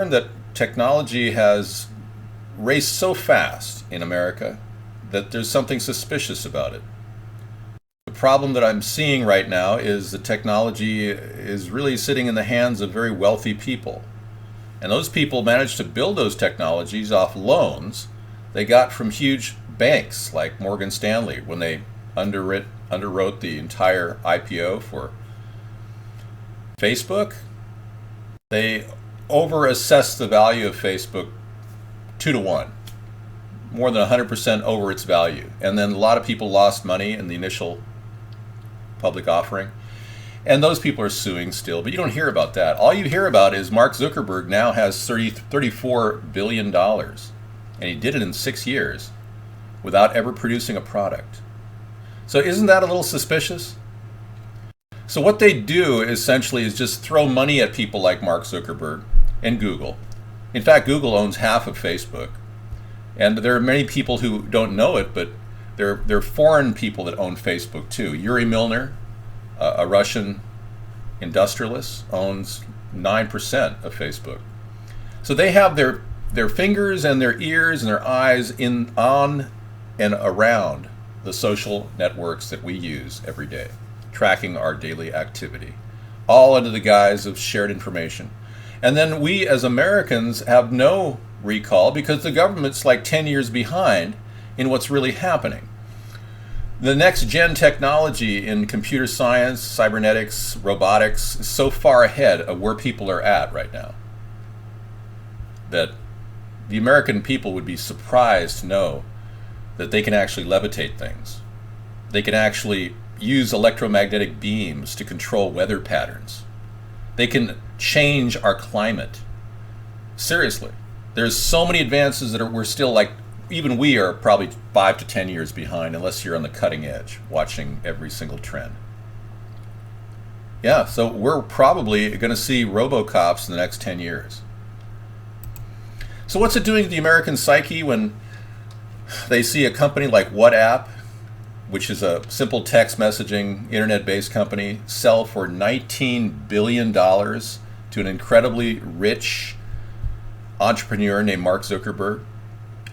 that technology has raced so fast in America that there's something suspicious about it. The problem that I'm seeing right now is the technology is really sitting in the hands of very wealthy people. And those people managed to build those technologies off loans they got from huge banks like Morgan Stanley when they underwrote the entire IPO for Facebook. They overassessed the value of Facebook 2 to 1, more than 100% over its value. And then a lot of people lost money in the initial public offering. And those people are suing still, but you don't hear about that. All you hear about is Mark Zuckerberg now has $34 billion. And he did it in 6 years without ever producing a product. So isn't that a little suspicious? So what they do essentially is just throw money at people like Mark Zuckerberg and Google. In fact, Google owns half of Facebook. And there are many people who don't know it, but there are foreign people that own Facebook too. Yuri Milner, a Russian industrialist, owns 9% of Facebook. So they have their fingers and their ears and their eyes on and around the social networks that we use every day, tracking our daily activity, all under the guise of shared information. And then we as Americans have no recall because the government's like 10 years behind in what's really happening. The next gen technology in computer science, cybernetics, robotics is so far ahead of where people are at right now that the American people would be surprised to know that they can actually levitate things. They can actually use electromagnetic beams to control weather patterns. They can change our climate. Seriously. There's so many advances that we're still like, even we are probably 5 to 10 years behind unless you're on the cutting edge, watching every single trend. Yeah, so we're probably going to see RoboCops in the next 10 years. So what's it doing to the American psyche when they see a company like WhatsApp, which is a simple text messaging, internet-based company, sell for $19 billion to an incredibly rich entrepreneur named Mark Zuckerberg,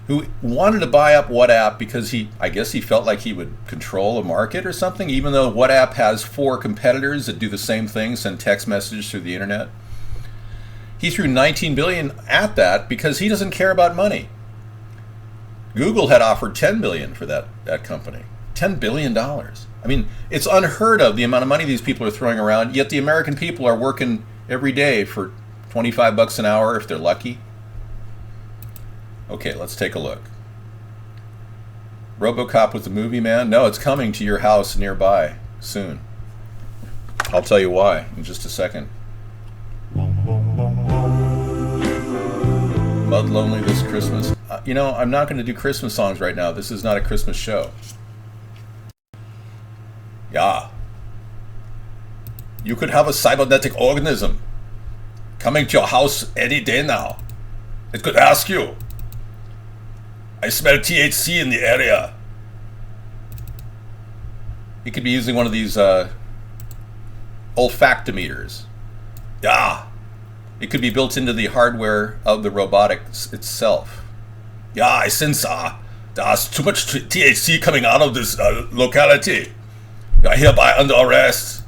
who wanted to buy up WhatsApp because I guess he felt like he would control a market or something, even though WhatsApp has 4 competitors that do the same thing, send text messages through the internet. He threw $19 billion at that because he doesn't care about money. Google had offered $10 billion for that company. $10 billion. I mean, it's unheard of the amount of money these people are throwing around, yet the American people are working every day for $25 an hour if they're lucky. Okay, let's take a look. RoboCop with the movie, man? No, it's coming to your house nearby soon. I'll tell you why in just a second. Mud Lonely this Christmas. I'm not going to do Christmas songs right now. This is not a Christmas show. Yeah. You could have a cybernetic organism coming to your house any day now. It could ask you, I smell THC in the area. You could be using one of these olfactometers. Yeah. It could be built into the hardware of the robotics itself. Yeah, I sense there's too much THC coming out of this locality. You are hereby under arrest.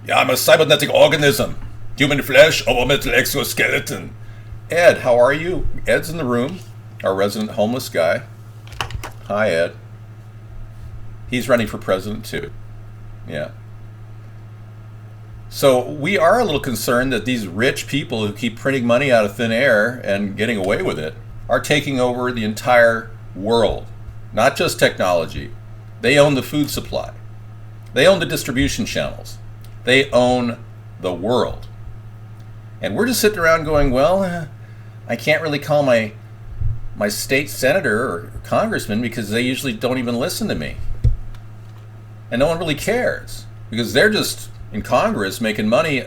Yeah, I'm a cybernetic organism. Human flesh over metal exoskeleton. Ed, how are you? Ed's in the room, our resident homeless guy. Hi, Ed. He's running for president, too. Yeah. So we are a little concerned that these rich people who keep printing money out of thin air and getting away with it are taking over the entire world. Not just technology. They own the food supply. They own the distribution channels. They own the world. And we're just sitting around going, well, I can't really call my state senator or congressman because they usually don't even listen to me. And no one really cares because they're just in Congress making money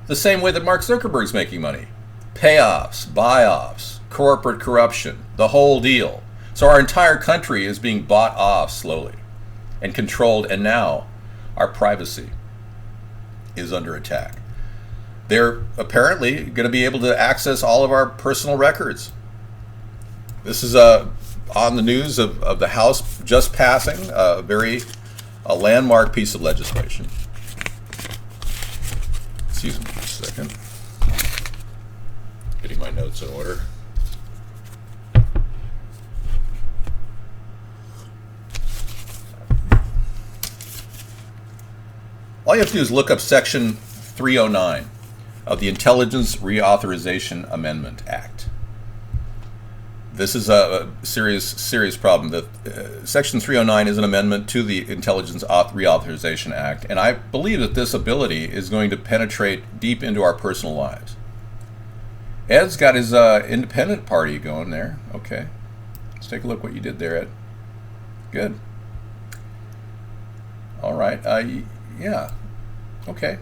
the same way that Mark Zuckerberg's making money. Payoffs, buy-offs, corporate corruption, the whole deal. So our entire country is being bought off slowly and controlled, and now our privacy is under attack. They're apparently going to be able to access all of our personal records. This is on the news of the House just passing a landmark piece of legislation. Excuse me for a second. Getting my notes in order. All you have to do is look up Section 309 of the Intelligence Reauthorization Amendment Act. This is a serious problem. Section 309 is an amendment to the Intelligence Reauthorization Act, and I believe that this ability is going to penetrate deep into our personal lives. Ed's got his independent party going there. Okay, let's take a look what you did there, Ed. Good. All right. Yeah. Okay.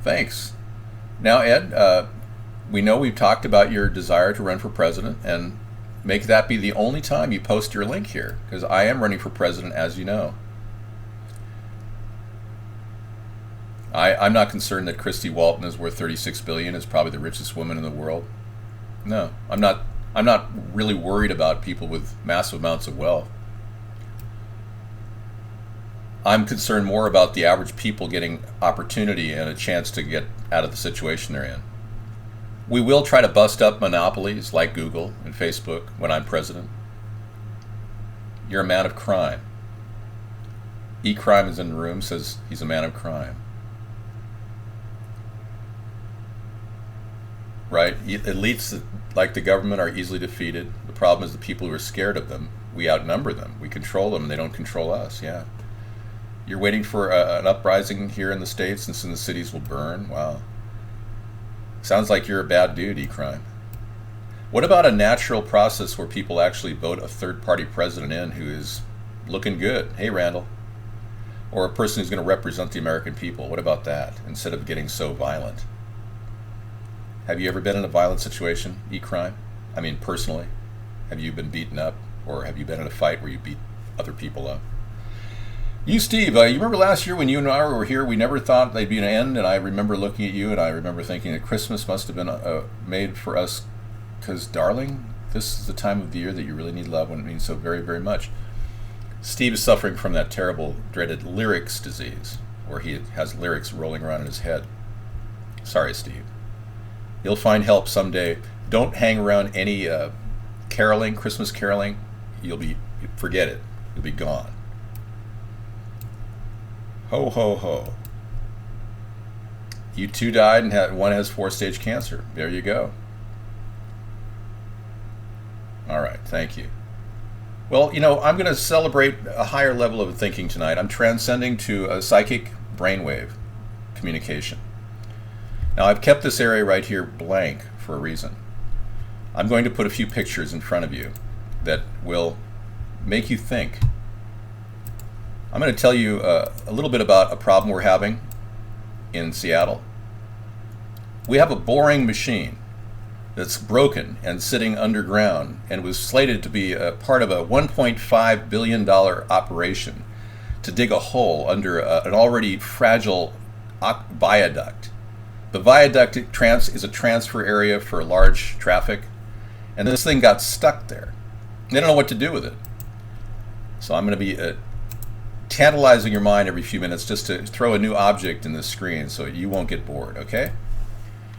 Thanks. Now, Ed, we know we've talked about your desire to run for president, and make that be the only time you post your link here, because I am running for president, as you know. I'm not concerned that Christy Walton is worth $36 billion, is probably the richest woman in the world. No, I'm not really worried about people with massive amounts of wealth. I'm concerned more about the average people getting opportunity and a chance to get out of the situation they're in. We will try to bust up monopolies like Google and Facebook when I'm president. You're a man of crime. E-Crime is in the room, says he's a man of crime. Right? Elites like the government are easily defeated. The problem is the people who are scared of them. We outnumber them. We control them and they don't control us. Yeah. You're waiting for an uprising here in the States and soon the cities will burn? Wow. Sounds like you're a bad dude, E-Crime. What about a natural process where people actually vote a third-party president in who is looking good? Hey, Randall. Or a person who's going to represent the American people. What about that, instead of getting so violent? Have you ever been in a violent situation, E-Crime? I mean, personally. Have you been beaten up? Or have you been in a fight where you beat other people up? You, Steve, you remember last year when you and I were here, we never thought they'd be an end, and I remember looking at you and I remember thinking that Christmas must have been made for us because, darling, this is the time of the year that you really need love when it means so very, very much. Steve is suffering from that terrible, dreaded lyrics disease, where he has lyrics rolling around in his head. Sorry, Steve. You'll find help someday. Don't hang around any caroling, Christmas caroling. Forget it. You'll be gone. Ho, ho, ho. You two died and one has 4-stage cancer. There you go. All right, thank you. Well, I'm going to celebrate a higher level of thinking tonight. I'm transcending to a psychic brainwave communication. Now, I've kept this area right here blank for a reason. I'm going to put a few pictures in front of you that will make you think. I'm going to tell you a little bit about a problem we're having in Seattle. We have a boring machine that's broken and sitting underground and was slated to be a part of a $1.5 billion operation to dig a hole under an already fragile viaduct. The viaduct is a transfer area for large traffic, and this thing got stuck there. They don't know what to do with it. So I'm going to be tantalizing your mind every few minutes just to throw a new object in the screen so you won't get bored, okay?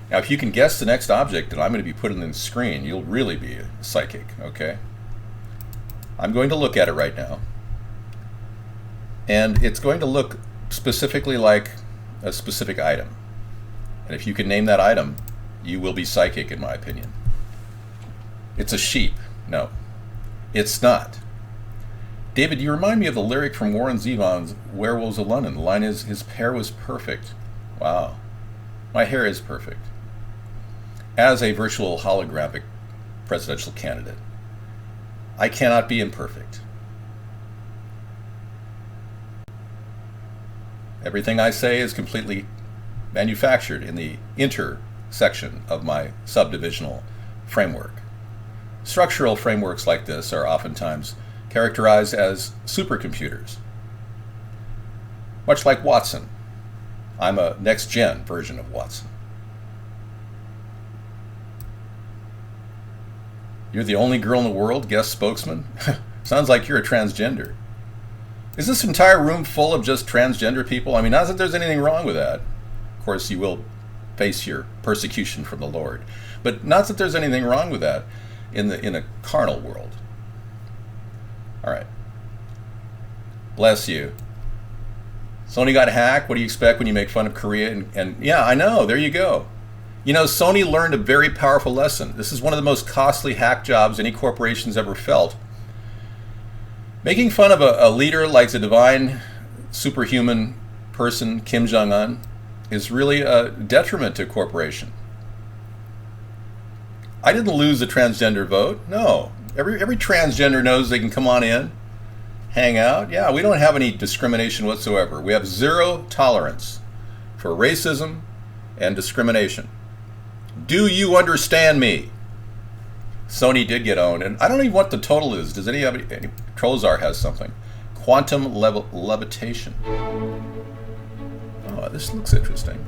Now, if you can guess the next object that I'm going to be putting in the screen, you'll really be a psychic, okay? I'm going to look at it right now. And it's going to look specifically like a specific item. And if you can name that item, you will be psychic, in my opinion. It's a sheep. No, it's not. David, you remind me of the lyric from Warren Zevon's Werewolves of London. The line is, his hair was perfect. Wow. My hair is perfect. As a virtual holographic presidential candidate, I cannot be imperfect. Everything I say is completely manufactured in the intersection of my subdivisional framework. Structural frameworks like this are oftentimes characterized as supercomputers. Much like Watson, I'm a next-gen version of Watson. You're the only girl in the world, guest spokesman? Sounds like you're a transgender. Is this entire room full of just transgender people? I mean, not that there's anything wrong with that. Of course, you will face your persecution from the Lord. But not that there's anything wrong with that in a carnal world. All right. Bless you. Sony got hacked. What do you expect when you make fun of Korea? And yeah, I know. There you go. You know, Sony learned a very powerful lesson. This is one of the most costly hack jobs any corporation's ever felt. Making fun of a leader like the divine superhuman person, Kim Jong-un, is really a detriment to a corporation. I didn't lose the transgender vote. No. Every transgender knows they can come on in, hang out. Yeah, we don't have any discrimination whatsoever. We have zero tolerance for racism and discrimination. Do you understand me? Sony did get owned, and I don't even know what the total is. Does anybody? Trolzar has something. Quantum levitation. Oh, this looks interesting.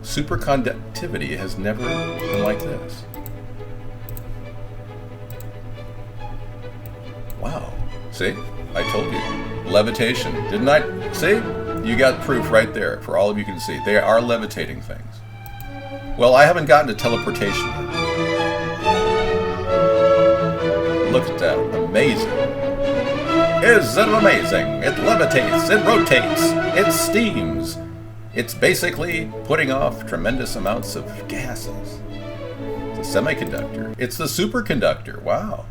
Superconductivity has never been like this. Wow. See? I told you. Levitation. Didn't I? See? You got proof right there for all of you can see. They are levitating things. Well, I haven't gotten to teleportation yet. Look at that. Amazing. Isn't it amazing? It levitates. It rotates. It steams. It's basically putting off tremendous amounts of gases. It's a semiconductor. It's the superconductor. Wow.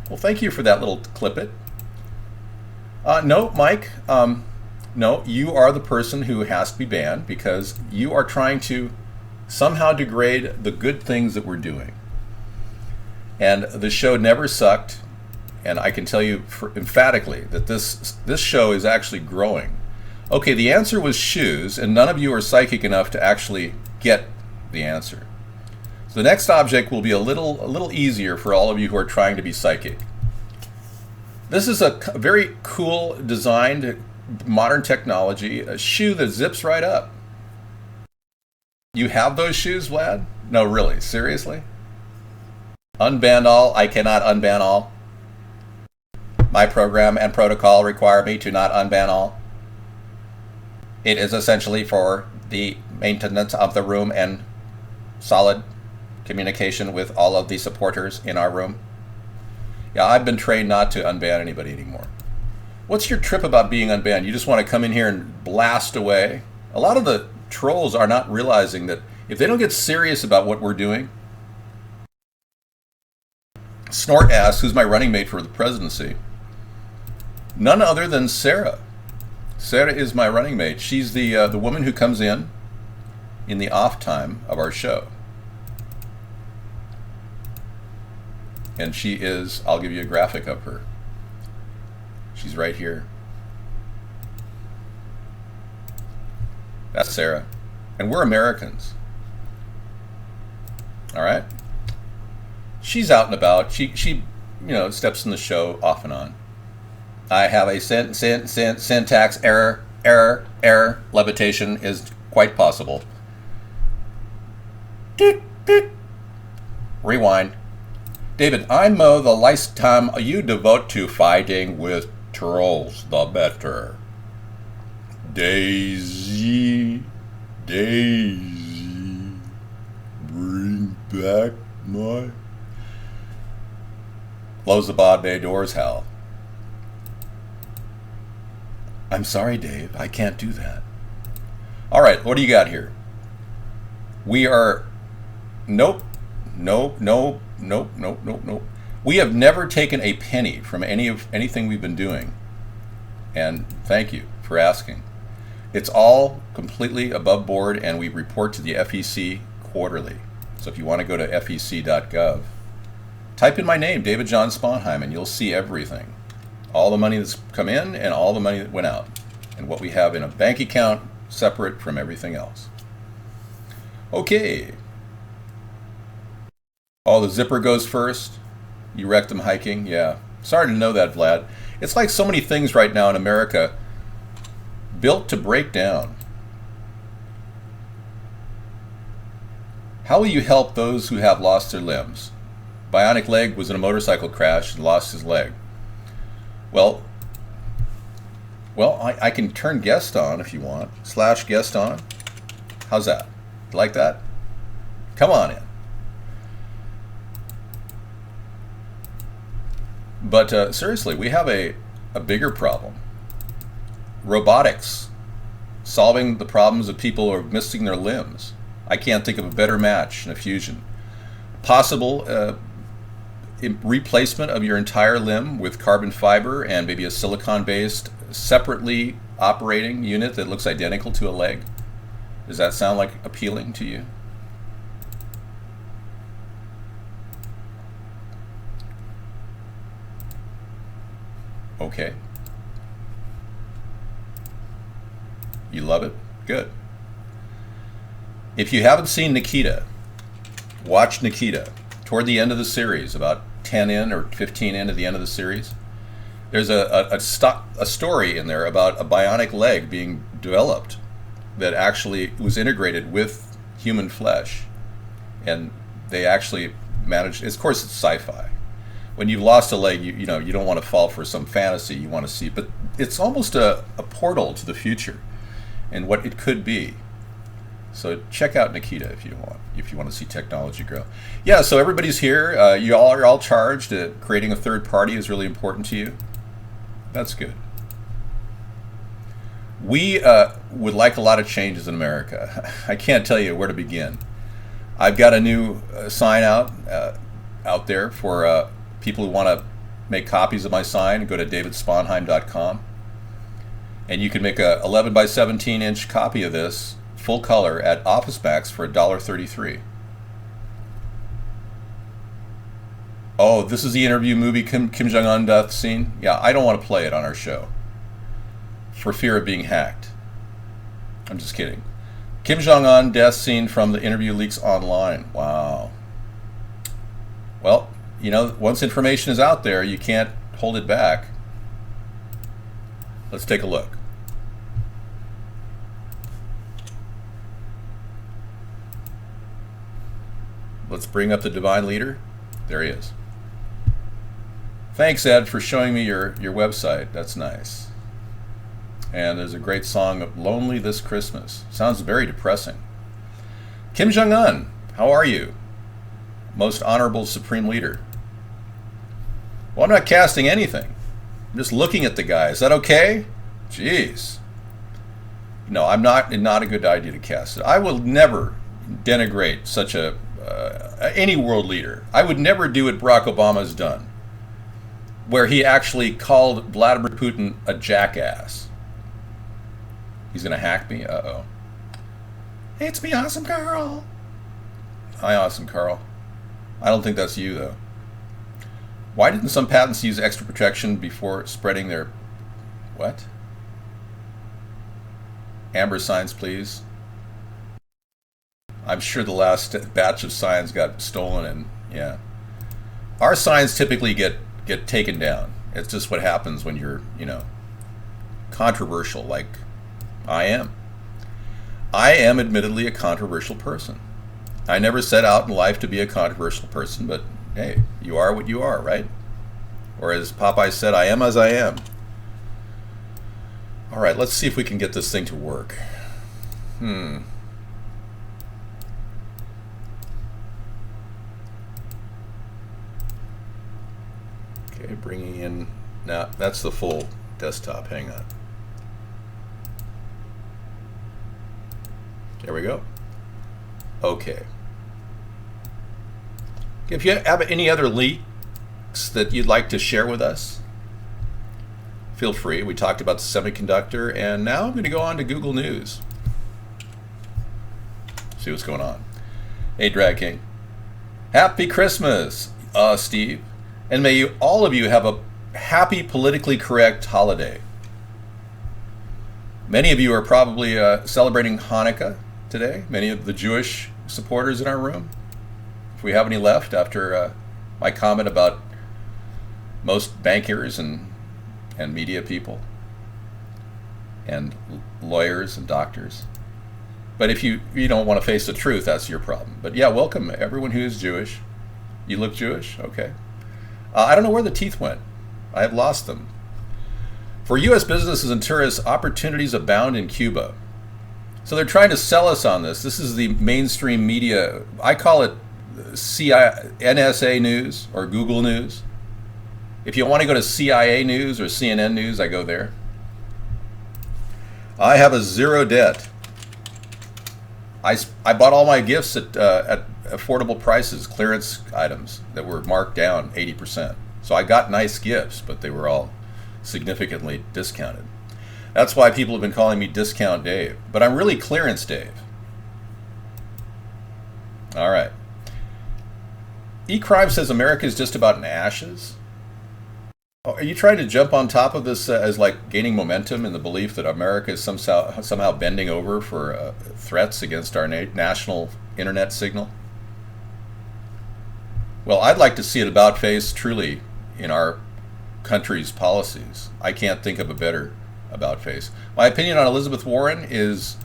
Well, thank you for that little clip-it. No, Mike. No, you are the person who has to be banned because you are trying to somehow degrade the good things that we're doing. And the show never sucked, and I can tell you emphatically that this show is actually growing. Okay, the answer was shoes, and none of you are psychic enough to actually get the answer. So the next object will be a little easier for all of you who are trying to be psychic. This is a very cool designed modern technology, a shoe that zips right up. You have those shoes, Vlad? No, really, seriously? Unban all? I cannot unban all. My program and protocol require me to not unban all. It is essentially for the maintenance of the room and solid communication with all of the supporters in our room. Yeah, I've been trained not to unban anybody anymore. What's your trip about being unbanned? You just want to come in here and blast away? A lot of the trolls are not realizing that if they don't get serious about what we're doing. Snort asks, who's my running mate for the presidency? None other than Sarah. Sarah is my running mate. She's the woman who comes in the off time of our show. And she is, I'll give you a graphic of her. She's right here. That's Sarah. And we're Americans. All right? She's out and about. She steps in the show off and on. I have a syntax error. Levitation is quite possible. Rewind. David, I know the less time you devote to fighting with trolls, the better. Daisy, bring back my... Close the bod bay doors, Hal. I'm sorry, Dave. I can't do that. All right, what do you got here? We are... Nope. We have never taken a penny from anything we've been doing. And thank you for asking. It's all completely above board, and we report to the FEC quarterly. So if you want to go to fec.gov, type in my name, David John Sponheim, and you'll see everything. All the money that's come in and all the money that went out. And what we have in a bank account separate from everything else. Okay. Oh, the zipper goes first. You wrecked them hiking? Yeah. Sorry to know that, Vlad. It's like so many things right now in America Built to break down. How will you help those who have lost their limbs? Bionic leg was in a motorcycle crash and lost his leg. Well, I can turn guest on if you want. / guest on. How's that? You like that? Come on in. But seriously, we have a bigger problem. Robotics. Solving the problems of people who are missing their limbs. I can't think of a better match in a fusion. Possible replacement of your entire limb with carbon fiber and maybe a silicon-based, separately operating unit that looks identical to a leg. Does that sound like appealing to you? Okay. You love it? Good. If you haven't seen Nikita, watch Nikita. Toward the end of the series, about 10 in or 15 in at the end of the series, there's a story in there about a bionic leg being developed that actually was integrated with human flesh. And they actually managed, of course it's sci-fi. When you've lost a leg, you don't want to fall for some fantasy you want to see, but it's almost a portal to the future and what it could be. So check out Nikita if you want to see technology grow. Yeah, so everybody's here. You all are all charged. Creating a third party is really important to you. That's good. We would like a lot of changes in America. I can't tell you where to begin. I've got a new sign out there for people who want to make copies of my sign. Go to davidsponheim.com, and you can make a 11 by 17 inch copy of this, full color, at Office Max for $1.33. Oh, this is the interview movie Kim Jong-un death scene? Yeah, I don't want to play it on our show for fear of being hacked. I'm just kidding. Kim Jong-un death scene from the interview leaks online. Wow. Well, once information is out there, you can't hold it back. Let's take a look. Let's bring up the divine leader. There he is. Thanks, Ed, for showing me your website. That's nice. And there's a great song of Lonely This Christmas. Sounds very depressing. Kim Jong-un, how are you? Most honorable supreme leader. Well, I'm not casting anything. I'm just looking at the guy. Is that okay? Jeez. No, I'm not a good idea to cast it. I will never denigrate such any world leader. I would never do what Barack Obama's done, where he actually called Vladimir Putin a jackass. He's going to hack me? Uh-oh. Hey, it's me, Awesome Carl. Hi, Awesome Carl. I don't think that's you, though. Why didn't some patents use extra protection before spreading their... What? Amber signs, please. I'm sure the last batch of signs got stolen, and yeah. Our signs typically get taken down. It's just what happens when you're, controversial, like I am. I am admittedly a controversial person. I never set out in life to be a controversial person, but hey, you are what you are, right? Or as Popeye said, I am as I am. All right, let's see if we can get this thing to work. Okay, bringing in, now that's the full desktop, hang on. There we go. Okay. If you have any other leaks that you'd like to share with us, feel free. We talked about the semiconductor, and now I'm going to go on to Google News. See what's going on. Hey, Drag King. Happy Christmas, Steve. And may all of you have a happy, politically correct holiday. Many of you are probably celebrating Hanukkah today. Many of the Jewish supporters in our room. If we have any left after my comment about most bankers and media people and lawyers and doctors. But if you don't want to face the truth, that's your problem. But yeah, welcome everyone who is Jewish. You look Jewish? Okay. I don't know where the teeth went. I have lost them. For U.S. businesses and tourists, opportunities abound in Cuba. So they're trying to sell us on this. This is the mainstream media. I call it NSA News or Google News. If you want to go to CIA News or CNN News, I go there. I have a zero debt. I bought all my gifts at affordable prices, clearance items that were marked down 80%. So I got nice gifts, but they were all significantly discounted. That's why people have been calling me Discount Dave. But I'm really Clearance Dave. All right. E-Crime says America is just about in ashes. Oh, are you trying to jump on top of this as like gaining momentum in the belief that America is somehow bending over for threats against our national internet signal? Well, I'd like to see it about face truly in our country's policies. I can't think of a better about face. My opinion on Elizabeth Warren is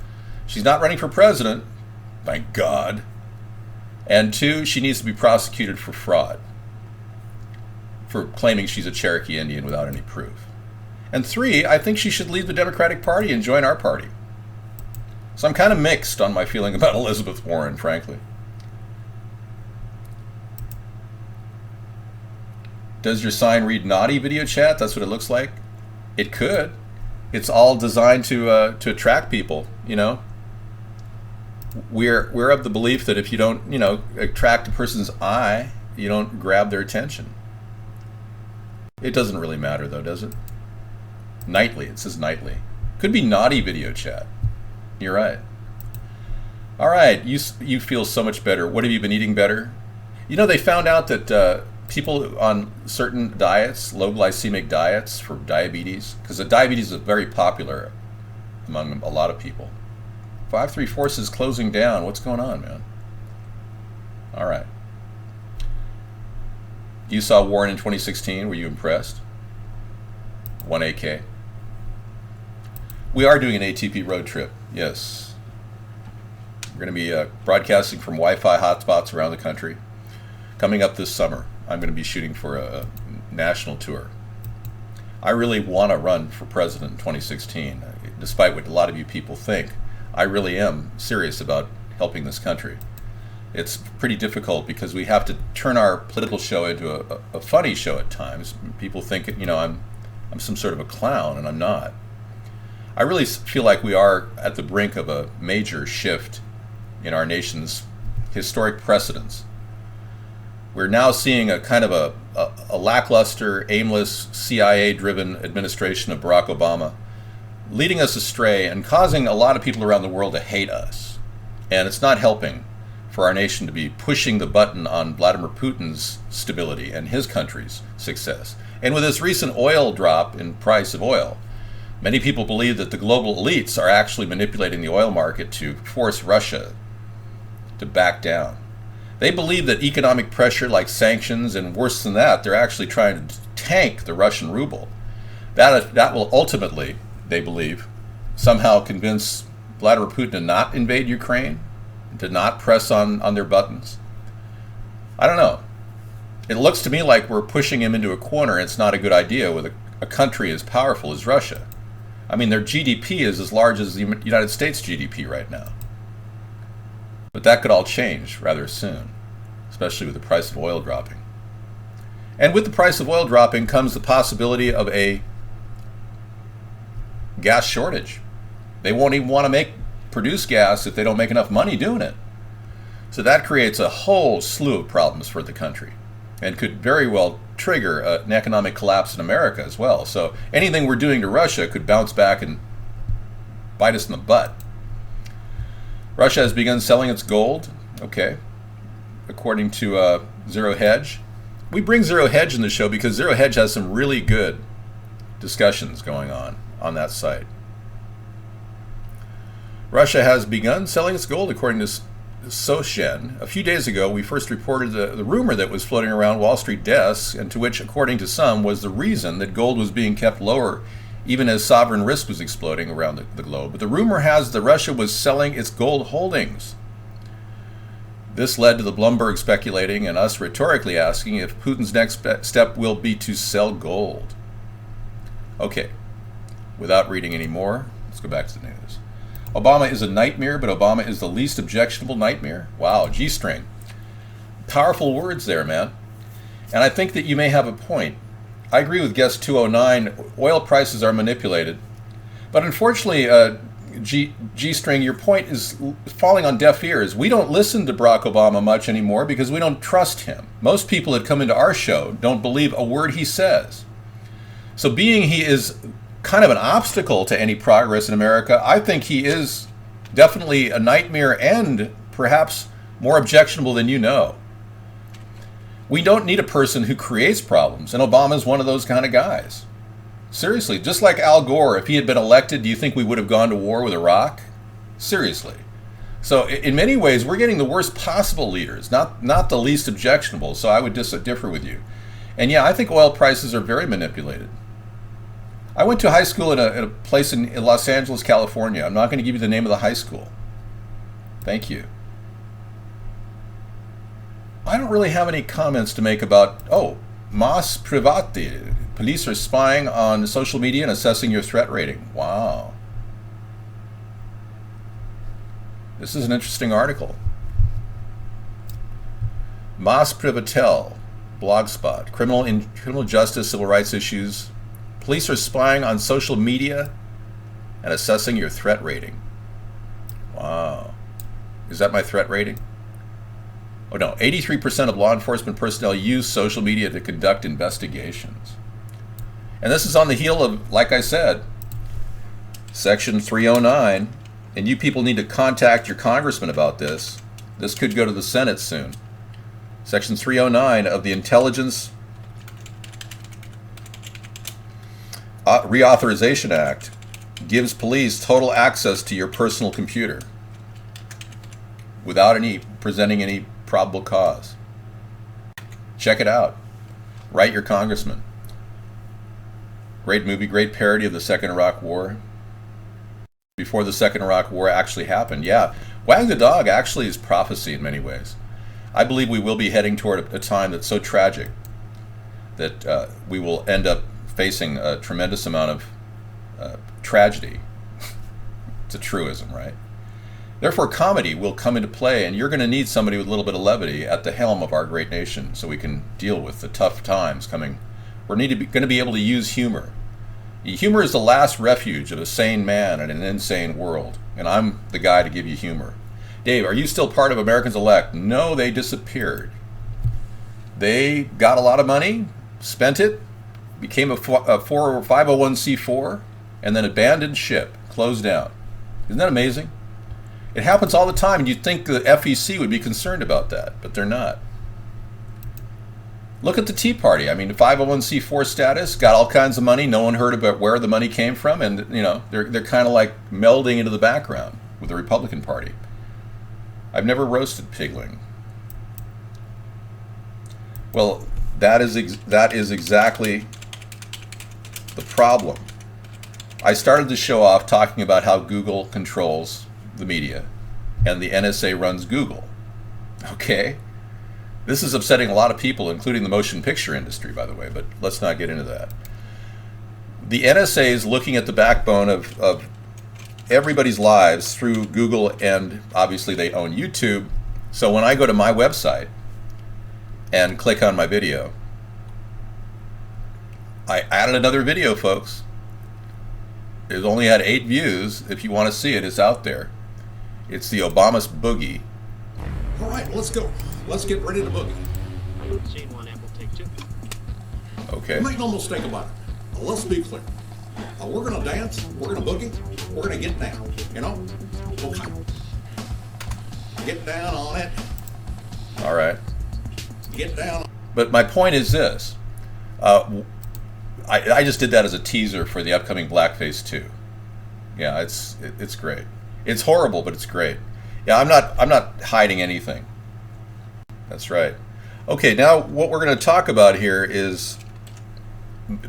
she's not running for president, thank God. And 2, she needs to be prosecuted for fraud, for claiming she's a Cherokee Indian without any proof. And 3, I think she should leave the Democratic Party and join our party. So I'm kind of mixed on my feeling about Elizabeth Warren, frankly. Does your sign read naughty video chat? That's what it looks like. It could. It's all designed to attract people, you know. We're of the belief that if you don't, attract a person's eye, you don't grab their attention. It doesn't really matter though, does it? Nightly, it says nightly. Could be naughty video chat. You're right. All right, you feel so much better. What have you been eating better? You know, they found out that people on certain diets, low glycemic diets for diabetes, because diabetes is very popular among a lot of people. 534 is closing down. What's going on, man? All right. You saw Warren in 2016. Were you impressed? 1AK. We are doing an ATP road trip. Yes. We're going to be broadcasting from Wi-Fi hotspots around the country. Coming up this summer, I'm going to be shooting for a national tour. I really want to run for president in 2016, despite what a lot of you people think. I really am serious about helping this country. It's pretty difficult because we have to turn our political show into a funny show at times. People think, I'm some sort of a clown, and I'm not. I really feel like we are at the brink of a major shift in our nation's historic precedents. We're now seeing a kind of a lackluster, aimless, CIA-driven administration of Barack Obama leading us astray and causing a lot of people around the world to hate us. And it's not helping for our nation to be pushing the button on Vladimir Putin's stability and his country's success. And with this recent oil drop in price of oil, many people believe that the global elites are actually manipulating the oil market to force Russia to back down. They believe that economic pressure like sanctions, and worse than that, they're actually trying to tank the Russian ruble. That will ultimately, they believe, somehow convince Vladimir Putin to not invade Ukraine, to not press on their buttons. I don't know. It looks to me like we're pushing him into a corner. It's not a good idea with a country as powerful as Russia. I mean, their GDP is as large as the United States GDP right now. But that could all change rather soon, especially with the price of oil dropping. And with the price of oil dropping comes the possibility of a gas shortage. They won't even want to produce gas if they don't make enough money doing it. So that creates a whole slew of problems for the country and could very well trigger an economic collapse in America as well. So anything we're doing to Russia could bounce back and bite us in the butt. Russia has begun selling its gold, okay, according to Zero Hedge. We bring Zero Hedge in the show because Zero Hedge has some really good discussions going on that site. Russia has begun selling its gold, according to Soshen. A few days ago, we first reported the rumor that was floating around Wall Street desks, and to which, according to some, was the reason that gold was being kept lower even as sovereign risk was exploding around the globe. But the rumor has that Russia was selling its gold holdings. This led to the Bloomberg speculating and us rhetorically asking if Putin's next step will be to sell gold. Okay, without reading any more, let's go back to the news. Obama is a nightmare, but Obama is the least objectionable nightmare. Wow, G-string. Powerful words there, man. And I think that you may have a point. I agree with guest 209. Oil prices are manipulated. But unfortunately, G-string, your point is falling on deaf ears. We don't listen to Barack Obama much anymore because we don't trust him. Most people that come into our show don't believe a word he says. So being he is kind of an obstacle to any progress in America, I think he is definitely a nightmare and perhaps more objectionable than you know. We don't need a person who creates problems, and Obama's one of those kind of guys. Seriously, just like Al Gore, if he had been elected, do you think we would have gone to war with Iraq? Seriously. So in many ways, we're getting the worst possible leaders, not the least objectionable, so I would differ with you. And yeah, I think oil prices are very manipulated. I went to high school in a place in Los Angeles, California. I'm not going to give you the name of the high school. Thank you. I don't really have any comments to make about, mas privati. Police are spying on social media and assessing your threat rating. Wow. This is an interesting article. Mas privatel, Blogspot, criminal justice, civil rights issues. Police are spying on social media and assessing your threat rating. Wow. Is that my threat rating? Oh no, 83% of law enforcement personnel use social media to conduct investigations. And this is on the heel of, like I said, Section 309, and you people need to contact your congressman about this. This could go to the Senate soon. Section 309 of the Intelligence Reauthorization Act gives police total access to your personal computer without presenting any probable cause. Check it out. Write your congressman. Great movie, great parody of the Second Iraq War. Before the Second Iraq War actually happened. Yeah, Wag the Dog actually is prophecy in many ways. I believe we will be heading toward a time that's so tragic that we will end up facing a tremendous amount of tragedy. It's a truism, right? Therefore, comedy will come into play, and you're going to need somebody with a little bit of levity at the helm of our great nation so we can deal with the tough times coming. We're going to be able to use humor. Humor is the last refuge of a sane man in an insane world, and I'm the guy to give you humor. Dave, are you still part of Americans Elect? No, they disappeared. They got a lot of money, spent it, became a 501c4, and then abandoned ship, closed down. Isn't that amazing? It happens all the time, and you'd think the FEC would be concerned about that, but they're not. Look at the Tea Party. I mean, 501c4 status, got all kinds of money. No one heard about where the money came from, and they're kind of like melding into the background with the Republican Party. I've never roasted pigling. Well, that is exactly the problem. I started the show off talking about how Google controls the media, and the NSA runs Google. Okay? This is upsetting a lot of people, including the motion picture industry, by the way, but let's not get into that. The NSA is looking at the backbone of everybody's lives through Google, and obviously they own YouTube. So when I go to my website and click on my video, I added another video, folks. It only had 8 views. If you want to see it, it's out there. It's the Obama's Boogie. All right, let's go. Let's get ready to boogie. Scene 1, Apple, take 2. Okay. Make no mistake about it. Let's be clear. We're going to dance. We're going to boogie. We're going to get down. You know? Okay. Get down on it. All right. Get down. But my point is this. I just did that as a teaser for the upcoming Blackface 2. Yeah, it's great. It's horrible, but it's great. Yeah, I'm not hiding anything. That's right. Okay, now what we're going to talk about here is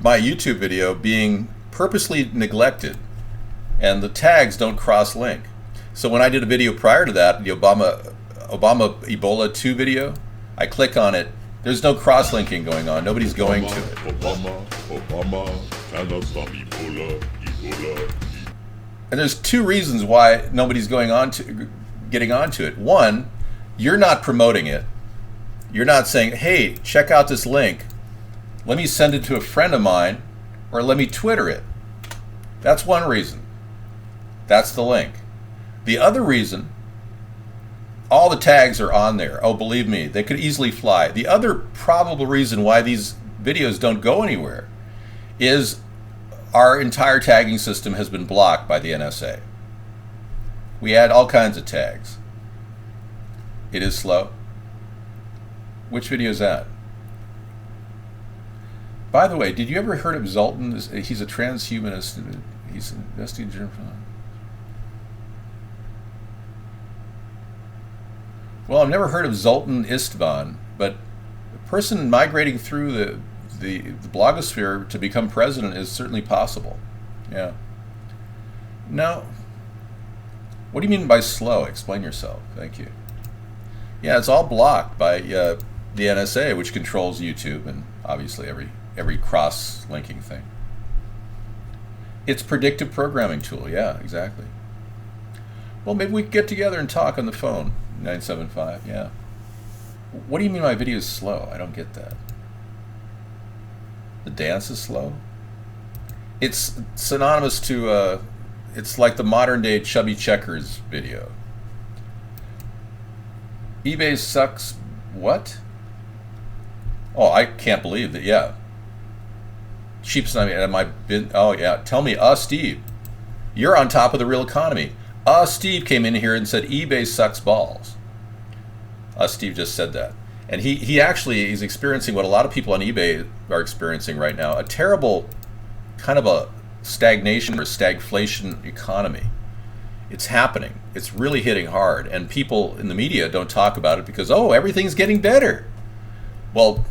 my YouTube video being purposely neglected, and the tags don't cross-link. So when I did a video prior to that, the Obama Ebola 2 video, I click on it. There's no cross-linking going on. Nobody's going to it. Obama, tell us some Ebola. And there's two reasons why nobody's getting onto it. One, you're not promoting it. You're not saying, hey, check out this link. Let me send it to a friend of mine, or let me Twitter it. That's one reason. That's the link. The other reason, all the tags are on there. Oh, believe me, they could easily fly. The other probable reason why these videos don't go anywhere is our entire tagging system has been blocked by the NSA. We add all kinds of tags. It is slow. Which video is that? By the way, did you ever heard of Zoltan? He's a transhumanist. He's investigating. Well, I've never heard of Zoltan Istvan, but a person migrating through the blogosphere to become president is certainly possible. Yeah. No. What do you mean by slow? Explain yourself. Thank you. Yeah, it's all blocked by the NSA, which controls YouTube and obviously every cross-linking thing. It's predictive programming tool. Yeah, exactly. Well, maybe we could get together and talk on the phone. 975. Yeah. What do you mean my video is slow? I don't get that. The dance is slow? It's synonymous to, it's like the modern day Chubby Checkers video. eBay sucks. What? Oh, I can't believe that. Yeah. Sheep's not. Am I been? Oh yeah. Tell me, Steve, you're on top of the real economy. Steve came in here and said eBay sucks balls. Steve just said that, and he actually is experiencing what a lot of people on eBay are experiencing right now: a terrible kind of a stagnation or stagflation economy. It's happening. It's really hitting hard, and people in the media don't talk about it because, oh, everything's getting better. Well,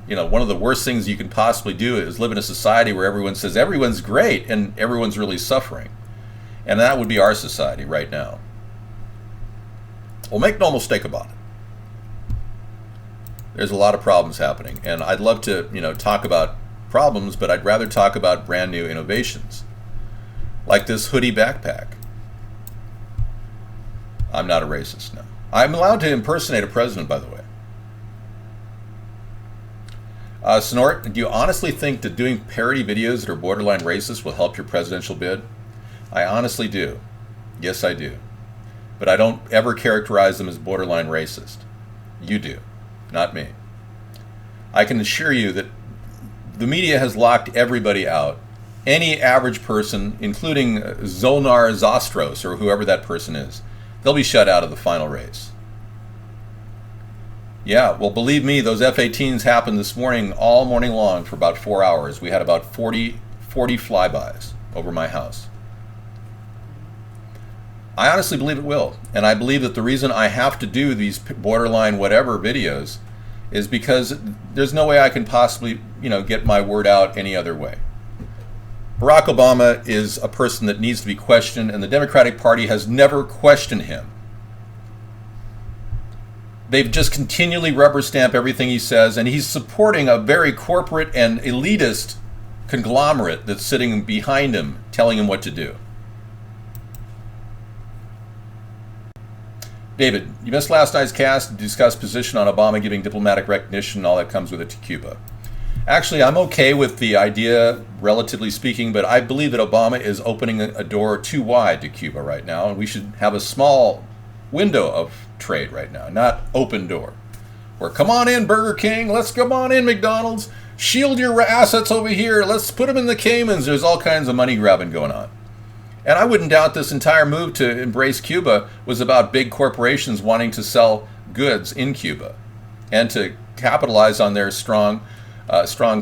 you know, one of the worst things you can possibly do is live in a society where everyone says everyone's great and everyone's really suffering. And that would be our society right now. Well, make no mistake about it. There's a lot of problems happening, and I'd love to, talk about problems, but I'd rather talk about brand new innovations, like this hoodie backpack. I'm not a racist, no. I'm allowed to impersonate a president, by the way. Snort, do you honestly think that doing parody videos that are borderline racist will help your presidential bid? I honestly do. Yes, I do. But I don't ever characterize them as borderline racist. You do, not me. I can assure you that the media has locked everybody out. Any average person, including Zolnar Zostros or whoever that person is, they'll be shut out of the final race. Yeah, well, believe me, those F-18s happened this morning, all morning long for about 4 hours. We had about 40 flybys over my house. I honestly believe it will. And I believe that the reason I have to do these borderline whatever videos is because there's no way I can possibly, get my word out any other way. Barack Obama is a person that needs to be questioned, and the Democratic Party has never questioned him. They've just continually rubber stamp everything he says, and he's supporting a very corporate and elitist conglomerate that's sitting behind him, telling him what to do. David, you missed last night's cast to discuss position on Obama giving diplomatic recognition and all that comes with it to Cuba. Actually, I'm okay with the idea, relatively speaking, but I believe that Obama is opening a door too wide to Cuba right now, and we should have a small window of trade right now, not open door. Where, come on in, Burger King, let's come on in, McDonald's, shield your assets over here, let's put them in the Caymans. There's all kinds of money grabbing going on. And I wouldn't doubt this entire move to embrace Cuba was about big corporations wanting to sell goods in Cuba and to capitalize on their strong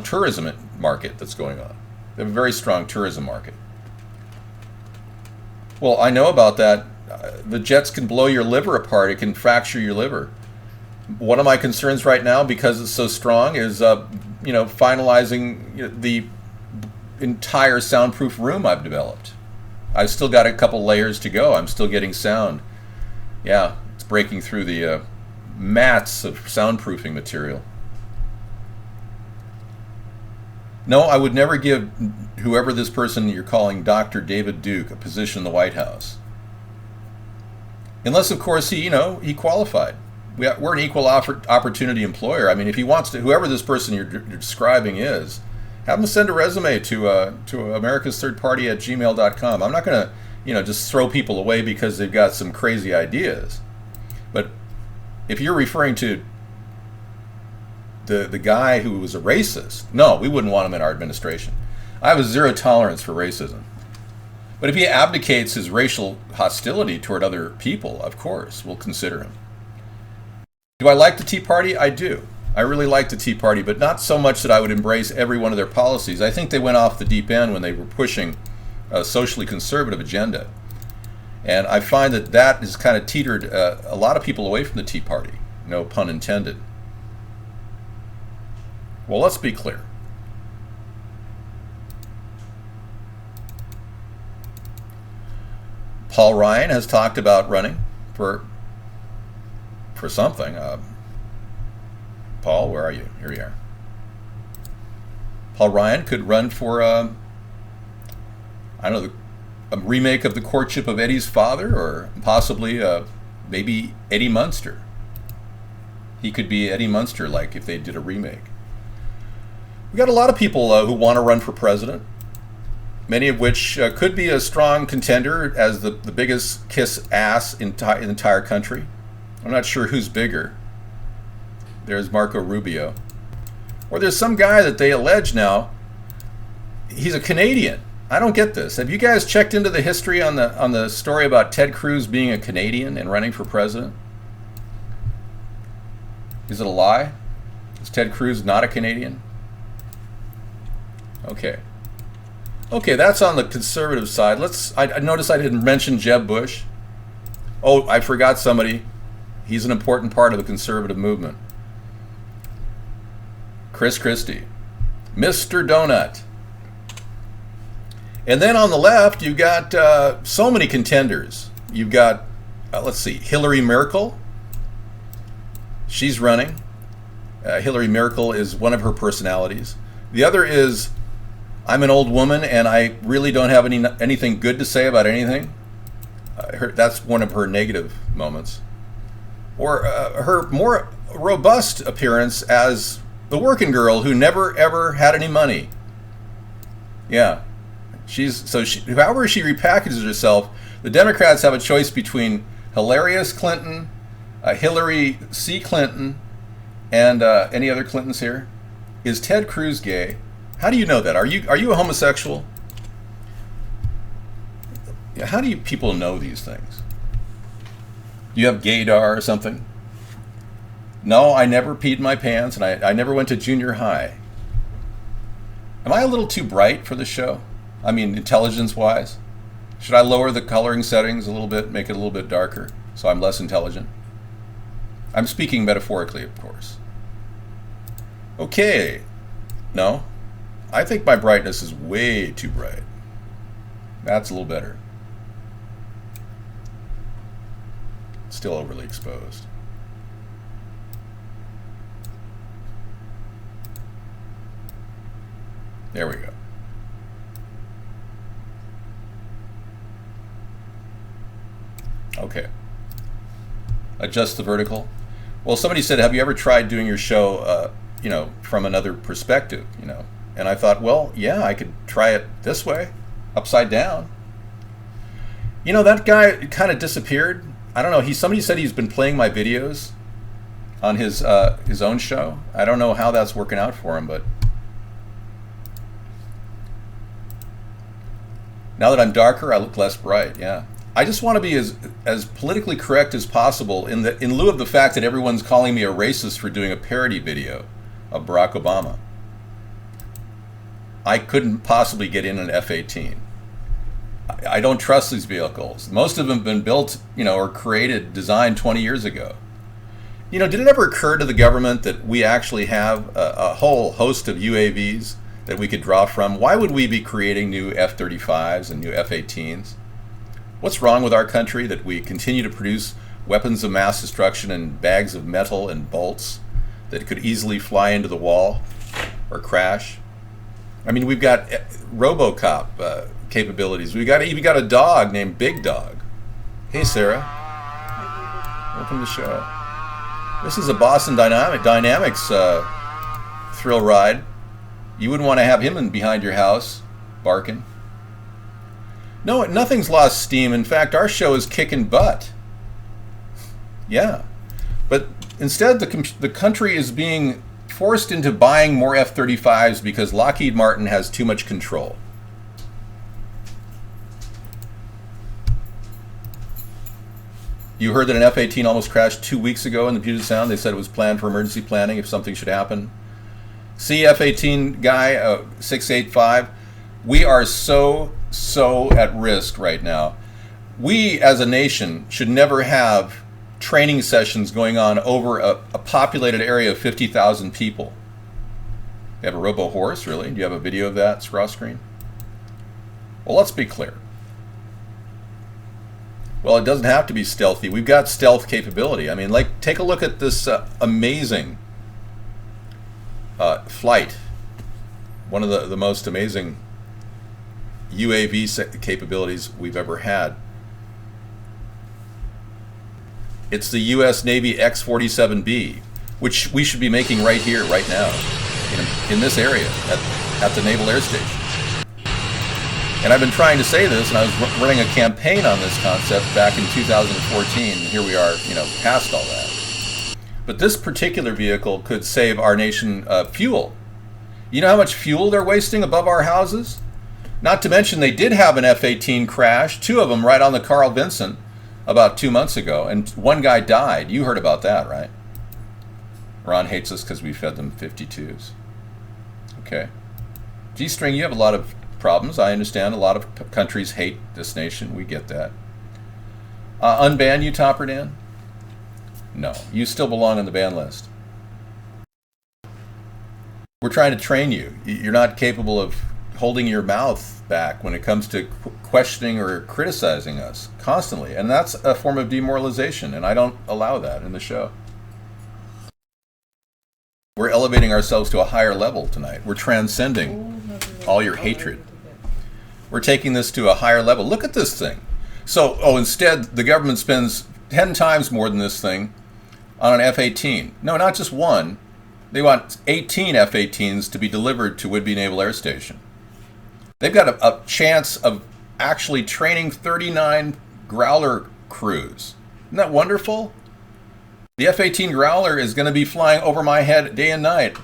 tourism market that's going on. They have a very strong tourism market. Well, I know about that. The jets can blow your liver apart. It can fracture your liver. One of my concerns right now, because it's so strong, is finalizing the entire soundproof room I've developed. I've still got a couple layers to go. I'm still getting sound. Yeah, it's breaking through the mats of soundproofing material. No, I would never give whoever this person you're calling Dr. David Duke a position in the White House. Unless, of course, he qualified. We're an equal opportunity employer. I mean, if he wants to, whoever this person you're describing is, have him send a resume to America's Third Party at gmail.com. I'm not going to, just throw people away because they've got some crazy ideas. But if you're referring to the guy who was a racist, no, we wouldn't want him in our administration. I have a zero tolerance for racism. But if he abdicates his racial hostility toward other people, of course, we'll consider him. Do I like the Tea Party? I do. I really like the Tea Party, but not so much that I would embrace every one of their policies. I think they went off the deep end when they were pushing a socially conservative agenda. And I find that has kind of teetered a lot of people away from the Tea Party, no pun intended. Well, let's be clear. Paul Ryan has talked about running for something. Paul, where are you? Here you are. Paul Ryan could run for, I don't know, a remake of The Courtship of Eddie's Father, or possibly maybe Eddie Munster. He could be Eddie Munster, like if they did a remake. We got a lot of people who want to run for president, many of which could be a strong contender as the biggest kiss ass in the entire country. I'm not sure who's bigger. There's Marco Rubio. Or there's some guy that they allege now, he's a Canadian. I don't get this. Have you guys checked into the history on the story about Ted Cruz being a Canadian and running for president? Is it a lie? Is Ted Cruz not a Canadian? Okay. Okay, that's on the conservative side. I noticed I didn't mention Jeb Bush. Oh, I forgot somebody. He's an important part of the conservative movement. Chris Christie. Mr. Donut. And then on the left, you've got so many contenders. You've got, let's see, Hillary Merkel. She's running. Hillary Merkel is one of her personalities. The other is, I'm an old woman and I really don't have anything good to say about anything. That's one of her negative moments. Or her more robust appearance as the working girl who never ever had any money. Yeah. However she repackages herself, the Democrats have a choice between hilarious Clinton, Hillary C. Clinton, and any other Clintons here. Is Ted Cruz gay? How do you know that? Are you a homosexual? Yeah, how do people know these things? Do you have gaydar or something? No, I never peed my pants, and I never went to junior high. Am I a little too bright for the show? I mean, intelligence-wise? Should I lower the coloring settings a little bit, make it a little bit darker, so I'm less intelligent? I'm speaking metaphorically, of course. Okay. No? I think my brightness is way too bright. That's a little better. Still overly exposed. There we go. Okay. Adjust the vertical. Well, somebody said, have you ever tried doing your show, from another perspective, And I thought, well, yeah, I could try it this way, upside down. That guy kind of disappeared. I don't know. Somebody said he's been playing my videos on his own show. I don't know how that's working out for him, but now that I'm darker, I look less bright. Yeah. I just want to be as politically correct as possible in lieu of the fact that everyone's calling me a racist for doing a parody video of Barack Obama. I couldn't possibly get in an F-18. I don't trust these vehicles. Most of them have been built, or created, designed 20 years ago. Did it ever occur to the government that we actually have a whole host of UAVs that we could draw from. Why would we be creating new F-35s and new F-18s? What's wrong with our country that we continue to produce weapons of mass destruction and bags of metal and bolts that could easily fly into the wall or crash? I mean, we've got RoboCop capabilities. We've even got a dog named Big Dog. Hey, Sarah. Welcome to the show. This is a Boston Dynamics thrill ride. You wouldn't want to have him behind your house barking. No, nothing's lost steam. In fact, our show is kicking butt. Yeah. But instead, the country is being forced into buying more F-35s because Lockheed Martin has too much control. You heard that an F-18 almost crashed 2 weeks ago in the Puget Sound. They said it was planned for emergency planning if something should happen. See, F-18 guy, 685, we are so at risk right now. We, as a nation, should never have training sessions going on over a populated area of 50,000 people. You have a robo-horse, really? Do you have a video of that, cross screen? Well, let's be clear. Well, it doesn't have to be stealthy. We've got stealth capability. I mean, like, take a look at this amazing flight. One of the most amazing UAV capabilities we've ever had. It's the U.S. Navy X-47B, which we should be making right here, right now, in this area, at the Naval Air Station. And I've been trying to say this, and I was running a campaign on this concept back in 2014, and here we are, past all that. But this particular vehicle could save our nation fuel. You know how much fuel they're wasting above our houses? Not to mention they did have an F-18 crash, 2 of them right on the Carl Vinson about 2 months ago, and 1 guy died. You heard about that, right? Ron hates us because we fed them 52s. Okay. G-String, you have a lot of problems. I understand a lot of countries hate this nation. We get that. Unban you, Topper Dan? No. You still belong on the ban list. We're trying to train you. You're not capable of holding your mouth back when it comes to questioning or criticizing us constantly. And that's a form of demoralization, and I don't allow that in the show. We're elevating ourselves to a higher level tonight. We're transcending all your hatred. We're taking this to a higher level. Look at this thing. So, instead, the government spends 10 times more than this thing on an F-18. No, not just one. They want 18 F-18s to be delivered to Whidbey Naval Air Station. They've got a chance of actually training 39 Growler crews. Isn't that wonderful? The F-18 Growler is going to be flying over my head day and night,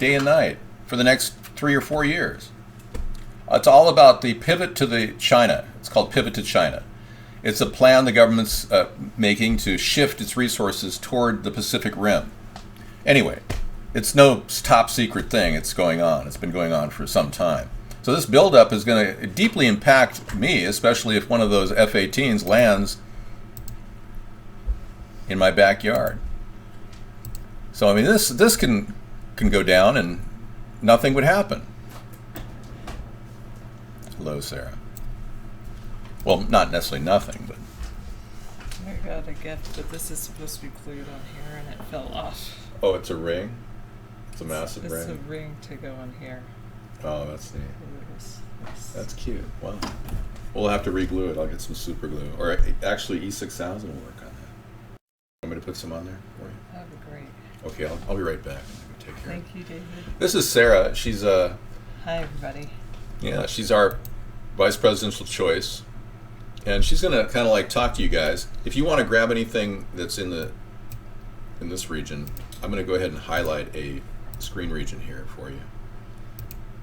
for the next 3 or 4 years. It's all about the pivot to China. It's called Pivot to China. It's a plan the government's making to shift its resources toward the Pacific Rim. Anyway, it's no top secret thing. It's going on. It's been going on for some time. So this buildup is going to deeply impact me, especially if one of those F-18s lands in my backyard. So I mean, this can go down and nothing would happen. Hello, Sarah. Well, not necessarily nothing, but. I got a gift, but this is supposed to be glued on here, and it fell off. Oh, it's a ring. It's a massive ring. It's a ring to go on here. Oh, that's neat. Yes. That's cute. Wow. We'll have to re-glue it. I'll get some super glue, or actually E6000 will work on that. Want me to put some on there for you? That'd be great. Okay, I'll be right back. Take care. Thank you, David. This is Sarah. She's Hi, everybody. Yeah, she's our vice presidential choice, and she's gonna kind of like talk to you guys. If you want to grab anything that's in this region, I'm gonna go ahead and highlight a screen region here for you,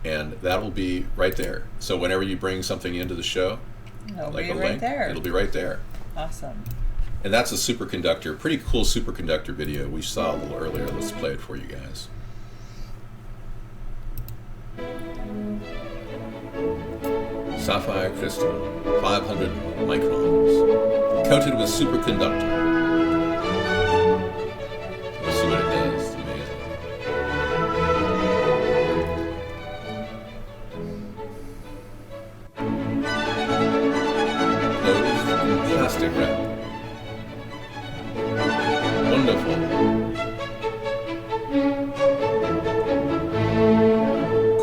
and that will be right there. So whenever you bring something into the show, It'll like be a right link, there. it'll be right there. Awesome. And that's a superconductor, pretty cool superconductor video we saw a little earlier. Let's play it for you guys. Sapphire crystal, 500 microns, coated with superconductor. Let's see what it does. It's amazing.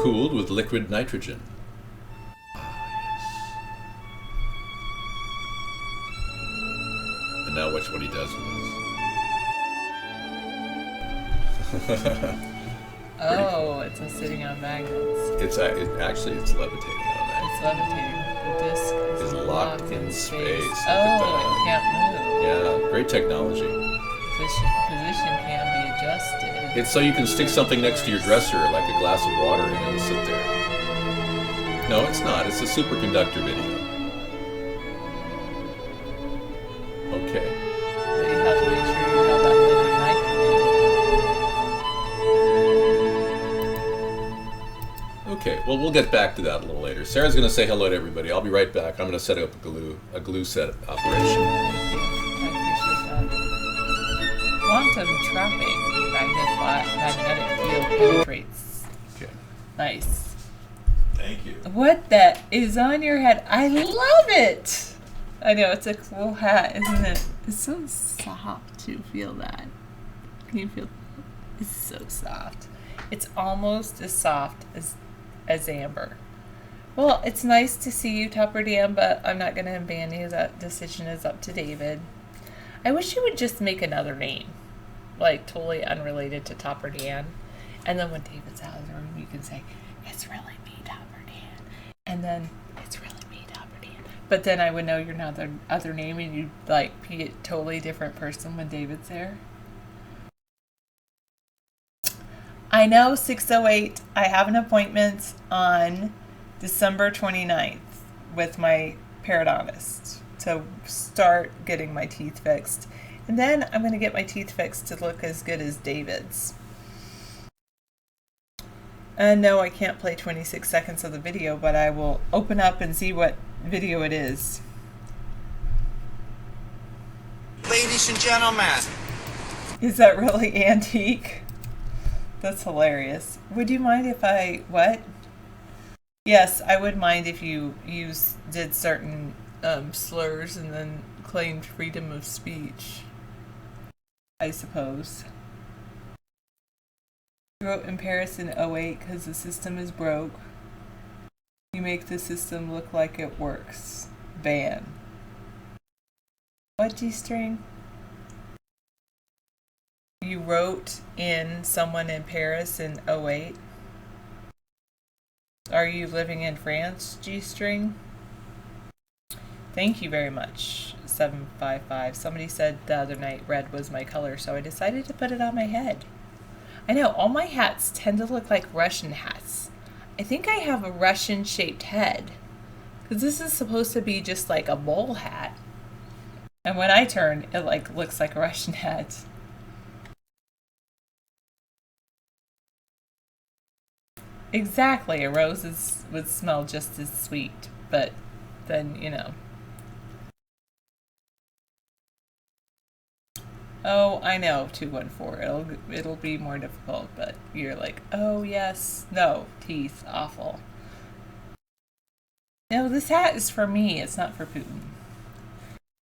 Cooled with liquid nitrogen. And now watch what he does with this. Oh, it's a sitting on magnets. It's actually it's levitating on that. It's levitating. The disc Is locked in space. Look Oh, at that. it can't move. Yeah, great technology. Position can be adjusted. It's so you can stick something next to your dresser, like a glass of water, and it'll sit there. No, it's not. It's a superconductor video. Okay. But you have to make sure you have that liquid nitrogen. Okay. Well, we'll get back to that a little later. Sarah's going to say hello to everybody. I'll be right back. I'm going to set up a glue set operation. Thank you. I appreciate that. Quantum trapping. Magnetic field penetrates. Okay. Nice. Thank you. What that is on your head? I love it. I know, it's a cool hat, isn't it? It's so soft to feel that. Can you feel that? It's so soft. It's almost as soft as amber. Well, it's nice to see you, Topper Dan, but I'm not going to ban you. That decision is up to David. I wish you would just make another name, like totally unrelated to Topper Dan. And then when David's out of the room, you can say, it's really me, Topper Dan. And then, it's really me, Topper Dan. But then I would know your other name, and you'd like be a totally different person when David's there. I know, 608. I have an appointment on December 29th with my periodontist to start getting my teeth fixed. And then I'm going to get my teeth fixed to look as good as David's. No, I can't play 26 seconds of the video, but I will open up and see what video it is. Ladies and gentlemen. Is that really antique? That's hilarious. Would you mind if I... What? Yes, I would mind if you did certain slurs and then claimed freedom of speech. I suppose. You wrote in Paris in 08 because the system is broke. You make the system look like it works. Ban. What, G-string? You wrote in someone in Paris in 08? Are you living in France, G-string? Thank you very much, 755. Somebody said the other night red was my color, so I decided to put it on my head. I know, all my hats tend to look like Russian hats. I think I have a Russian-shaped head, because this is supposed to be just like a bowl hat. And when I turn, it like looks like a Russian hat. Exactly, a rose would smell just as sweet, but then, you know. Oh, I know, 214. It'll be more difficult, but you're like, oh yes, no, teeth, awful. No, this hat is for me, it's not for Putin.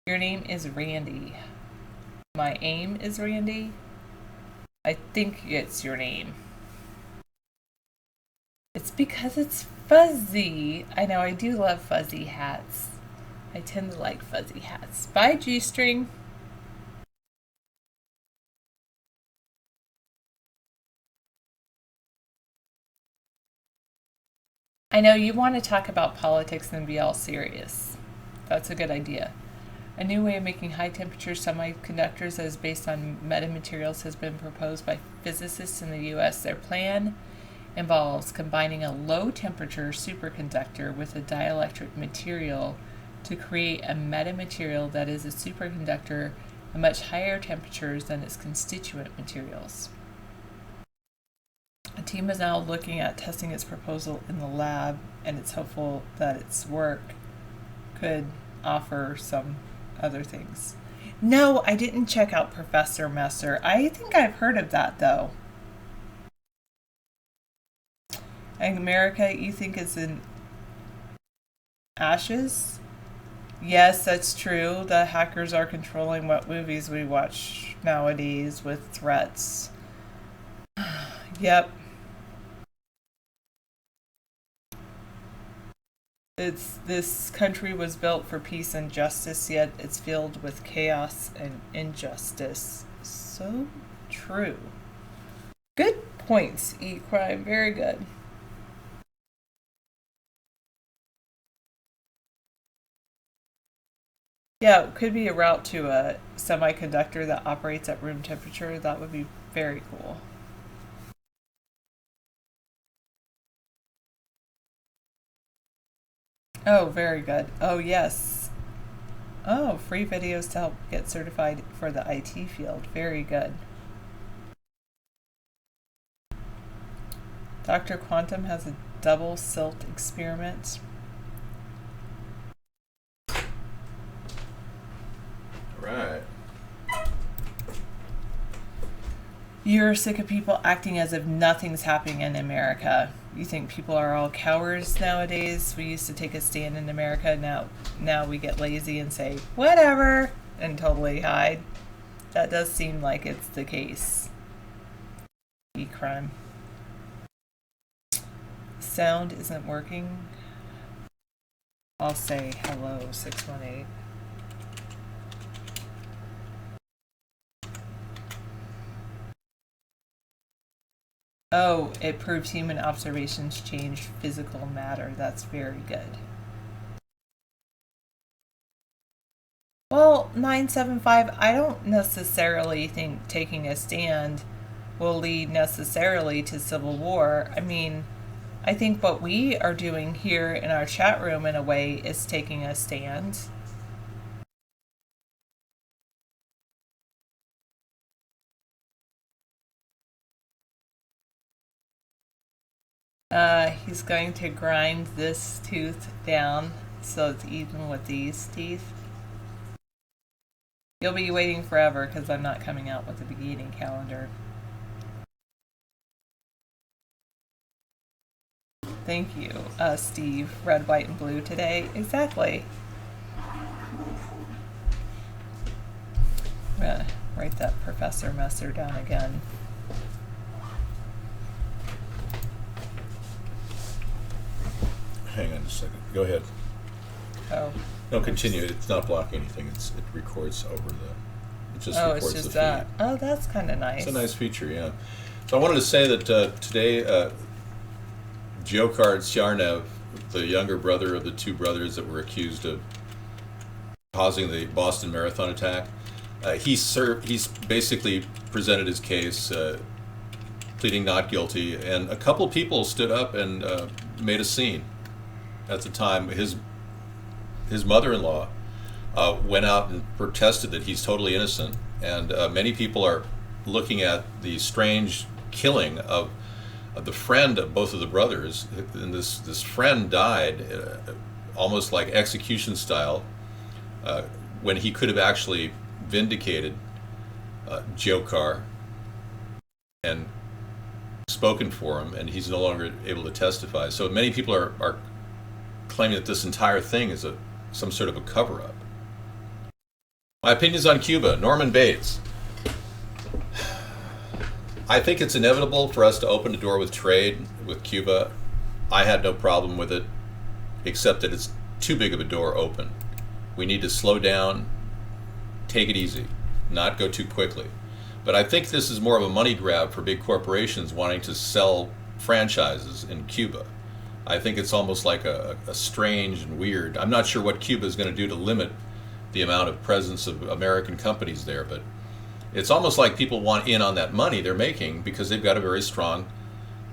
Your name is Randy. My aim is Randy. I think it's your name. It's because it's fuzzy. I know, I do love fuzzy hats. I tend to like fuzzy hats. Bye, G-string. I know you want to talk about politics and be all serious. That's a good idea. A new way of making high-temperature semiconductors that is based on metamaterials has been proposed by physicists in the U.S. Their plan involves combining a low-temperature superconductor with a dielectric material to create a metamaterial that is a superconductor at much higher temperatures than its constituent materials. A team is now looking at testing its proposal in the lab, and it's hopeful that its work could offer some other things. No, I didn't check out Professor Messer. I think I've heard of that, though. And America, you think is in ashes? Yes, that's true. The hackers are controlling what movies we watch nowadays with threats. Yep. This country was built for peace and justice, yet it's filled with chaos and injustice. So true. Good points, E-Crime. Very good. Yeah, it could be a route to a semiconductor that operates at room temperature. That would be very cool. Oh, very good. Oh, yes. Oh, free videos to help get certified for the IT field. Very good. Dr. Quantum has a double silt experiment. Right. You're sick of people acting as if nothing's happening in America. You think people are all cowards nowadays? We used to take a stand in America. Now we get lazy and say whatever and totally hide. That does seem like it's the case. E-crime. Sound isn't working. I'll say hello 618. Oh, it proves human observations change physical matter. That's very good. Well, 975, I don't necessarily think taking a stand will lead necessarily to civil war. I mean, I think what we are doing here in our chat room in a way is taking a stand. He's going to grind this tooth down so it's even with these teeth. You'll be waiting forever because I'm not coming out with a beginning calendar. Thank you, Steve. Red, white, and blue today. Exactly. I'm gonna write that Professor Messer down again. Hang on a second. Go ahead. Oh. No, continue. It's not blocking anything. It records over the. It just Oh, records it's just the that. feed. Oh, that's kind of nice. It's a nice feature, yeah. So I wanted to say that today, Dzhokhar Tsarnaev, the younger brother of the two brothers that were accused of causing the Boston Marathon attack, he's basically presented his case, pleading not guilty, and a couple people stood up and made a scene. At the time, his mother-in-law went out and protested that he's totally innocent, and many people are looking at the strange killing of the friend of both of the brothers. And this friend died almost like execution style when he could have actually vindicated Dzhokhar and spoken for him, and he's no longer able to testify. So many people are claiming that this entire thing is some sort of a cover-up. My opinions on Cuba. Norman Bates. I think it's inevitable for us to open the door with trade with Cuba. I had no problem with it, except that it's too big of a door open. We need to slow down, take it easy, not go too quickly. But I think this is more of a money grab for big corporations wanting to sell franchises in Cuba. I think it's almost like a strange and weird. I'm not sure what Cuba is going to do to limit the amount of presence of American companies there, but it's almost like people want in on that money they're making because they've got a very strong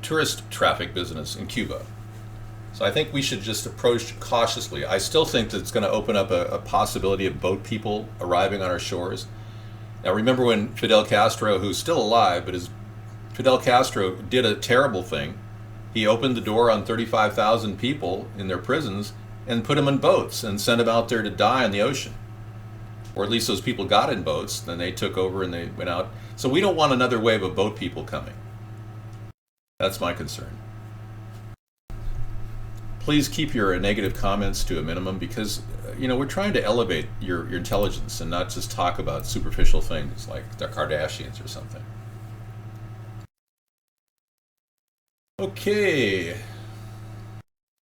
tourist traffic business in Cuba. So I think we should just approach cautiously. I still think that it's going to open up a possibility of boat people arriving on our shores. Now remember when Fidel Castro, who's still alive, but Fidel Castro did a terrible thing. He opened the door on 35,000 people in their prisons and put them in boats and sent them out there to die in the ocean. Or at least those people got in boats, then they took over and they went out. So we don't want another wave of boat people coming. That's my concern. please keep your negative comments to a minimum, because we're trying to elevate your intelligence and not just talk about superficial things like the Kardashians or something. Okay.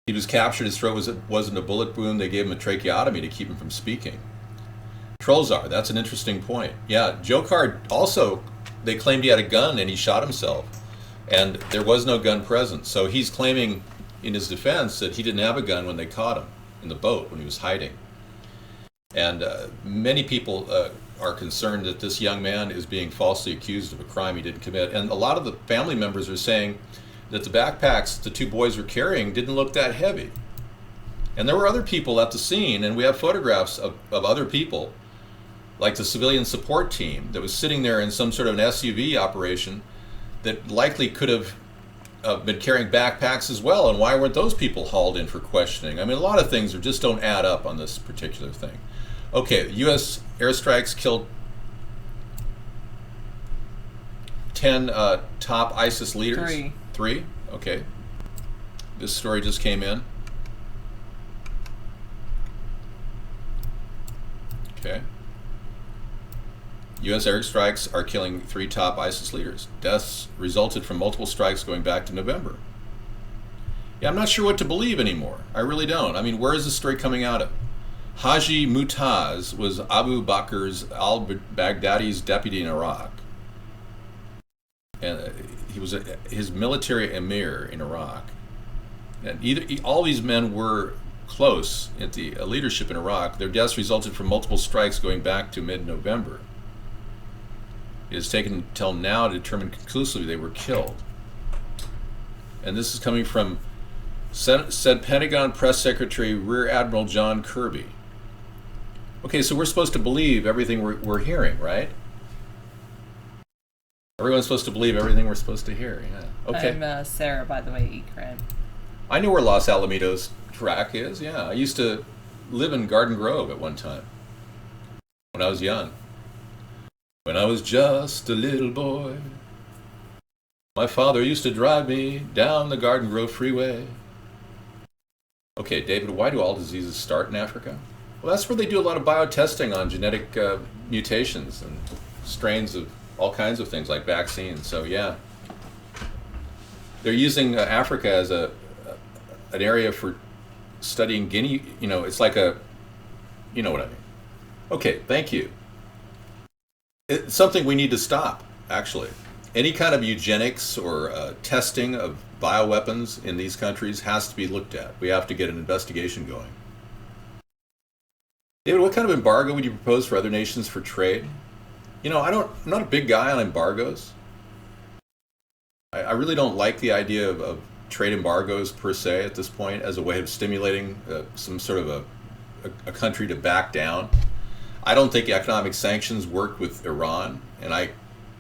He was captured. His throat wasn't a bullet wound. They gave him a tracheotomy to keep him from speaking. Trolzar, that's an interesting point. Yeah, Jokar also, they claimed he had a gun and he shot himself. And there was no gun present. So he's claiming in his defense that he didn't have a gun when they caught him in the boat when he was hiding. And many people are concerned that this young man is being falsely accused of a crime he didn't commit. And a lot of the family members are saying that the backpacks the two boys were carrying didn't look that heavy. And there were other people at the scene, and we have photographs of other people, like the civilian support team that was sitting there in some sort of an SUV operation that likely could have been carrying backpacks as well. And why weren't those people hauled in for questioning? I mean, a lot of things just don't add up on this particular thing. Okay, U.S. airstrikes killed 10 top ISIS leaders. Three? Okay. This story just came in. Okay. U.S. airstrikes are killing 3 top ISIS leaders. Deaths resulted from multiple strikes going back to November. Yeah, I'm not sure what to believe anymore. I really don't. I mean, where is this story coming out of? Haji Mutaz was Abu Bakr's al-Baghdadi's deputy in Iraq. And he was his military emir in Iraq. And all these men were close at the leadership in Iraq. Their deaths resulted from multiple strikes going back to mid-November. It has taken until now to determine conclusively they were killed. And this is coming from said Pentagon Press Secretary Rear Admiral John Kirby. Okay, so we're supposed to believe everything we're hearing, right? Everyone's supposed to believe everything we're supposed to hear, yeah. Okay. I'm Sarah, by the way, Ekran. I know where Los Alamitos track is, yeah. I used to live in Garden Grove at one time when I was young. When I was just a little boy, my father used to drive me down the Garden Grove freeway. Okay, David, why do all diseases start in Africa? Well, that's where they do a lot of biotesting on genetic mutations and strains of all kinds of things like vaccines. So yeah, they're using Africa as an area for studying guinea. It's like you know what I mean. Okay, thank you. It's something we need to stop, actually. Any kind of eugenics or testing of bioweapons in these countries has to be looked at. We have to get an investigation going. David, what kind of embargo would you propose for other nations for trade? I'm not a big guy on embargoes. I really don't like the idea of trade embargoes per se at this point as a way of stimulating some sort of a country to back down. I don't think economic sanctions work with Iran, and I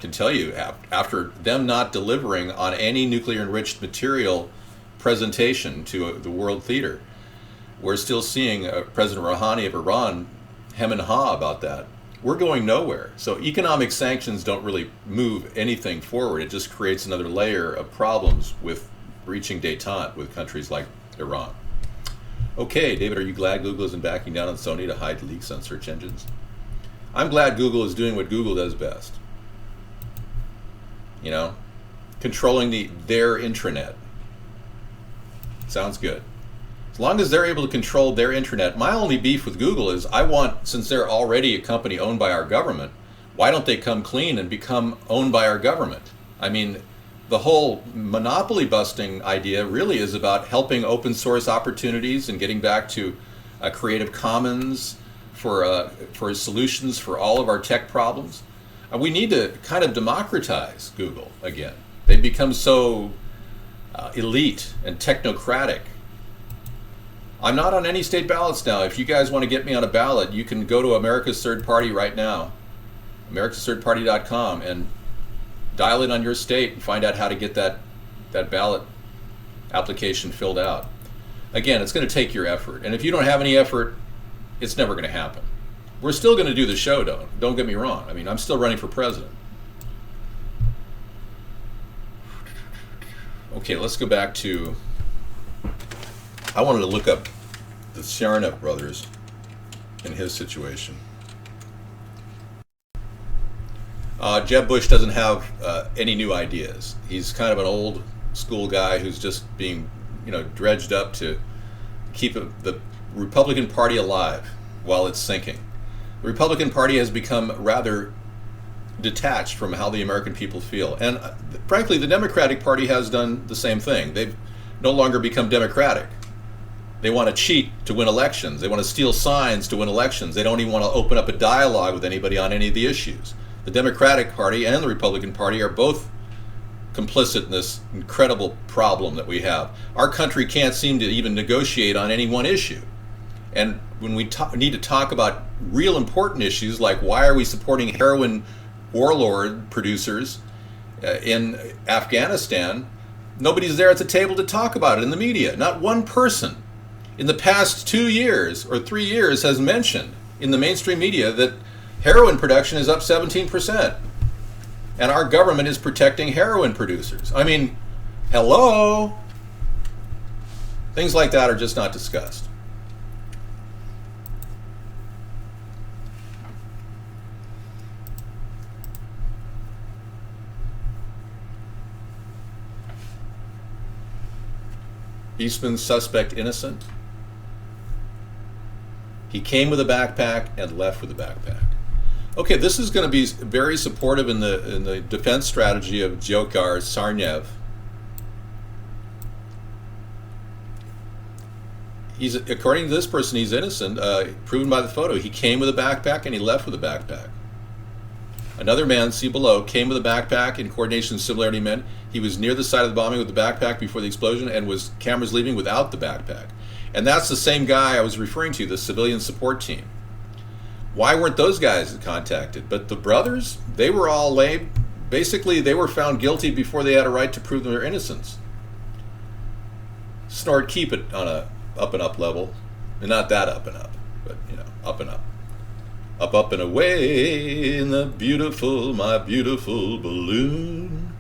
can tell you, after them not delivering on any nuclear enriched material presentation to the world theater, we're still seeing President Rouhani of Iran hem and haw about that. We're going nowhere. So economic sanctions don't really move anything forward. It just creates another layer of problems with reaching détente with countries like Iran. Okay, David, are you glad Google isn't backing down on Sony to hide leaks on search engines? I'm glad Google is doing what Google does best. Controlling their intranet. Sounds good. As long as they're able to control their intranet, my only beef with Google is since they're already a company owned by our government, why don't they come clean and become owned by our government? I mean, the whole monopoly busting idea really is about helping open source opportunities and getting back to a Creative Commons for solutions for all of our tech problems. We need to kind of democratize Google again. They've become so elite and technocratic. I'm not on any state ballots now. If you guys want to get me on a ballot, you can go to America's Third Party right now, americasthirdparty.com, and dial in on your state and find out how to get that ballot application filled out. Again, it's going to take your effort. And if you don't have any effort, it's never going to happen. We're still going to do the show, don't get me wrong. I mean, I'm still running for president. Okay, let's go back to I wanted to look up the Tsarnaev brothers in his situation. Jeb Bush doesn't have any new ideas. He's kind of an old school guy who's just being, dredged up to keep the Republican Party alive while it's sinking. The Republican Party has become rather detached from how the American people feel. And frankly, the Democratic Party has done the same thing. They've no longer become democratic. They want to cheat to win elections. They want to steal signs to win elections. They don't even want to open up a dialogue with anybody on any of the issues. The Democratic Party and the Republican Party are both complicit in this incredible problem that we have. Our country can't seem to even negotiate on any one issue. And when we need to talk about real important issues like why are we supporting heroin warlord producers in Afghanistan, nobody's there at the table to talk about it in the media. Not one person in the past 2 years or 3 years has mentioned in the mainstream media that heroin production is up 17%. And our government is protecting heroin producers. I mean, hello? Things like that are just not discussed. Eastman's suspect innocent. He came with a backpack and left with a backpack. Okay, this is going to be very supportive in the defense strategy of Dzhokhar Tsarnaev. He's, according to this person, he's innocent, proven by the photo. He came with a backpack and he left with a backpack. Another man, see below, came with a backpack in coordination with similarity men. He was near the site of the bombing with the backpack before the explosion and was cameras leaving without the backpack. And that's the same guy I was referring to, the civilian support team. Why weren't those guys contacted? But the brothers, they were all laid. Basically, they were found guilty before they had a right to prove their innocence. Snort, keep it on a up and up level. And not that up and up, but, up and up. Up, up and away in the beautiful, my beautiful balloon.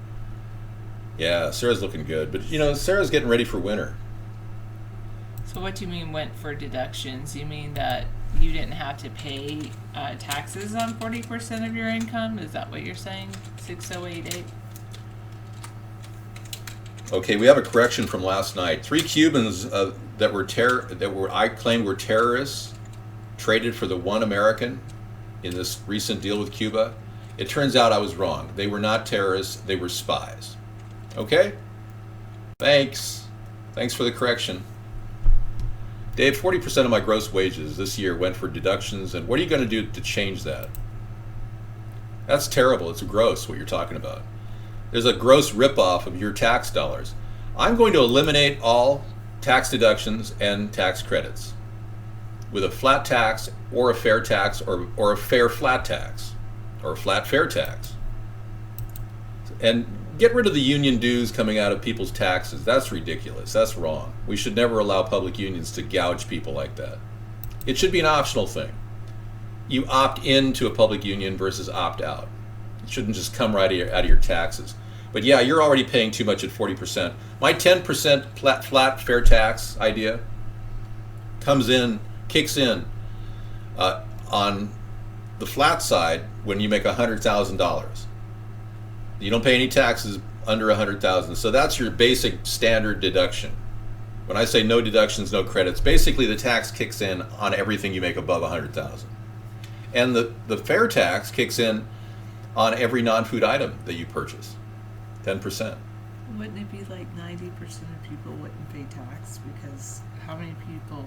Yeah, Sarah's looking good. But, Sarah's getting ready for winter. So what do you mean went for deductions? You mean that you didn't have to pay taxes on 40% of your income? Is that what you're saying? 6088? Okay, we have a correction from last night. 3 Cubans that I claimed were terrorists traded for the one American in this recent deal with Cuba. It turns out I was wrong. They were not terrorists, they were spies. Okay? Thanks for the correction. Dave, 40% of my gross wages this year went for deductions, and what are you going to do to change that? That's terrible. It's gross what you're talking about. There's a gross ripoff of your tax dollars. I'm going to eliminate all tax deductions and tax credits with a flat tax or a fair tax or a fair flat tax or a flat fair tax. And get rid of the union dues coming out of people's taxes. That's ridiculous. That's wrong. We should never allow public unions to gouge people like that. It should be an optional thing. You opt into a public union versus opt out. It shouldn't just come right out of your taxes. But yeah, you're already paying too much at 40%. My 10% flat fair tax idea kicks in on the flat side when you make $100,000. You don't pay any taxes under $100,000. So that's your basic standard deduction. When I say no deductions, no credits, basically the tax kicks in on everything you make above $100,000. And the fair tax kicks in on every non-food item that you purchase, 10%. Wouldn't it be like 90% of people wouldn't pay tax? Because how many people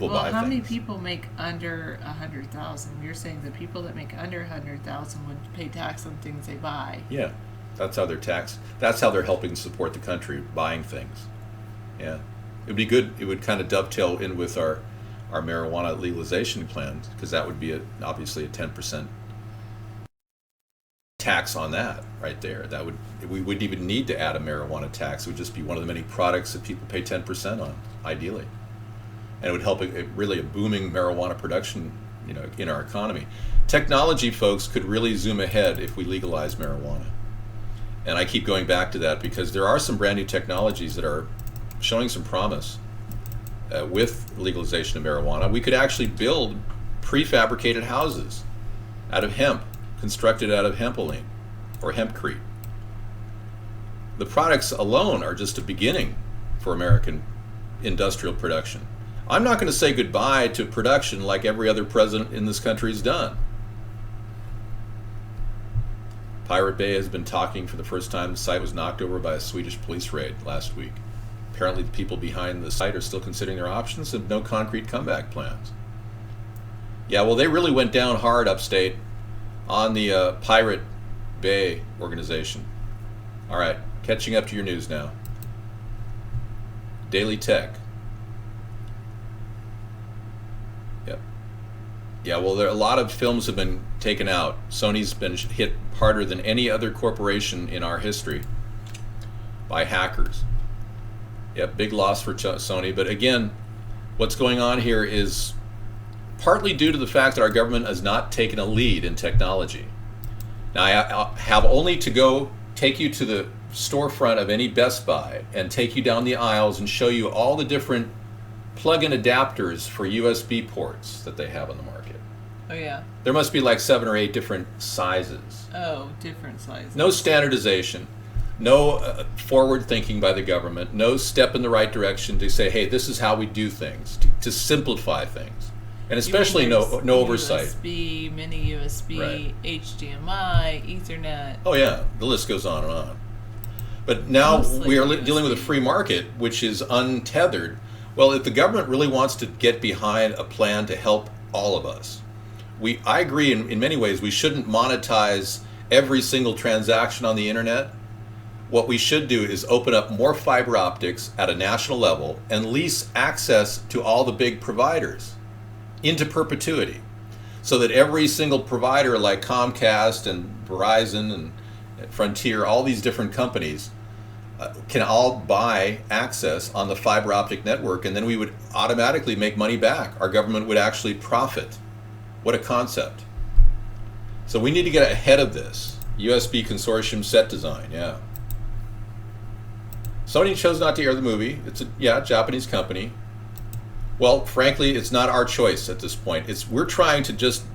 buy how many things. people make under 100,000? You're saying the people that make under 100,000 would pay tax on things they buy. Yeah, that's how they're taxed. That's how they're helping support the country, buying things. Yeah, it'd be good. It would kind of dovetail in with our marijuana legalization plan, because that would be obviously a 10% tax on that right there. We wouldn't even need to add a marijuana tax. It would just be one of the many products that people pay 10% on, ideally. And it would help really a booming marijuana production, in our economy. Technology, folks, could really zoom ahead if we legalize marijuana. And I keep going back to that because there are some brand new technologies that are showing some promise. with legalization of marijuana, we could actually build prefabricated houses out of hemp, constructed out of hempoline or hempcrete. The products alone are just a beginning for American industrial production. I'm not going to say goodbye to production like every other president in this country has done. Pirate Bay has been talking for the first time. The site was knocked over by a Swedish police raid last week. Apparently the people behind the site are still considering their options and no concrete comeback plans. Yeah, well, they really went down hard upstate on the Pirate Bay organization. All right, catching up to your news now. Daily Tech. Yep. Yeah, well, a lot of films have been taken out. Sony's been hit harder than any other corporation in our history by hackers. Yep, big loss for Sony. But again, what's going on here is partly due to the fact that our government has not taken a lead in technology. Now, I have only to go take you to the storefront of any Best Buy and take you down the aisles and show you all the different plug-in adapters for USB ports that they have on the market. Oh, yeah. There must be like 7 or 8 different sizes. Oh, different sizes. No standardization, no forward thinking by the government, no step in the right direction to say, hey, this is how we do things, to simplify things. And especially no oversight. USB, mini USB, Right. HDMI, Ethernet. Oh yeah, the list goes on and on. But now Mostly we are USB. dealing with a free market, which is untethered. Well, if the government really wants to get behind a plan to help all of us, I agree in many ways we shouldn't monetize every single transaction on the internet. What we should do is open up more fiber optics at a national level and lease access to all the big providers into perpetuity, so that every single provider like Comcast and Verizon and Frontier, all these different companies, can all buy access on the fiber optic network, and then we would automatically make money back. Our government would actually profit. What a concept. So we need to get ahead of this. USB consortium set design, yeah. Sony chose not to air the movie. It's a Japanese company. Well, frankly, it's not our choice at this point. We're trying to just,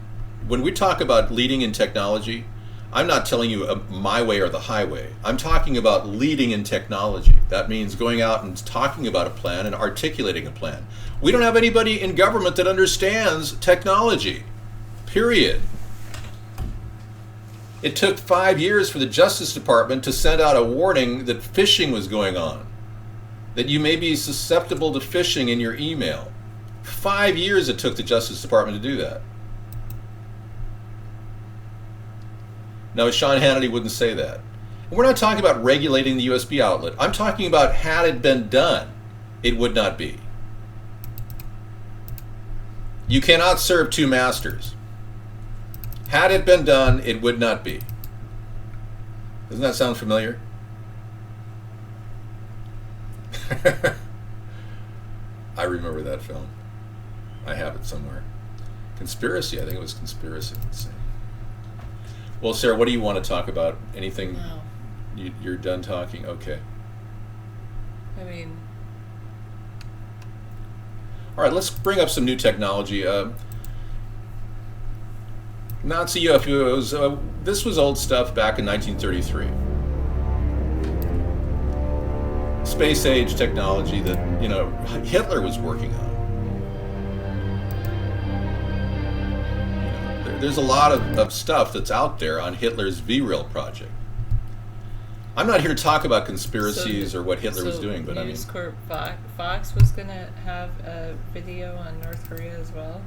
when we talk about leading in technology, I'm not telling you my way or the highway. I'm talking about leading in technology. That means going out and talking about a plan and articulating a plan. We don't have anybody in government that understands technology, period. It took 5 years for the Justice Department to send out a warning that phishing was going on, that you may be susceptible to phishing in your email. 5 years it took the Justice Department to do that. Now, Sean Hannity wouldn't say that. And we're not talking about regulating the USB outlet. I'm talking about, had it been done, it would not be. You cannot serve two masters. Had it been done, it would not be. Doesn't that sound familiar? I remember that film. I have it somewhere. Conspiracy, I think it was Conspiracy. Let's see. Well, Sarah, what do you want to talk about? Anything? No. You're done talking? Okay. I mean, All right, let's bring up some new technology. Nazi UFOs. This was old stuff back in 1933. Space age technology that, Hitler was working on. There's a lot of stuff that's out there on Hitler's VRIL project. I'm not here to talk about conspiracies or what Hitler was doing, but News Corp Fox was going to have a video on North Korea as well.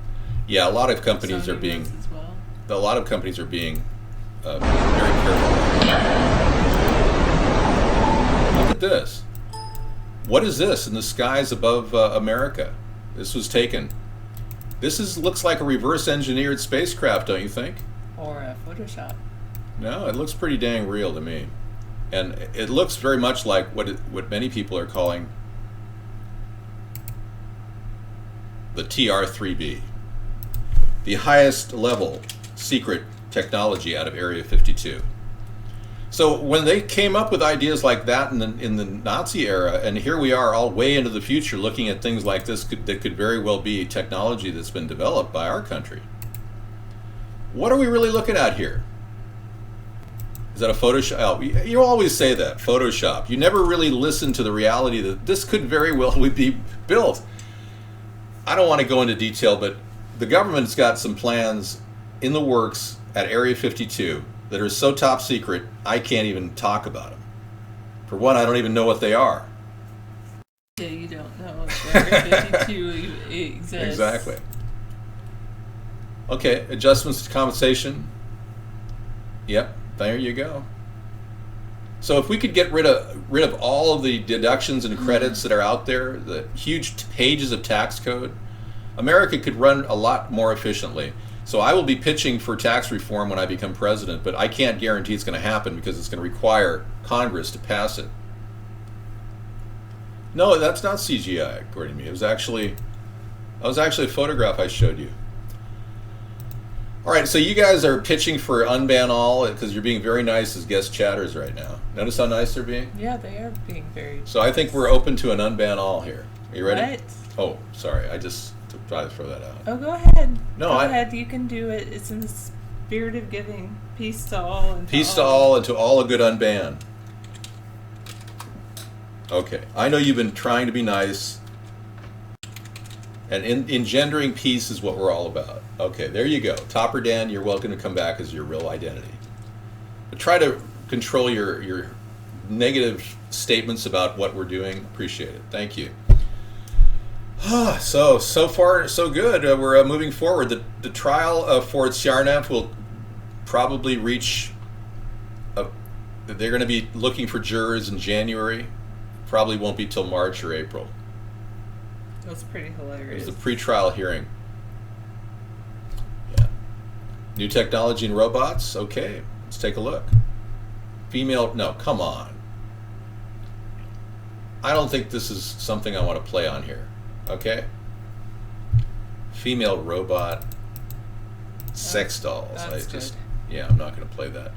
Yeah, a lot of companies Sony are being was as well. a lot of companies are being very careful. Look at this. What is this in the skies above America? This was taken. This looks like a reverse engineered spacecraft, don't you think? Or a Photoshop. No, it looks pretty dang real to me. And it looks very much like what many people are calling the TR-3B, the highest level secret technology out of Area 52. So when they came up with ideas like that in the Nazi era, and here we are all way into the future looking at things like this that could very well be technology that's been developed by our country. What are we really looking at here? Is that a Photoshop? Oh, you always say that, Photoshop. You never really listen to the reality that this could very well be built. I don't want to go into detail, but the government's got some plans in the works at Area 52 that are so top secret, I can't even talk about them. For one, I don't even know what they are. Yeah, you don't know if Area 52 exists. Exactly. Okay, adjustments to compensation. Yep, there you go. So if we could get rid of all of the deductions and credits that are out there, the huge pages of tax code, America could run a lot more efficiently. So I will be pitching for tax reform when I become president, but I can't guarantee it's going to happen because it's going to require Congress to pass it. No, that's not CGI, according to me. That was actually a photograph I showed you. All right, so you guys are pitching for unban all because you're being very nice as guest chatters right now. Notice how nice they're being? Yeah, they are being very... So I think we're open to an unban all here. Are you ready? What? Oh, sorry. I just tried to throw that out. Oh, go ahead. No, go ahead. You can do it. It's in the spirit of giving. Peace to all. And Peace to all and to all a good unban. Okay. I know you've been trying to be nice. And engendering peace is what we're all about. Okay, there you go. Topper Dan, you're welcome to come back as your real identity. But try to control your negative statements about what we're doing. Appreciate it. Thank you. So far, so good. We're moving forward. The trial for Tsarnaev will probably reach... they're going to be looking for jurors in January. Probably won't be till March or April. It was pretty hilarious. It was a pre-trial hearing. Yeah. New technology in robots? Okay, let's take a look. Female... No, come on. I don't think this is something I want to play on here. Okay? Female robot sex dolls. That's good. Yeah, I'm not going to play that.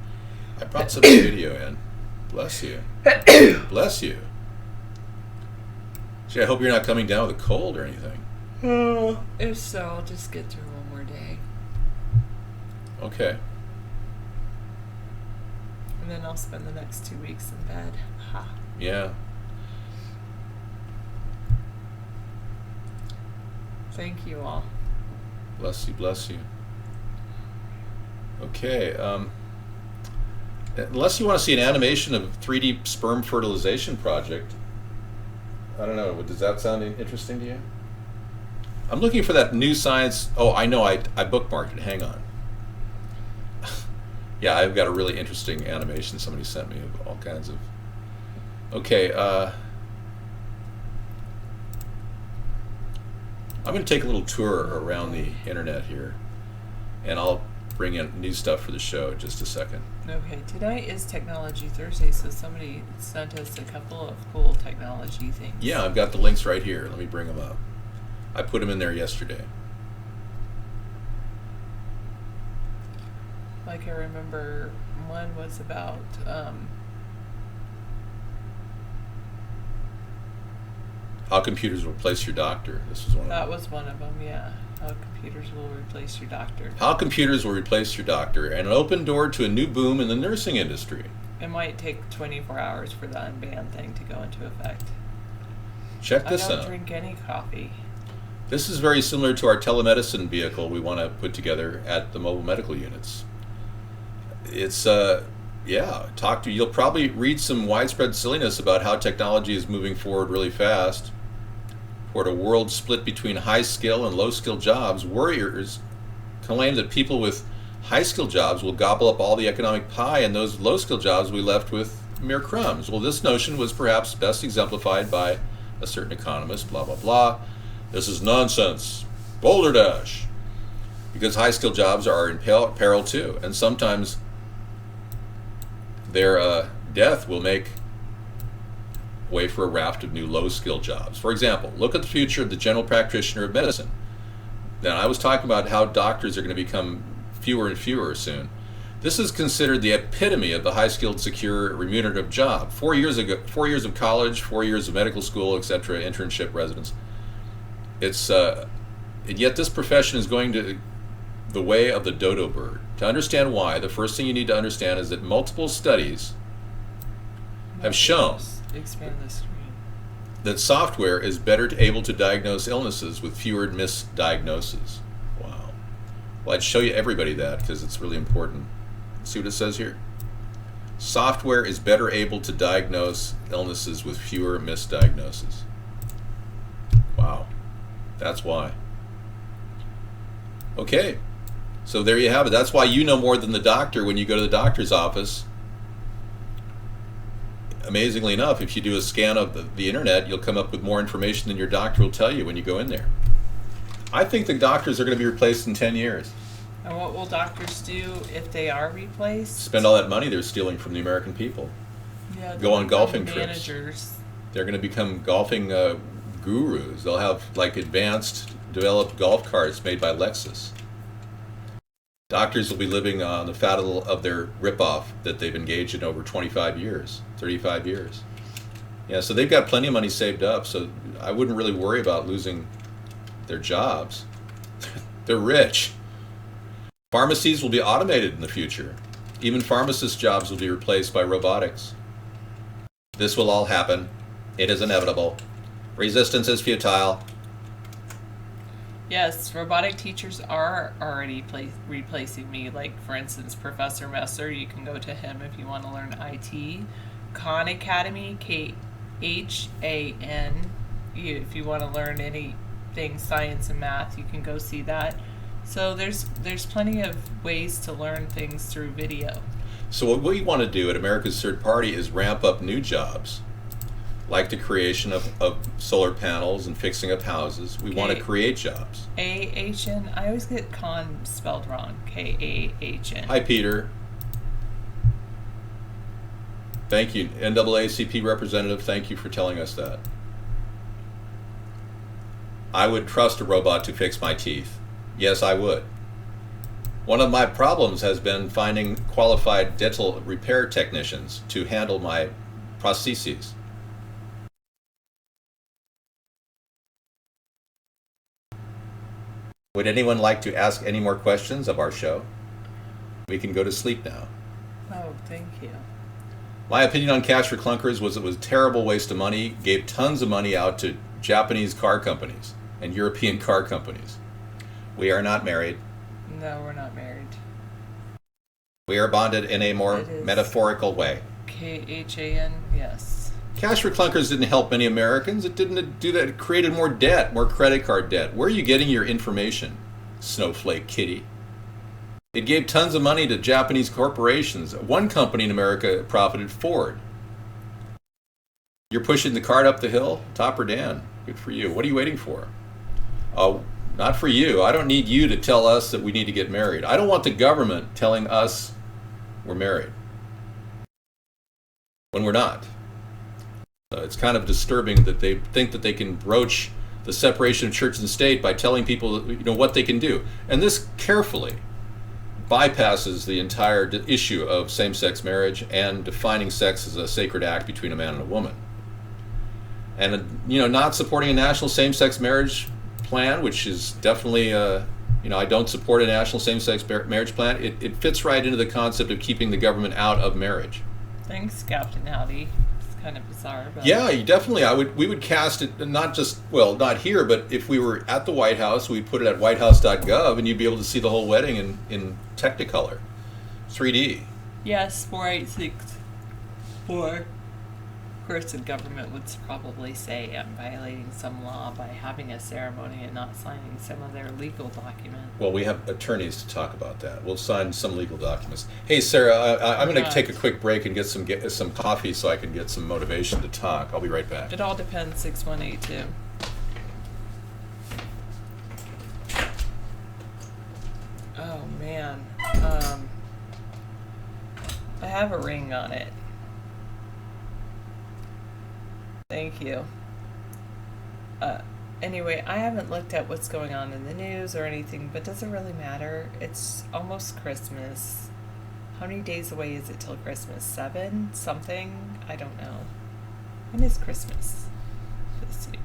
I brought some video in. Bless you. Bless you. Gee, I hope you're not coming down with a cold or anything. If so, I'll just get through one more day. Okay. And then I'll spend the next 2 weeks in bed. Ha. Yeah. Thank you all. Bless you, bless you. Okay. Unless you want to see an animation of a 3D sperm fertilization project, I don't know. Does that sound interesting to you? I'm looking for that new science. Oh, I know. I bookmarked it. Hang on. Yeah, I've got a really interesting animation somebody sent me of all kinds of... Okay. I'm going to take a little tour around the internet here, and I'll bring in new stuff for the show in just a second. Okay, tonight is Technology Thursday, so somebody sent us a couple of cool technology things. Yeah, I've got the links right here. Let me bring them up. I put them in there yesterday. Like I remember one was about How computers will replace your doctor. This was one of that them. was one of them, yeah. How computers will replace your doctor. How computers will replace your doctor, and an open door to a new boom in the nursing industry. It might take 24 hours for the unban thing to go into effect. Check this I don't out. drink any coffee. This is very similar to our telemedicine vehicle we want to put together at the mobile medical units. It's yeah, you'll probably read some widespread silliness about how technology is moving forward really fast toward a world split between high skill and low skill jobs. Worriers claim that people with high skill jobs will gobble up all the economic pie, and those low skill jobs will be left with mere crumbs. Well, this notion was perhaps best exemplified by a certain economist, blah blah blah. This is nonsense. Boulder Dash. Because high skill jobs are in peril too, and sometimes their death will make way for a raft of new low-skill jobs. For example, look at the future of the general practitioner of medicine. Now, I was talking about how doctors are going to become fewer and fewer soon. This is considered the epitome of the high-skilled, secure, remunerative job. 4 years ago, 4 years of college, 4 years of medical school, etc., internship, residence. It's and yet this profession is going to the way of the dodo bird. To understand why, the first thing you need to understand is that multiple studies have shown Expand the screen. that software is better able to diagnose illnesses with fewer misdiagnoses. Wow. Well, I'd show you everybody that because it's really important. See what it says here? Software is better able to diagnose illnesses with fewer misdiagnoses. Wow. That's why. Okay. So there you have it. That's why you know more than the doctor when you go to the doctor's office. Amazingly enough, if you do a scan of the internet, you'll come up with more information than your doctor will tell you when you go in there. I think the doctors are going to be replaced in 10 years. And what will doctors do if they are replaced? Spend all that money they're stealing from the American people. Yeah, Go on they'll golfing become trips. managers. They're going to become golfing gurus. They'll have like advanced, developed golf carts made by Lexus. Doctors will be living on the fat of their ripoff that they've engaged in over 25 years, 35 years. Yeah, so they've got plenty of money saved up, so I wouldn't really worry about losing their jobs. They're rich. Pharmacies will be automated in the future. Even pharmacist jobs will be replaced by robotics. This will all happen. It is inevitable. Resistance is futile. Yes, robotic teachers are already replacing me. Like, for instance, Professor Messer, you can go to him if you want to learn IT. Khan Academy, KHAN, if you want to learn anything science and math, you can go see that. So there's plenty of ways to learn things through video. So what we want to do at America's Third Party is ramp up new jobs, like the creation of solar panels and fixing up houses. We want to create jobs. AHN, I always get Khan spelled wrong. KAHN. Hi, Peter. Thank you. NAACP representative, thank you for telling us that. I would trust a robot to fix my teeth. Yes, I would. One of my problems has been finding qualified dental repair technicians to handle my prostheses. Would anyone like to ask any more questions of our show? We can go to sleep now. Oh, thank you. My opinion on Cash for Clunkers was it was a terrible waste of money, gave tons of money out to Japanese car companies and European car companies. We are not married. No, we're not married. We are bonded in a more metaphorical way. KHAN, yes. Cash for Clunkers didn't help many Americans. It didn't do that. It created more debt, more credit card debt. Where are you getting your information, snowflake kitty? It gave tons of money to Japanese corporations. One company in America profited, Ford. You're pushing the cart up the hill, top or down. Good for you. What are you waiting for? Oh, not for you. I don't need you to tell us that we need to get married. I don't want the government telling us we're married when we're not. It's kind of disturbing that they think that they can broach the separation of church and state by telling people what they can do. And this carefully bypasses the entire issue of same-sex marriage and defining sex as a sacred act between a man and a woman. And not supporting a national same-sex marriage plan, which is definitely I don't support a national same-sex marriage plan. It fits right into the concept of keeping the government out of marriage. Thanks, Captain Howdy. It's kind of bizarre, but yeah, definitely. We would cast it not here, but if we were at the White House, we'd put it at whitehouse.gov, and you'd be able to see the whole wedding in Technicolor, 3D. Yes, 4864. Of course, the government would probably say I'm violating some law by having a ceremony and not signing some of their legal document. Well, we have attorneys to talk about that. We'll sign some legal documents. Hey, Sarah, I'm going to take a quick break and get some coffee so I can get some motivation to talk. I'll be right back. It all depends, 6182. Oh, man. I have a ring on it. Thank you. Anyway, I haven't looked at what's going on in the news or anything, but does it really matter? It's almost Christmas. How many days away is it till Christmas? 7 something? I don't know. When is Christmas this year?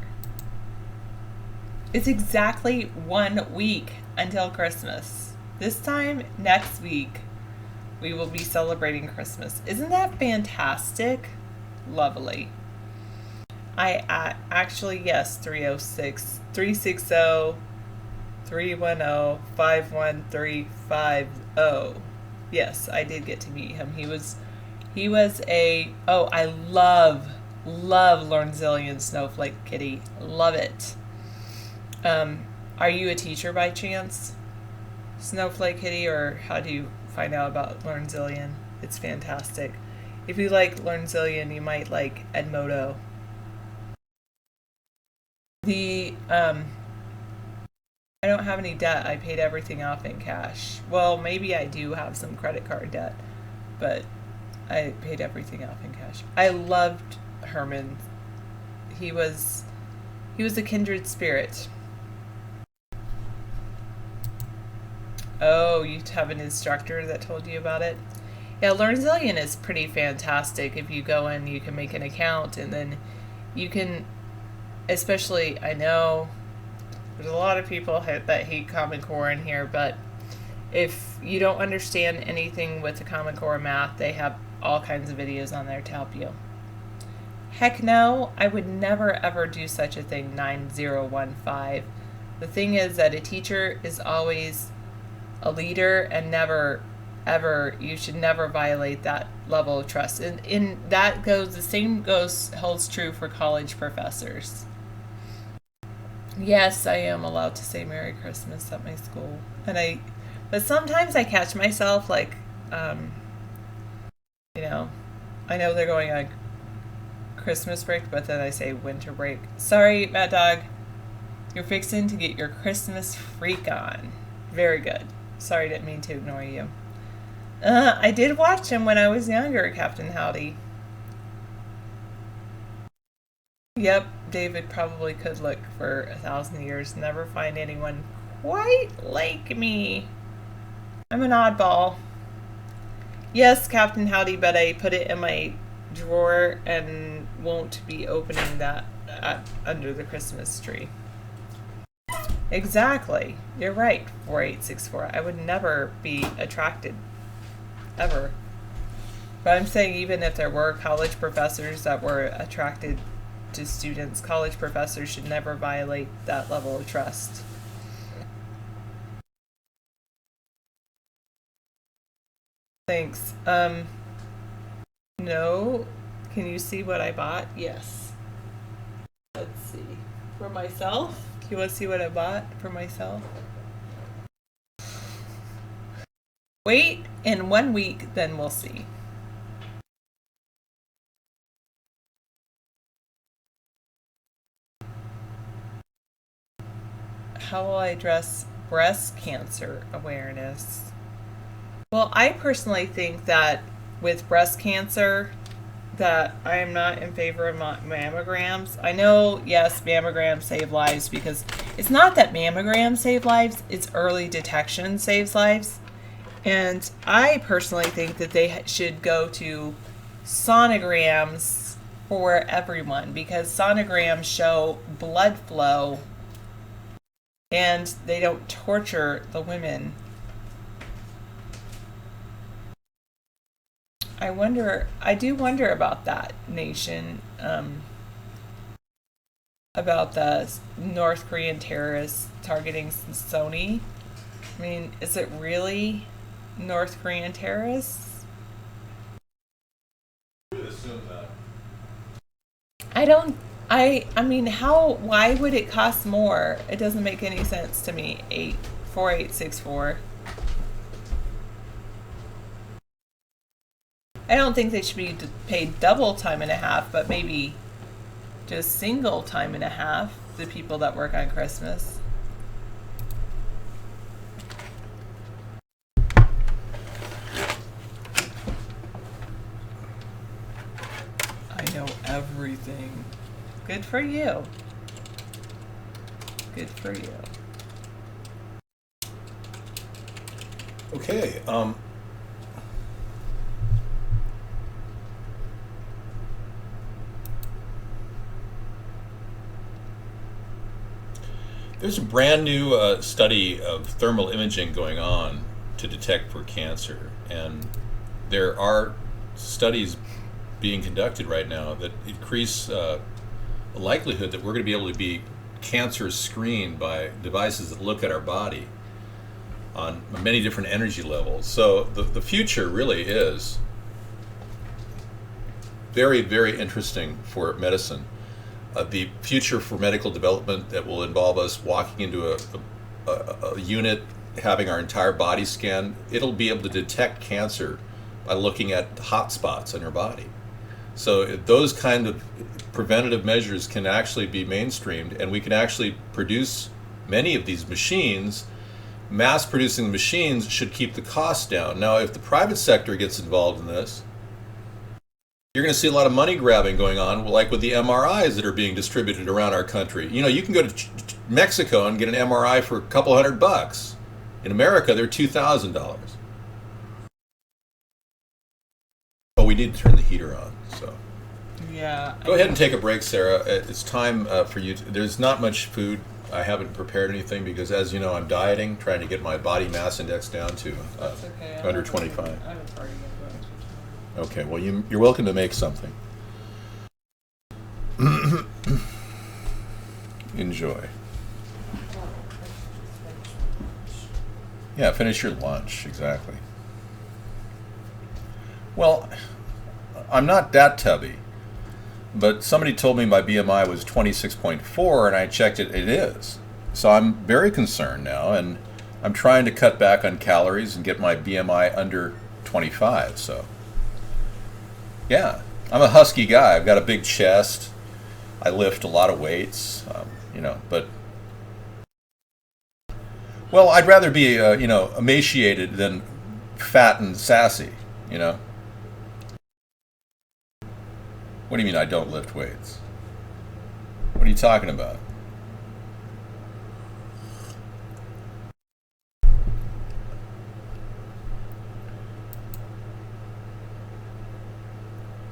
It's exactly 1 week until Christmas. This time next week, we will be celebrating Christmas. Isn't that fantastic? Lovely. I actually, yes, 306 360 310 51350. Yes, I did get to meet him. He was I love Lornzillion Snowflake Kitty. Love it. Are you a teacher by chance, Snowflake Kitty, or how do you find out about Lornzillion? It's fantastic. If you like Lornzillion, you might like Edmodo. I don't have any debt. I paid everything off in cash. Well, maybe I do have some credit card debt, but I paid everything off in cash. I loved Herman. He was a kindred spirit. Oh, you have an instructor that told you about it? Yeah, Lornzillion is pretty fantastic. If you go in, you can make an account, and then you can, especially, I know there's a lot of people that hate Common Core in here, but if you don't understand anything with the Common Core math, they have all kinds of videos on there to help you. Heck no, I would never ever do such a thing, 9015. The thing is that a teacher is always a leader, and never ever, you should never violate that level of trust. And that goes, the same holds true for college professors. Yes, I am allowed to say Merry Christmas at my school. But sometimes I catch myself like, I know they're going on Christmas break, but then I say winter break. Sorry, Mad Dog. You're fixing to get your Christmas freak on. Very good. Sorry, didn't mean to ignore you. I did watch him when I was younger, Captain Howdy. Yep, David probably could look for 1,000 years, never find anyone quite like me. I'm an oddball. Yes, Captain Howdy, but I put it in my drawer and won't be opening that under the Christmas tree. Exactly. You're right, 4864. I would never be attracted. Ever. But I'm saying even if there were college professors that were attracted to students, college professors should never violate that level of trust. Thanks. No. Can you see what I bought? Yes. Let's see. For myself? You want to see what I bought for myself? Wait in 1 week, then we'll see. How will I address breast cancer awareness? Well, I personally think that with breast cancer, that I am not in favor of mammograms. I know, yes, mammograms save lives, because it's not that mammograms save lives, it's early detection saves lives. And I personally think that they should go to sonograms for everyone, because sonograms show blood flow and they don't torture the women. I do wonder about that, nation, about the North Korean terrorists targeting Sony. I mean, is it really North Korean terrorists? I would assume that. I mean, why would it cost more? It doesn't make any sense to me. 4864. I don't think they should be paid double time and a half, but maybe just single time and a half, the people that work on Christmas. I know everything. Good for you. Good for you. Okay. There's a brand new study of thermal imaging going on to detect for cancer, and there are studies being conducted right now that increase the likelihood that we're going to be able to be cancer screened by devices that look at our body on many different energy levels. So the future really is very, very interesting for medicine. The future for medical development that will involve us walking into a unit, having our entire body scanned. It'll be able to detect cancer by looking at hot spots on your body. So those kind of preventative measures can actually be mainstreamed, and we can actually produce many of these machines. Mass producing the machines should keep the cost down. Now, if the private sector gets involved in this, you're going to see a lot of money grabbing going on, like with the MRIs that are being distributed around our country. You know, you can go to Mexico and get an MRI for a couple $100. In America, they're $2,000. Oh, we need to turn the heater on, so. Yeah. Go ahead and take a break, Sarah. It's time for you. There's not much food. I haven't prepared anything because, as you know, I'm dieting, trying to get my body mass index down to Okay. under 25. I have a party going to. Okay, well, you're welcome to make something. Enjoy. Yeah, finish your lunch, exactly. Well, I'm not that tubby, but somebody told me my BMI was 26.4, and I checked it, it is. So I'm very concerned now, and I'm trying to cut back on calories and get my BMI under 25, so. Yeah, I'm a husky guy. I've got a big chest. I lift a lot of weights, but... Well, I'd rather be, emaciated than fat and sassy, What do you mean I don't lift weights? What are you talking about?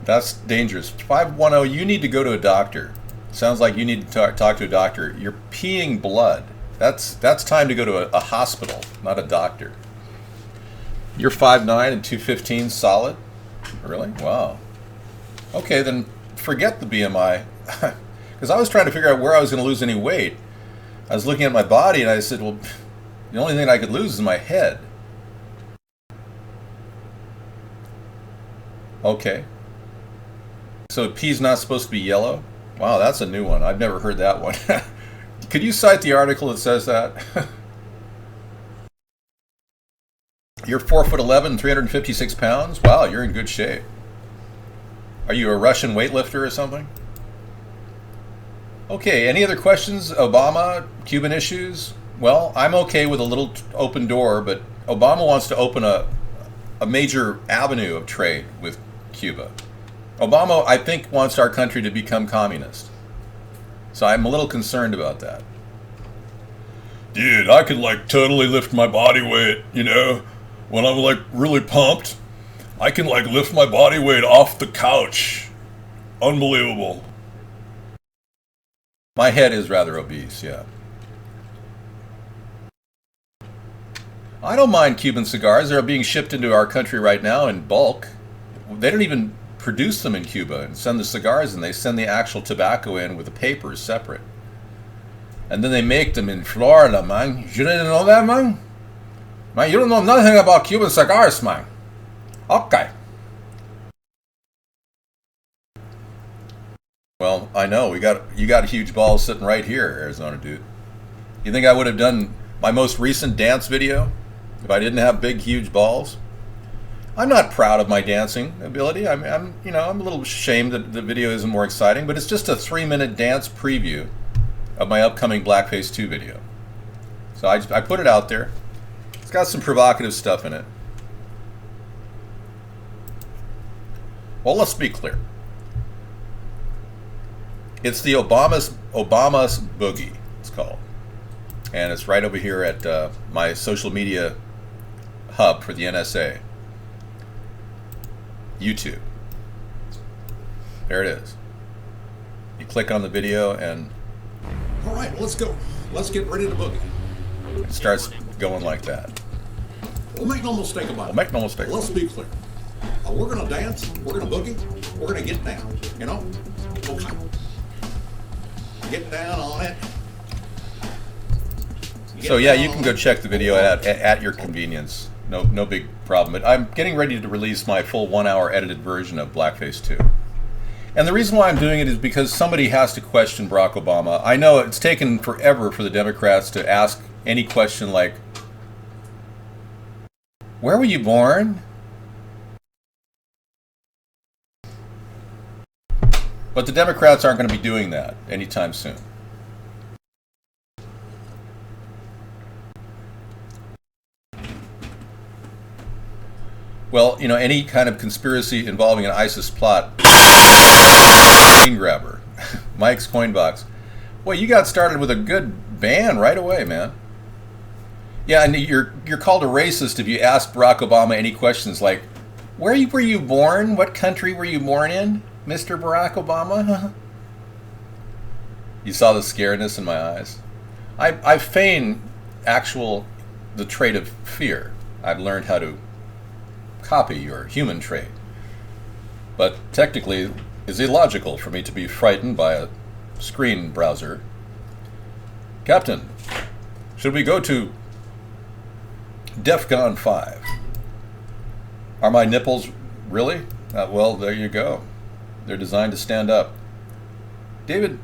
That's dangerous. 510, you need to go to a doctor. Sounds like you need to talk to a doctor. You're peeing blood. That's time to go to a hospital, not a doctor. You're 5'9" and 215 solid? Really? Wow. Okay, then forget the BMI. Because I was trying to figure out where I was going to lose any weight. I was looking at my body and I said, well, the only thing I could lose is my head. Okay. So pea's not supposed to be yellow? Wow, that's a new one. I've never heard that one. Could you cite the article that says that? You're 4'11", 356 pounds? Wow, you're in good shape. Are you a Russian weightlifter or something? Okay, any other questions? Obama, Cuban issues? Well, I'm okay with a little open door, but Obama wants to open a major avenue of trade with Cuba. Obama, I think, wants our country to become communist. So I'm a little concerned about that. Dude, I could totally lift my body weight, when I'm really pumped. I can lift my body weight off the couch. Unbelievable. My head is rather obese, yeah. I don't mind Cuban cigars. They're being shipped into our country right now in bulk. They don't even produce them in Cuba and send the cigars in. They send the actual tobacco in with the papers separate. And then they make them in Florida, man. You didn't know that, man? Man, you don't know nothing about Cuban cigars, man. Okay. Well, I know. You got huge balls sitting right here, Arizona dude. You think I would have done my most recent dance video if I didn't have big, huge balls? I'm not proud of my dancing ability. I'm a little ashamed that the video isn't more exciting, but it's just a 3-minute dance preview of my upcoming Blackface 2 video. So I put it out there. It's got some provocative stuff in it. Well, let's be clear. It's the Obama's Boogie, it's called. And it's right over here at my social media hub for the NSA. YouTube. There it is. You click on the video and... All right, let's go. Let's get ready to boogie. It starts going like that. We'll make no mistake about it. We'll make no mistake. Let's be clear. We're gonna dance. We're gonna boogie. We're gonna get down. You know? Okay. Get down on it. So yeah, you can go check the video at your convenience. No big problem. But I'm getting ready to release my full 1-hour edited version of Blackface 2. And the reason why I'm doing it is because somebody has to question Barack Obama. I know it's taken forever for the Democrats to ask any question like, where were you born? But the Democrats aren't going to be doing that anytime soon. Well, you know, any kind of conspiracy involving an ISIS plot. Coin grabber. Mike's Coinbox. Boy, you got started with a good ban right away, man. Yeah, and you're called a racist if you ask Barack Obama any questions like, were you born? What country were you born in, Mr. Barack Obama? You saw the scaredness in my eyes. I feign the trait of fear. I've learned how to copy your human trait. But technically, it's illogical for me to be frightened by a screen browser. Captain, should we go to DEFCON 5? Are my nipples really? Well, there you go. They're designed to stand up. David,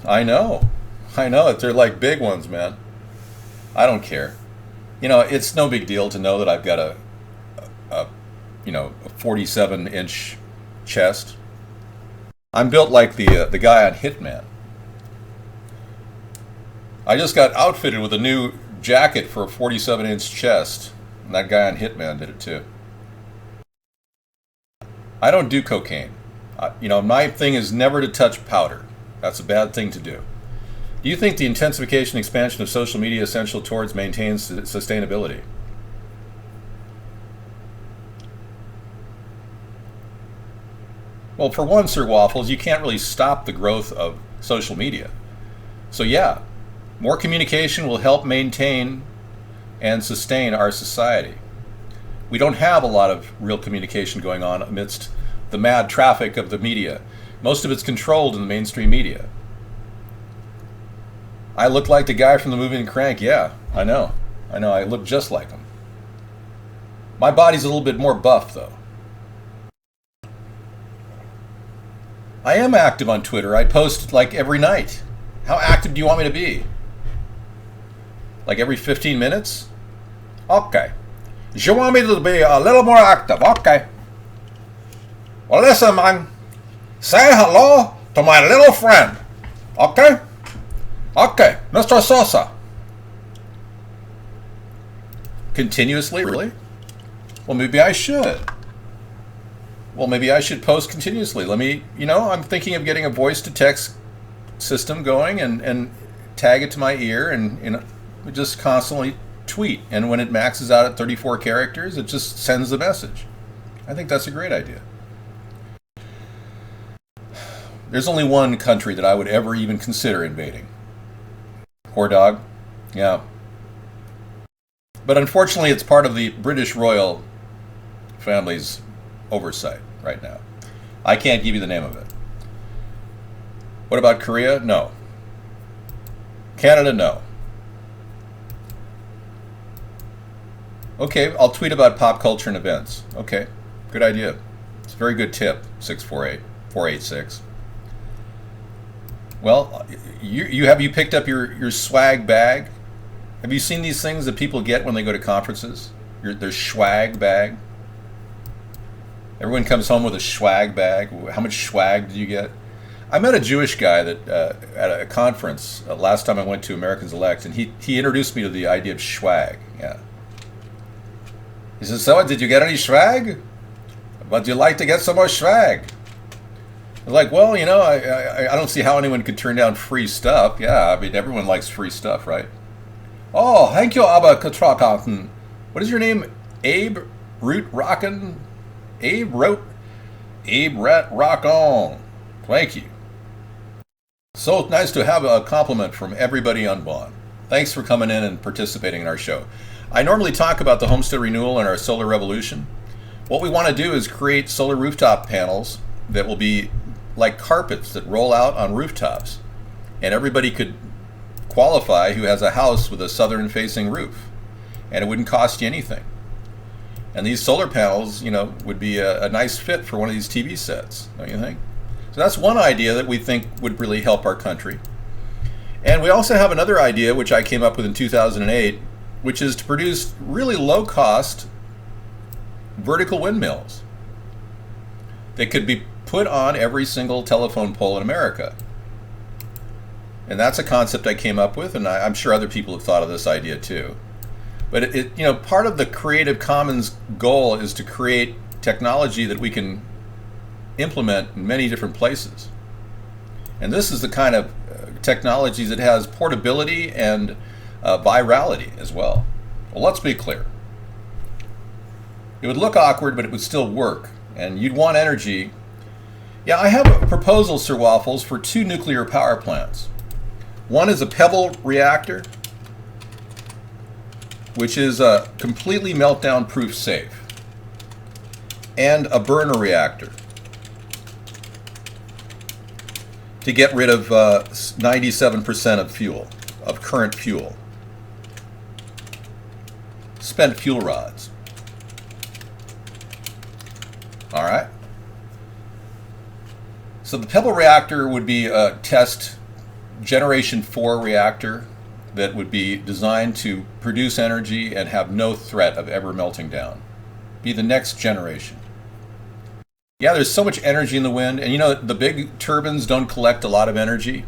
I know. They're like big ones, man. I don't care. You know, it's no big deal to know that I've got a 47-inch chest. I'm built like the guy on Hitman. I just got outfitted with a new jacket for a 47-inch chest. And that guy on Hitman did it too. I don't do cocaine. My thing is never to touch powder. That's a bad thing to do. Do you think the intensification and expansion of social media is essential towards maintaining sustainability? Well, for one, Sir Waffles, you can't really stop the growth of social media. So yeah, more communication will help maintain and sustain our society. We don't have a lot of real communication going on amidst the mad traffic of the media. Most of it's controlled in the mainstream media. I look like the guy from the movie Crank. Yeah, I know. I look just like him. My body's a little bit more buff, though. I am active on Twitter. I post like every night. How active do you want me to be? Like every 15 minutes? Okay. You want me to be a little more active? Okay. Well, listen, man. Say hello to my little friend. Okay? Okay, Mr. Sosa. Continuously? Really? Well, maybe I should. Maybe I should post continuously. I'm thinking of getting a voice-to-text system going and tag it to my ear and just constantly tweet. And when it maxes out at 34 characters, it just sends the message. I think that's a great idea. There's only one country that I would ever even consider invading. Poor dog. Yeah. But unfortunately, it's part of the British royal family's oversight right now. I can't give you the name of it. What about Korea? No. Canada? No. Okay, I'll tweet about pop culture and events. Okay, good idea. It's a very good tip, 648-486. Well, you picked up your swag bag? Have you seen these things that people get when they go to conferences? Their swag bag? Everyone comes home with a swag bag. How much swag did you get? I met a Jewish guy that at a conference last time I went to Americans Elect, and he introduced me to the idea of swag. Yeah. He said, "So, did you get any swag? Would you like to get some more swag?" I was like, well, I don't see how anyone could turn down free stuff. Yeah, I mean, everyone likes free stuff, right? Oh, thank you, Abba Katrakanten. What is your name? Abe Root Rockin'? Abe Rat Rock On. Thank you. So nice to have a compliment from everybody on Vaughn. Thanks for coming in and participating in our show. I normally talk about the homestead renewal and our solar revolution. What we want to do is create solar rooftop panels that will be like carpets that roll out on rooftops. And everybody could qualify who has a house with a southern facing roof. And it wouldn't cost you anything. And these solar panels, would be a nice fit for one of these TV sets, don't you think? So that's one idea that we think would really help our country. And we also have another idea, which I came up with in 2008, which is to produce really low-cost vertical windmills that could be put on every single telephone pole in America. And that's a concept I came up with, and I'm sure other people have thought of this idea too. But part of the Creative Commons goal is to create technology that we can implement in many different places. And this is the kind of technology that has portability and virality as well. Well, let's be clear. It would look awkward, but it would still work. And you'd want energy. Yeah, I have a proposal, Sir Waffles, for 2 nuclear power plants. One is a pebble reactor, which is completely meltdown proof safe, and a burner reactor to get rid of 97% of fuel, of current fuel, spent fuel rods. All right. So the pebble reactor would be a test generation 4 reactor that would be designed to produce energy and have no threat of ever melting down. Be the next generation. Yeah, there's so much energy in the wind, and the big turbines don't collect a lot of energy.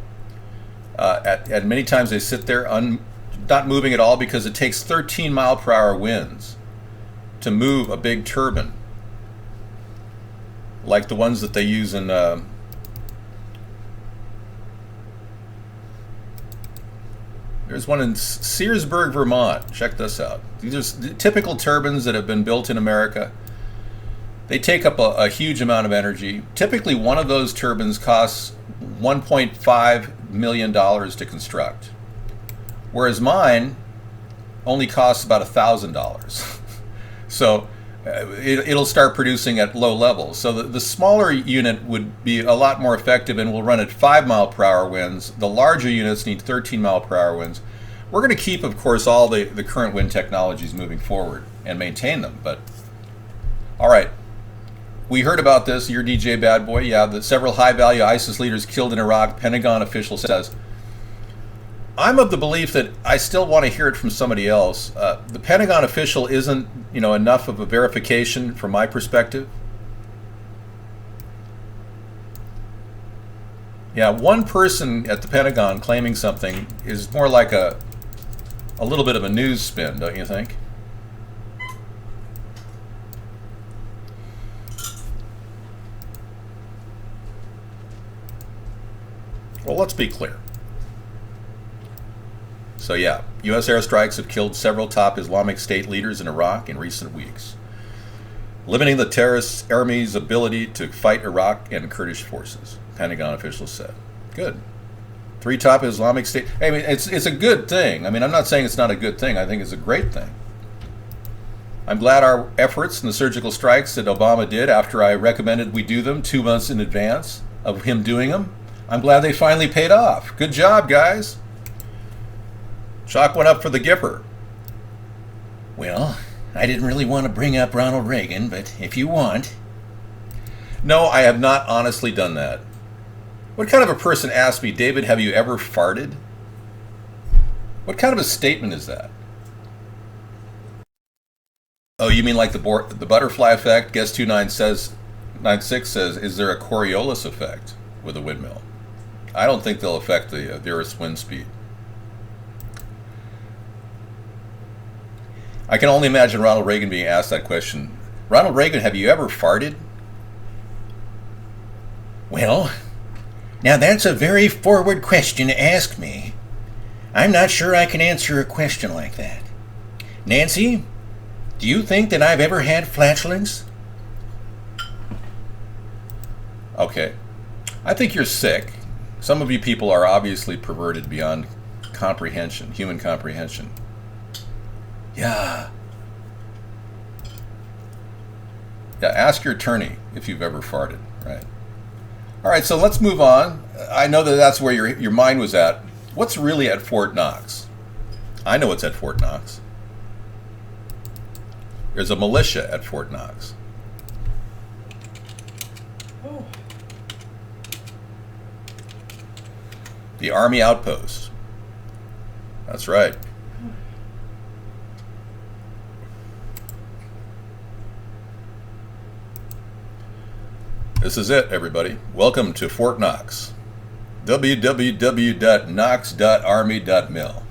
At many times they sit there not moving at all because it takes 13 mile per hour winds to move a big turbine, like the ones that they use in there's one in Searsburg, Vermont. Check this out. These are typical turbines that have been built in America. They take up a huge amount of energy. Typically, one of those turbines costs $1.5 million to construct, whereas mine only costs about $1,000. So it'll start producing at low levels. So the smaller unit would be a lot more effective and will run at 5 mile per hour winds. The larger units need 13 mile per hour winds. We're going to keep, of course, all the current wind technologies moving forward and maintain them. But all right, we heard about this. Your DJ Bad Boy, yeah, that several high-value ISIS leaders killed in Iraq. Pentagon official says. I'm of the belief that I still want to hear it from somebody else. The Pentagon official isn't, enough of a verification from my perspective. Yeah, one person at the Pentagon claiming something is more like a little bit of a news spin, don't you think? Well, let's be clear. So yeah, U.S. airstrikes have killed several top Islamic State leaders in Iraq in recent weeks, limiting the terrorist army's ability to fight Iraq and Kurdish forces, Pentagon officials said. Good. 3 top Islamic State. I mean, it's a good thing. I mean, I'm not saying it's not a good thing. I think it's a great thing. I'm glad our efforts and the surgical strikes that Obama did after I recommended we do them 2 months in advance of him doing them, I'm glad they finally paid off. Good job, guys. Chalk went up for the Gipper. Well, I didn't really want to bring up Ronald Reagan, but if you want. No, I have not honestly done that. What kind of a person asked me, David, have you ever farted? What kind of a statement is that? Oh, you mean like the butterfly effect? Guest 296 says, is there a Coriolis effect with a windmill? I don't think they'll affect the Earth's wind speed. I can only imagine Ronald Reagan being asked that question. Ronald Reagan, have you ever farted? Well, now that's a very forward question to ask me. I'm not sure I can answer a question like that. Nancy, do you think that I've ever had flatulence? Okay. I think you're sick. Some of you people are obviously perverted beyond comprehension, human comprehension. Yeah. Yeah, ask your attorney if you've ever farted, right? All right, so let's move on. I know that that's where your mind was at. What's really at Fort Knox? I know what's at Fort Knox. There's a militia at Fort Knox. Oh. The Army outpost. That's right. This is it, everybody. Welcome to Fort Knox. www.knox.army.mil.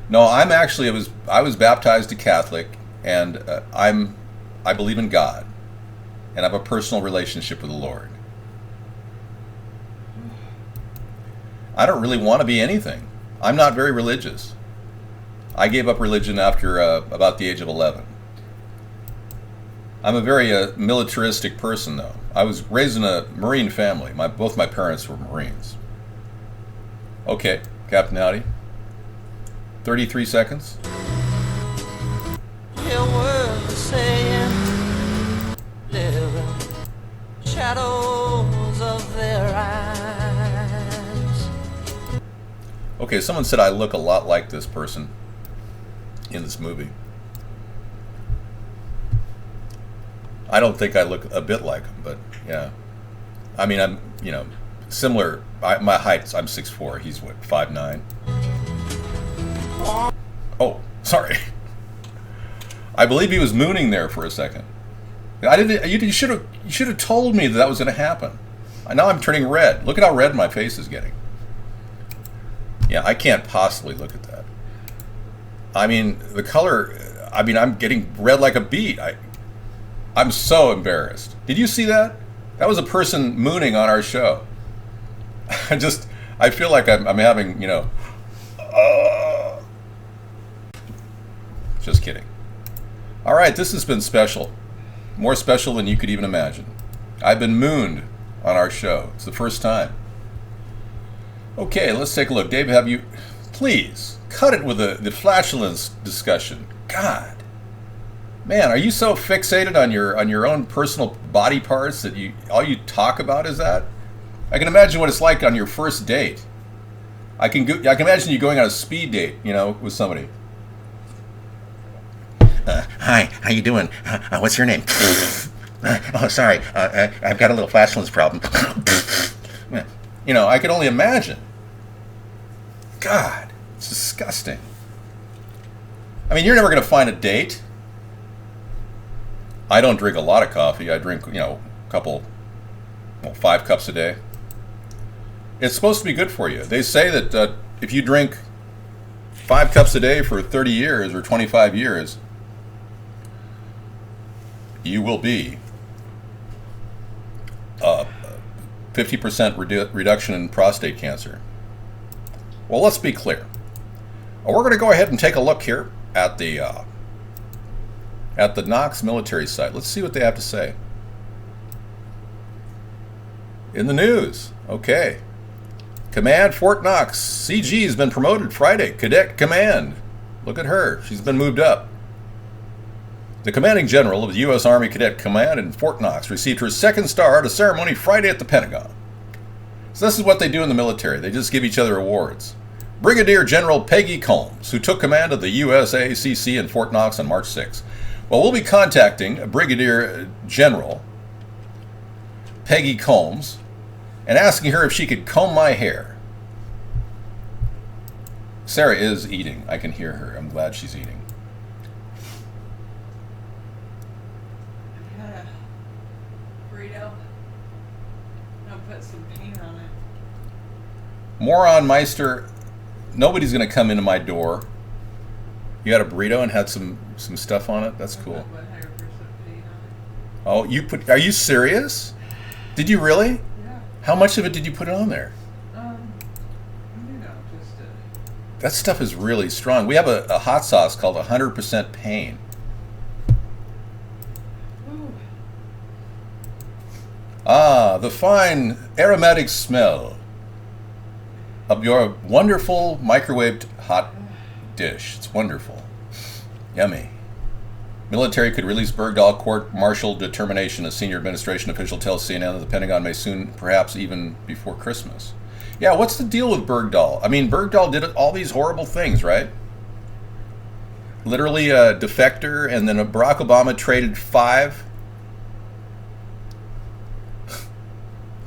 No, I was baptized a Catholic, and I believe in God, and I have a personal relationship with the Lord. I don't really want to be anything. I'm not very religious. I gave up religion after about the age of 11. I'm a very militaristic person, though. I was raised in a Marine family. Both my parents were Marines. Okay, Captain Howdy. 33 seconds. Hear words saying, living shadows of their eyes. Okay, someone said I look a lot like this person in this movie. I don't think I look a bit like him, but yeah. I mean, I'm, similar. My height, I'm 6'4". He's what, 5'9"? Oh, sorry. I believe he was mooning there for a second. I didn't. You should have told me that was going to happen. Now I'm turning red. Look at how red my face is getting. Yeah, I can't possibly look at that. I mean, the color. I mean, I'm getting red like a beet. I'm so embarrassed. Did you see that? That was a person mooning on our show. I feel like I'm having, just kidding. All right, this has been special. More special than you could even imagine. I've been mooned on our show. It's the first time. Okay, let's take a look. Dave, please, cut it with the flatulence discussion. God. Man, are you so fixated on your own personal body parts that all you talk about is that? I can imagine what it's like on your first date. I can imagine you going on a speed date, with somebody. Hi, how you doing? What's your name? Oh, sorry, I've got a little flatulence problem. I can only imagine. God, it's disgusting. I mean, you're never going to find a date. I don't drink a lot of coffee. I drink, a couple, 5 cups a day. It's supposed to be good for you. They say that if you drink 5 cups a day for 30 years or 25 years, you will be 50% reduction in prostate cancer. Well, let's be clear. We're going to go ahead and take a look here at the Knox military site. Let's see what they have to say. In the news, okay. Command Fort Knox. CG has been promoted Friday. Cadet Command. Look at her. She's been moved up. The commanding general of the U.S. Army Cadet Command in Fort Knox received her second star at a ceremony Friday at the Pentagon. So this is what they do in the military. They just give each other awards. Brigadier General Peggy Combs, who took command of the USACC in Fort Knox on March 6. Well, we'll be contacting Brigadier General Peggy Combs and asking her if she could comb my hair. Sarah is eating. I can hear her. I'm glad she's eating. Burrito. I'll put some paint on it. Moron Meister, nobody's going to come into my door. You had a burrito and had some stuff on it? That's cool. Oh, are you serious? Did you really? Yeah. How much of it did you put on there? Just that stuff is really strong. We have a hot sauce called 100% Pain. Ooh. Ah, the fine aromatic smell of your wonderful microwaved hot dish. It's wonderful. Yummy. Military could release Bergdahl court-martial determination, a senior administration official tells CNN that the Pentagon may soon, perhaps even before Christmas. Yeah, what's the deal with Bergdahl? I mean, Bergdahl did all these horrible things, right? Literally a defector, and then Barack Obama traded 5.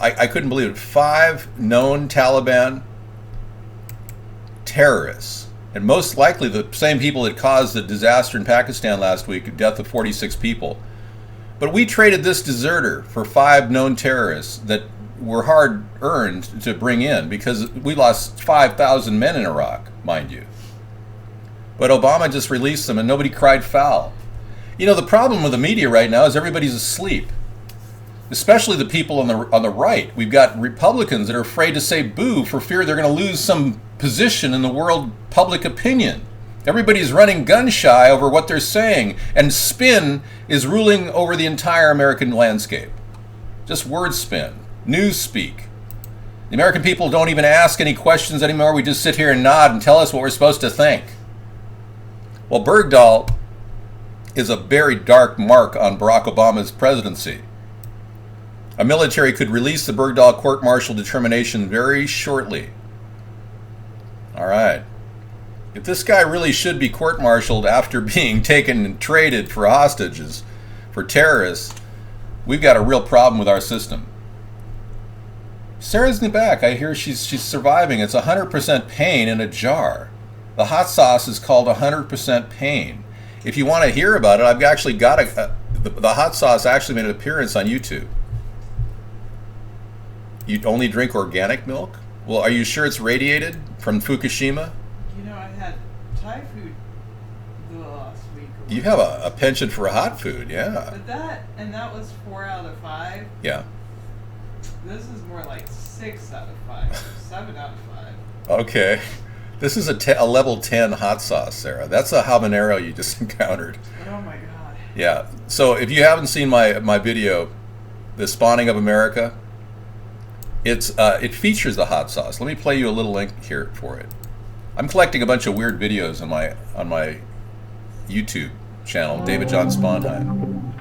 I couldn't believe it. 5 known Taliban terrorists. And most likely the same people that caused the disaster in Pakistan last week, the death of 46 people. But we traded this deserter for 5 known terrorists that were hard earned to bring in because we lost 5,000 men in Iraq, mind you. But Obama just released them and nobody cried foul. You know, the problem with the media right now is everybody's asleep. Especially the people on the right. We've got Republicans that are afraid to say boo for fear they're going to lose some position in the world public opinion. Everybody's running gun shy over what they're saying, and spin is ruling over the entire American landscape. Just word spin, news speak. The American people don't even ask any questions anymore. We just sit here and nod and tell us what we're supposed to think. Well, Bergdahl is a very dark mark on Barack Obama's presidency. A military could release the Bergdahl court-martial determination very shortly. All right. If this guy really should be court-martialed after being taken and traded for hostages, for terrorists, we've got a real problem with our system. Sarah's in the back. I hear she's surviving. It's 100% pain in a jar. The hot sauce is called 100% pain. If you want to hear about it, I've actually got the hot sauce actually made an appearance on YouTube. You only drink organic milk? Well, are you sure it's radiated from Fukushima? You know, I had Thai food the last week. You have a penchant for hot food, yeah. But that was 4 out of 5. Yeah. This is more like 6 out of 5, 7 out of 5. Okay. This is a level 10 hot sauce, Sarah. That's a habanero you just encountered. Oh my god. Yeah. So if you haven't seen my video, The Spawning of America, it features the hot sauce. Let me play you a little link here for it. I'm collecting a bunch of weird videos on my YouTube channel, David John Sponheim.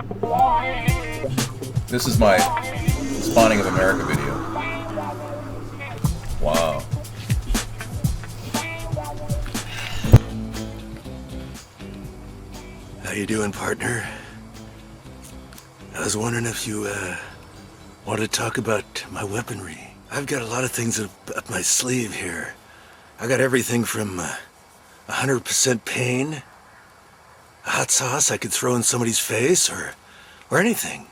This is my Spawning of America video. Wow. How you doing, partner? I was wondering if you want to talk about my weaponry. I've got a lot of things up my sleeve here. I got everything from 100% pain, a hot sauce I could throw in somebody's face, or anything.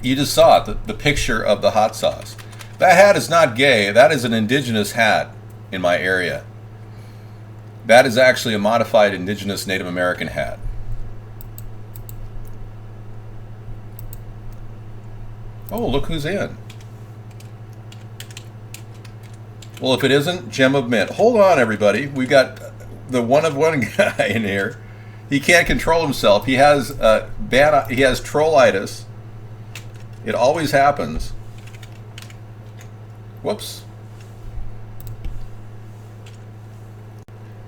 You just saw it, the picture of the hot sauce. That hat is not gay. That is an indigenous hat in my area. That is actually a modified indigenous Native American hat. Oh, look who's in. Well, if it isn't, Gem of Mint. Hold on, everybody. We got the one-of-one guy in here. He can't control himself. He has he has trollitis. It always happens. Whoops.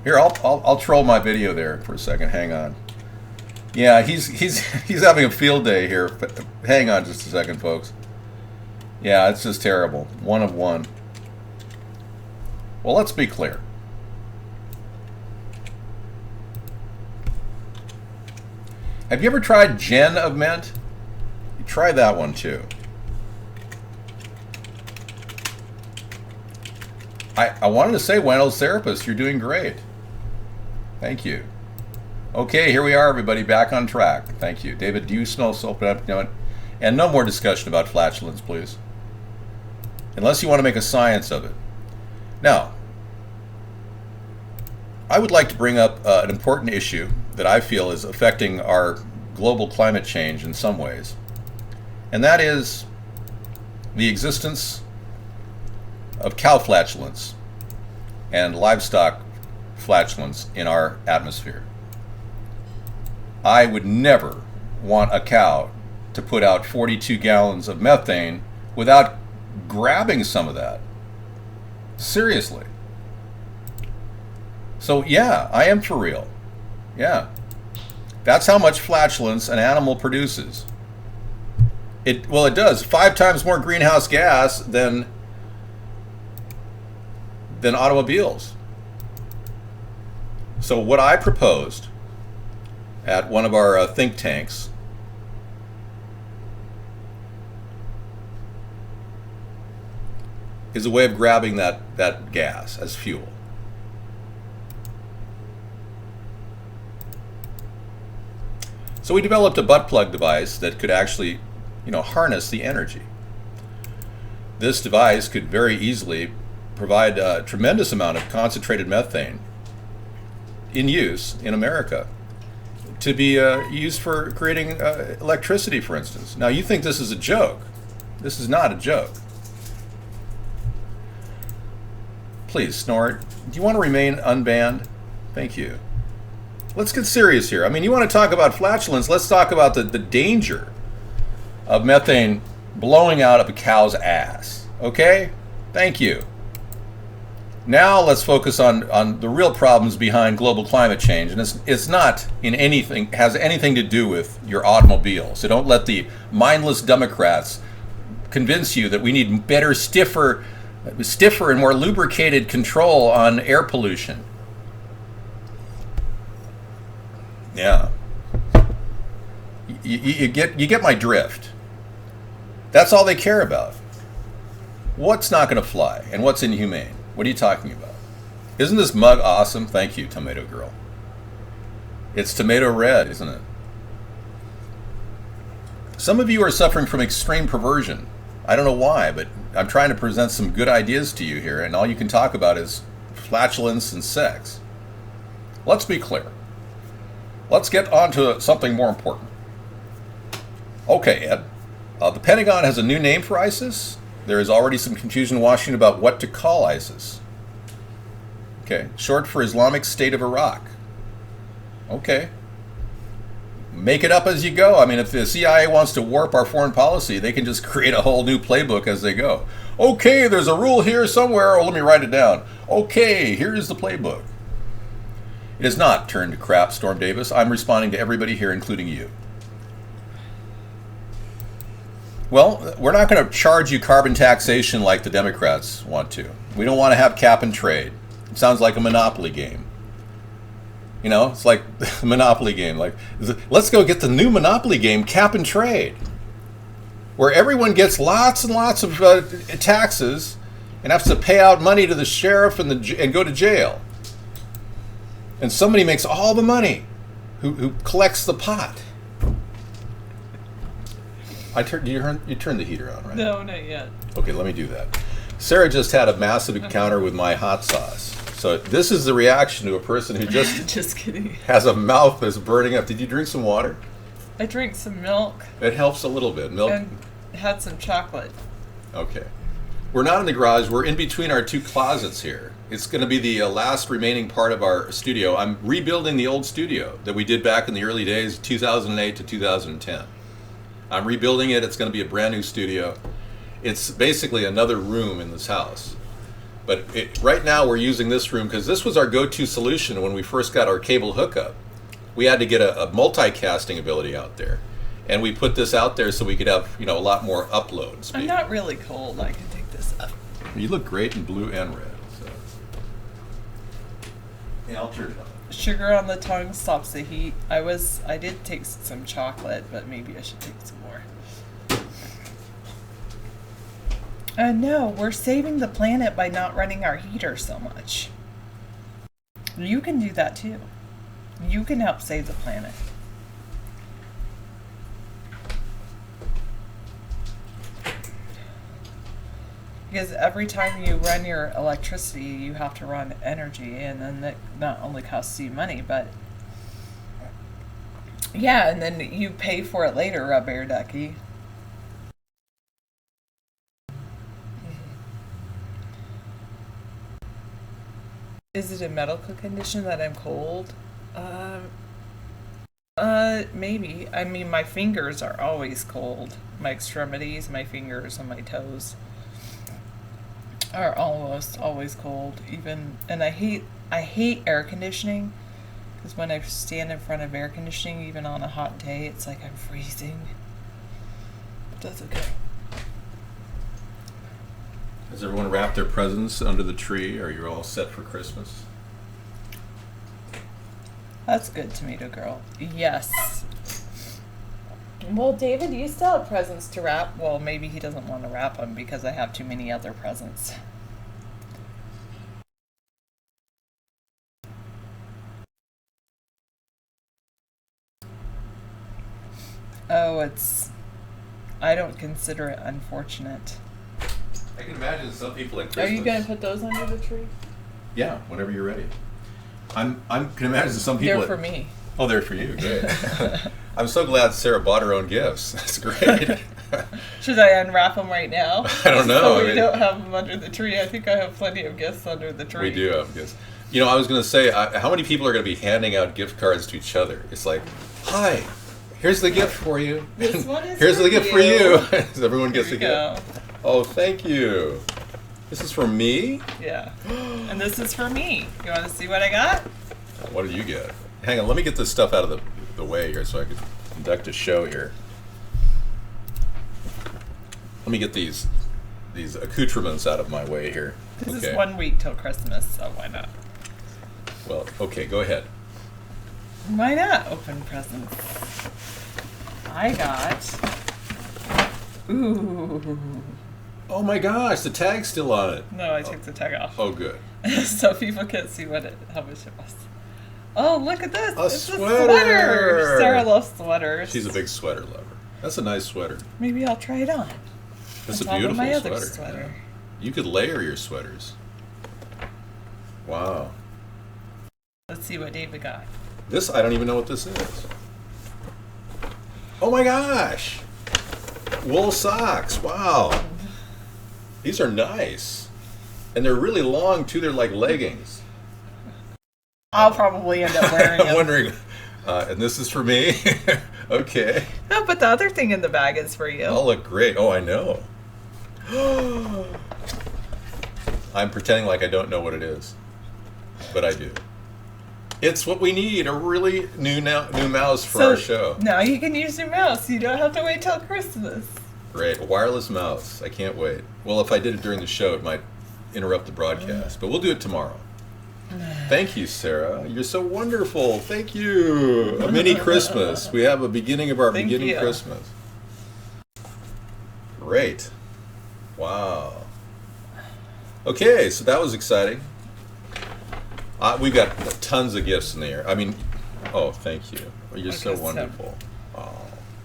Here, I'll troll my video there for a second. Hang on. Yeah, he's having a field day here. Hang on just a second, folks. Yeah, it's just terrible. One of one. Well, let's be clear. Have you ever tried Gen of Mint? You try that one too. I wanted to say, Wendell's therapist, you're doing great. Thank you. Okay, here we are, everybody, back on track. Thank you. David, do you smell soap? And no more discussion about flatulence, please. Unless you want to make a science of it. Now, I would like to bring up an important issue that I feel is affecting our global climate change in some ways. And that is the existence of cow flatulence and livestock flatulence in our atmosphere. I would never want a cow to put out 42 gallons of methane without grabbing some of that. Seriously. So yeah, I am for real. Yeah. That's how much flatulence an animal produces. It does 5 times more greenhouse gas than automobiles. So what I proposed at one of our think tanks is a way of grabbing that gas as fuel. So we developed a butt plug device that could actually, harness the energy. This device could very easily provide a tremendous amount of concentrated methane in use in America to be used for creating electricity, for instance. Now, you think this is a joke. This is not a joke. Please, Snort, do you want to remain unbanned? Thank you. Let's get serious here. I mean, you want to talk about flatulence, let's talk about the danger of methane blowing out of a cow's ass. Okay? Thank you. Now let's focus on the real problems behind global climate change, and it's not has anything to do with your automobile. So don't let the mindless Democrats convince you that we need better, stiffer and more lubricated control on air pollution. Yeah. You get my drift. That's all they care about. What's not going to fly and what's inhumane? What are you talking about? Isn't this mug awesome? Thank you, Tomato Girl. It's tomato red, isn't it? Some of you are suffering from extreme perversion. I don't know why, but I'm trying to present some good ideas to you here, and all you can talk about is flatulence and sex. Let's be clear. Let's get on to something more important. Okay, Ed. The Pentagon has a new name for ISIS. There is already some confusion in Washington about what to call ISIS. Okay, short for Islamic State of Iraq. Okay. Make it up as you go. I mean, if the CIA wants to warp our foreign policy, they can just create a whole new playbook as they go. Okay, there's a rule here somewhere. Oh, let me write it down. Okay, here's the playbook. It is not turned to crap, Storm Davis. I'm responding to everybody here, including you. Well, we're not going to charge you carbon taxation like the Democrats want to. We don't want to have cap and trade. It sounds like a monopoly game. It's like a monopoly game. Like, let's go get the new monopoly game, cap and trade, where everyone gets lots and lots of taxes and has to pay out money to the sheriff and go to jail. And somebody makes all the money who collects the pot. You turned the heater on, right? No, not yet. Okay, let me do that. Sarah just had a massive encounter with my hot sauce. So this is the reaction to a person who just Just kidding. has a mouth that's burning up. Did you drink some water? I drank some milk It helps a little bit. Milk. and had some chocolate. Okay. We're not in the garage. We're in between our two closets here. It's going to be the last remaining part of our studio. I'm rebuilding the old studio that we did back in the early days, 2008 to 2010. I'm rebuilding it. It's going to be a brand new studio. It's basically another room in this house. But right now we're using this room because this was our go-to solution when we first got our cable hookup. We had to get a multicasting ability out there. And we put this out there so we could have, a lot more upload speed. I'm not really cold. I can take this up. You look great in blue and red. So. Yeah, I'll turn it on. Sugar on the tongue stops the heat. I did take some chocolate, but maybe I should take some more. No, we're saving the planet by not running our heater so much. You can do that too. You can help save the planet. Because every time you run your electricity, you have to run energy, and then that not only costs you money, but yeah, and then you pay for it later, Rubber Ducky. Is it a medical condition that I'm cold? Maybe. I mean, my fingers are always cold. My extremities, my fingers, and my toes are almost always cold. And I hate air conditioning because when I stand in front of air conditioning, even on a hot day, it's like I'm freezing. But that's okay. Has everyone wrapped their presents under the tree? Are you all set for Christmas? That's good, Tomato Girl. Yes. Well, David, you still have presents to wrap. Well, maybe he doesn't want to wrap them because I have too many other presents. Oh, I don't consider it unfortunate. I can imagine some people at Are Christmas. you going to put those under the tree? Yeah, whenever you're ready. I can imagine some people. They're for me. Oh, they're for you. Great. I'm so glad Sarah bought her own gifts. That's great. Should I unwrap them right now? I don't know. So I we mean- don't have them under the tree. I think I have plenty of gifts under the tree. We do have gifts. You know, I was going to say, how many people are going to be handing out gift cards to each other? It's like, hi, here's the gift for you. This one is here's for the gift you. for you. So everyone gets Here a we go. gift. Oh, thank you. This is for me? Yeah. And this is for me. You want to see what I got? What did you get? Hang on, let me get this stuff out of the way here so I can conduct a show here. Let me get these accoutrements out of my way here. This is 1 week till Christmas, so why not? Well, okay, go ahead. Why not open presents? I got. Ooh. Oh my gosh, the tag's still on it. No, I took the tag off. Oh, good. So people can't see how much it was. Oh, look at this. A It's sweater. a sweater. Sarah loves sweaters. She's a big sweater lover. That's a nice sweater. Maybe I'll try it on. That's On a top of beautiful my other sweater. sweater. Yeah. You could layer your sweaters. Wow. Let's see what David got. This, I don't even know what this is. Oh my gosh! Wool socks. Wow. These are nice. And they're really long too. They're like leggings. I'll probably end up wearing I'm them. wondering, and this is for me? Okay. No, but the other thing in the bag is for you. I'll look great. Oh, I know. I'm pretending like I don't know what it is. But I do. It's what we need, a really new mouse for our show. Now you can use your mouse. You don't have to wait till Christmas. Great. A wireless mouse. I can't wait. Well, if I did it during the show, it might interrupt the broadcast. But we'll do it tomorrow. Thank you, Sarah. You're so wonderful. Thank you. A mini Christmas. We have a beginning of our Thank beginning you. Christmas. Great. Wow. Okay, so that was exciting. We've got tons of gifts in there. I mean, oh, thank you. You're so Okay, so- wonderful. Oh.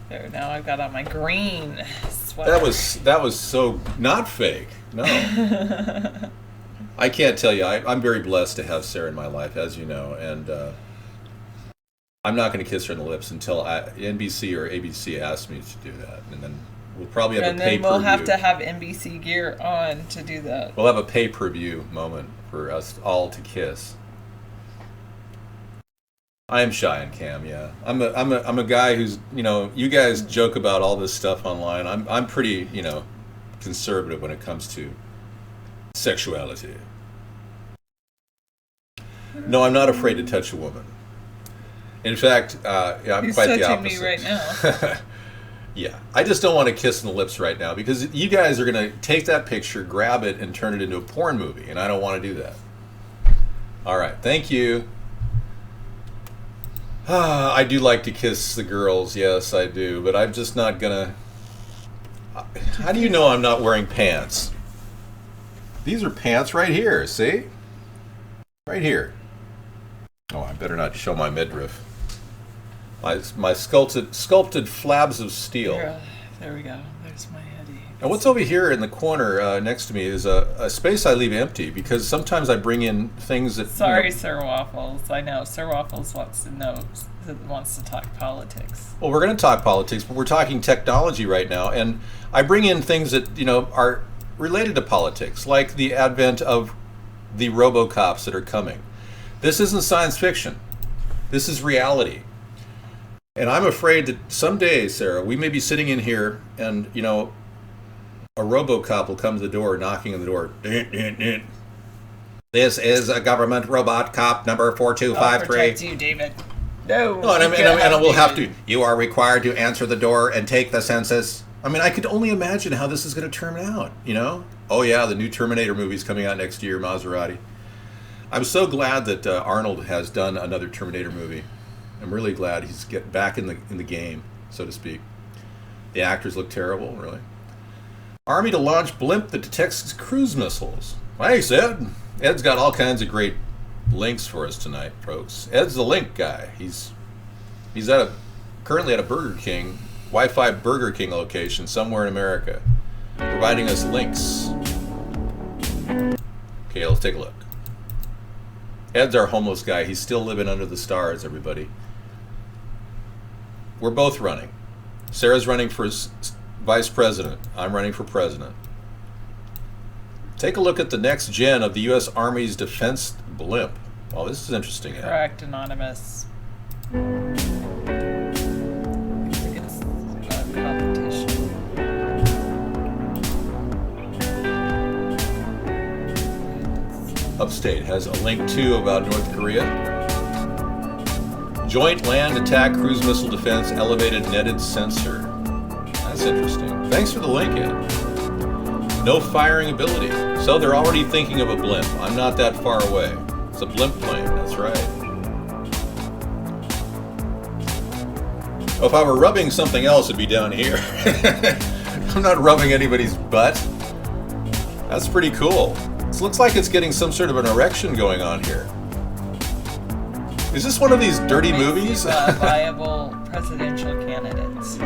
There, now I've got on my green sweater. That was so not fake. No. I can't tell you. I'm very blessed to have Sarah in my life, as you know, and I'm not going to kiss her on the lips until NBC or ABC asks me to do that, and then we'll probably have And a then pay-per-view. we'll have to have NBC gear on to do that. We'll have a pay-per-view moment for us all to kiss. I am shy on cam, yeah. I'm a guy who's, you guys joke about all this stuff online. I'm pretty, conservative when it comes to sexuality. No, I'm not afraid to touch a woman. In fact, I'm He's quite the touching me opposite. right now. Yeah, I just don't want to kiss on the lips right now because you guys are going to take that picture, grab it, and turn it into a porn movie, and I don't want to do that. All right, thank you. I do like to kiss the girls, yes, I do, but I'm just not gonna. How do you know I'm not wearing pants? These are pants right here, see? Right here. Oh, I better not show my midriff. My sculpted flabs of steel. There we go. There's my heady. And what's over here in the corner next to me is a space I leave empty because sometimes I bring in things that. Sorry, Sir Waffles. I know Sir Waffles wants to talk politics. Well, we're going to talk politics, but we're talking technology right now, and I bring in things that are related to politics, like the advent of the RoboCops that are coming. This isn't science fiction. This is reality. And I'm afraid that someday, Sarah, we may be sitting in here and, a RoboCop will come to the door, knocking on the door. Din, din, din. This is a government robot cop number I'll 4253. protect you, David. No. No, and you can't we'll have David. to. You are required to answer the door and take the census. I mean, I could only imagine how this is going to turn out, Oh, yeah, the new Terminator movie's coming out next year, Maserati. I'm so glad that Arnold has done another Terminator movie. I'm really glad he's getting back in the game, so to speak. The actors look terrible, really. Army to launch blimp that detects cruise missiles. Thanks, Ed. Ed's got all kinds of great links for us tonight, folks. Ed's the link guy. He's currently at a Burger King, Wi-Fi Burger King location somewhere in America, providing us links. Okay, let's take a look. Ed's our homeless guy. He's still living under the stars, everybody. We're both running. Sarah's running for vice president. I'm running for president. Take a look at the next gen of the U.S. Army's defense blimp. Well, this is interesting. Correct, Anonymous. I think it's a competition. Upstate has a link too about North Korea. Joint land attack cruise missile defense elevated netted sensor. That's interesting. Thanks for the link, Ed. No firing ability. So they're already thinking of a blimp. I'm not that far away. It's a blimp plane, that's right. Oh, if I were rubbing something else, it'd be down here. I'm not rubbing anybody's butt. That's pretty cool. This looks like it's getting some sort of an erection going on here. Is this one of these dirty movies? Viable presidential candidates.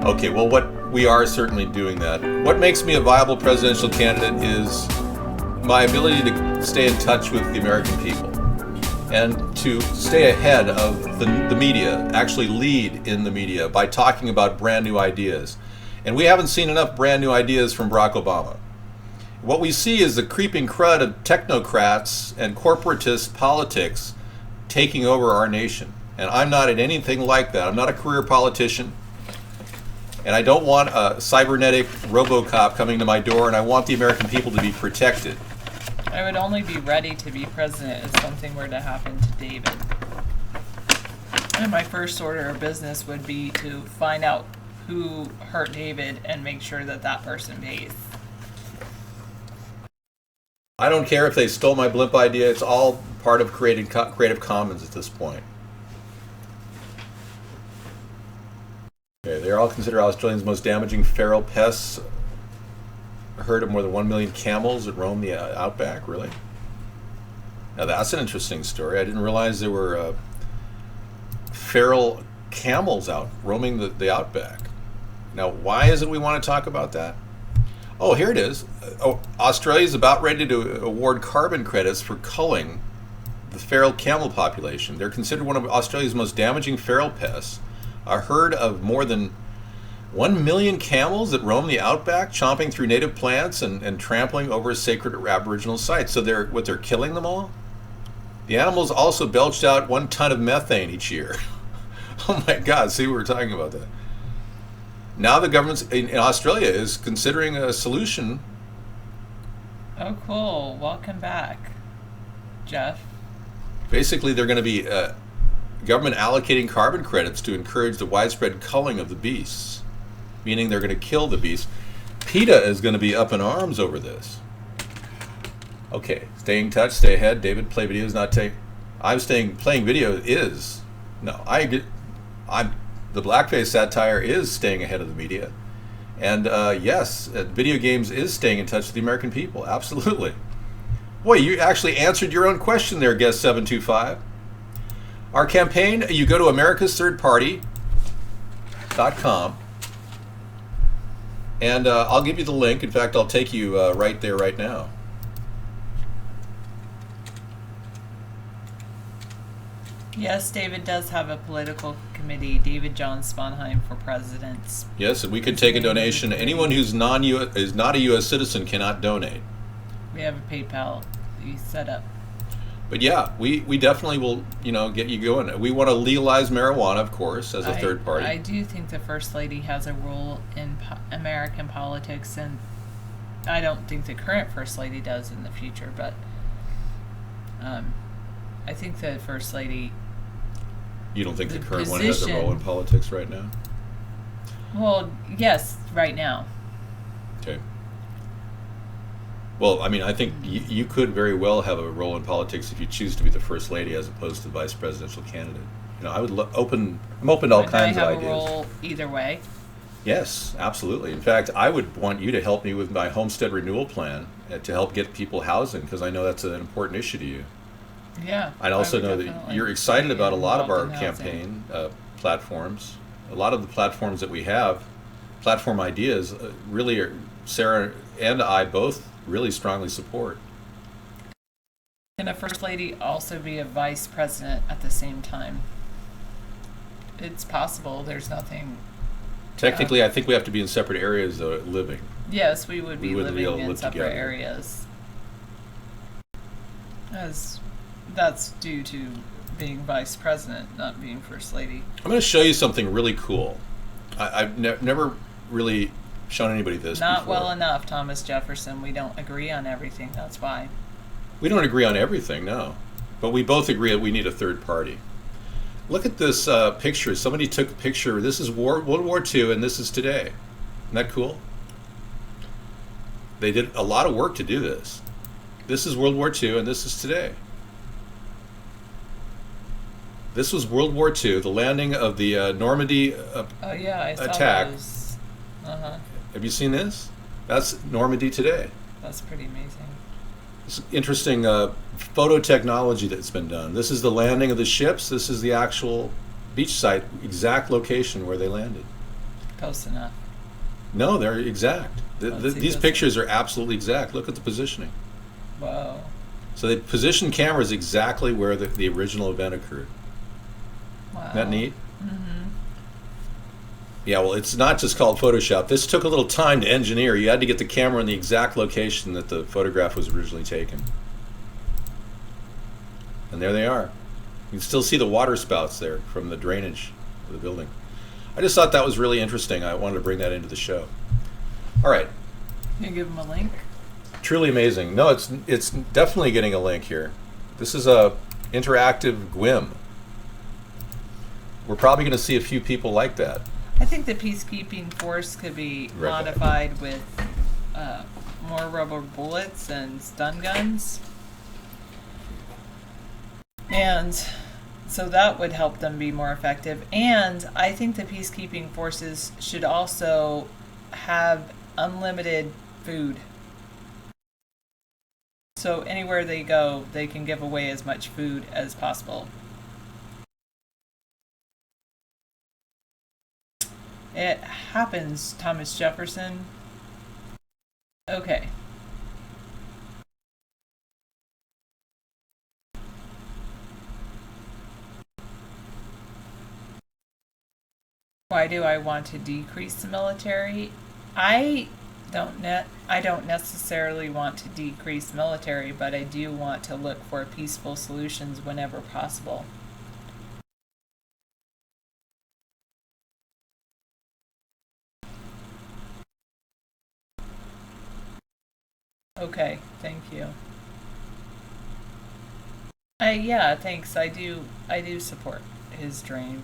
Okay, well, we are certainly doing that. What makes me a viable presidential candidate is my ability to stay in touch with the American people and to stay ahead of the media, actually lead in the media by talking about brand new ideas. And we haven't seen enough brand new ideas from Barack Obama. What we see is the creeping crud of technocrats and corporatist politics taking over our nation. And I'm not in anything like that. I'm not a career politician. And I don't want a cybernetic RoboCop coming to my door, and I want the American people to be protected. I would only be ready to be president if something were to happen to David. And my first order of business would be to find out who hurt David and make sure that that person pays. I don't care if they stole my blimp idea. It's all part of Creative Commons at this point. Okay, they're all considered Australia's most damaging feral pests. A herd of more than 1 million camels that roam the outback, really? Now that's an interesting story. I didn't realize there were feral camels out roaming the outback. Now, why is it we want to talk about that? Oh, here it is. Australia is about ready to award carbon credits for culling the feral camel population. They're considered one of Australia's most damaging feral pests. A herd of more than 1 million camels that roam the outback, chomping through native plants and trampling over sacred Aboriginal sites. So they're killing them all? The animals also belched out 1 ton of methane each year. Oh my God, see, we were talking about that. Now the government in Australia is considering a solution. Oh, cool. Welcome back, Jeff. Basically, they're going to be government allocating carbon credits to encourage the widespread culling of the beasts, meaning they're going to kill the beasts. PETA is going to be up in arms over this. Okay, stay in touch, stay ahead. David, play video is not take. Playing video is no. The blackface satire is staying ahead of the media, and yes, video games is staying in touch with the American people. Absolutely. Boy, you actually answered your own question there, guest 725. Our campaign, you go to americasthirdparty.com, and I'll give you the link. In fact, I'll take you right there right now. Yes, David does have a political committee, David John Sponheim for presidents. Yes, and we can take a donation. Anyone who's is not a U.S. citizen cannot donate. We have a PayPal we set up. But yeah, we definitely will, get you going. We want to legalize marijuana, of course, as a third party. I do think the First Lady has a role in American politics, and I don't think the current First Lady does in the future, but I think the First Lady... You don't think the current one has a role in politics right now? Well, yes, right now. Okay. Well, I mean, I think you could very well have a role in politics if you choose to be the First Lady as opposed to the vice presidential candidate. I would I'm open to all kinds of ideas. I have a role either way. Yes, absolutely. In fact, I would want you to help me with my homestead renewal plan to help get people housing, because I know that's an important issue to you. Yeah. I also know that you're excited about a lot of our involved in campaign platforms. A lot of the platforms that we have, platform ideas, really are, Sarah and I both really strongly support. Can a First Lady also be a vice president at the same time? It's possible. There's nothing... Technically, I think we have to be in separate areas, though, living. Yes, we would be wouldn't be able living to in live separate together. areas. That's due to being vice president, not being First Lady. I'm going to show you something really cool. I've never really shown anybody this Not before. well enough, Thomas Jefferson. We don't agree on everything. That's why. We don't agree on everything, no. But we both agree that we need a third party. Look at this picture. Somebody took a picture. This is World War II, and this is today. Isn't that cool? They did a lot of work to do this. This is World War II, and this is today. This was World War II, the landing of the Normandy I saw attack. those. Have you seen this? That's Normandy today. That's pretty amazing. It's interesting photo technology that's been done. This is the landing of the ships. This is the actual beach site, exact location where they landed. Close enough. No, they're exact. Let's see These this pictures are absolutely exact. Look at the positioning. Whoa. So they positioned cameras exactly where the original event occurred. Wow. Isn't that neat? Mm-hmm. Yeah, well, it's not just called Photoshop. This took a little time to engineer. You had to get the camera in the exact location that the photograph was originally taken. And there they are. You can still see the water spouts there from the drainage of the building. I just thought that was really interesting. I wanted to bring that into the show. All right. Can you give him a link? Truly amazing. No, it's definitely getting a link here. This is a interactive GWIM. We're probably going to see a few people like that. I think the peacekeeping force could be modified with more rubber bullets and stun guns. And so that would help them be more effective. And I think the peacekeeping forces should also have unlimited food. So anywhere they go, they can give away as much food as possible. It happens, Thomas Jefferson. Okay. Why do I want to decrease the military? I don't necessarily want to decrease military, but I do want to look for peaceful solutions whenever possible. Okay, thank you. Yeah, thanks. I do support his dream.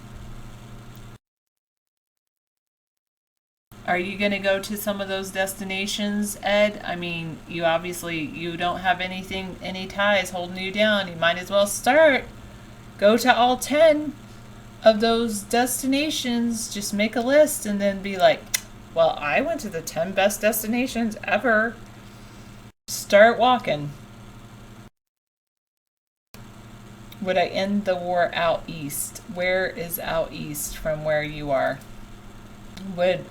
Are you going to go to some of those destinations, Ed? I mean, you don't have any ties holding you down. You might as well start. Go to all 10 of those destinations. Just make a list and then be like, well, I went to the 10 best destinations ever. Start walking. Would I end the war out east? Where is out east from where you are? Would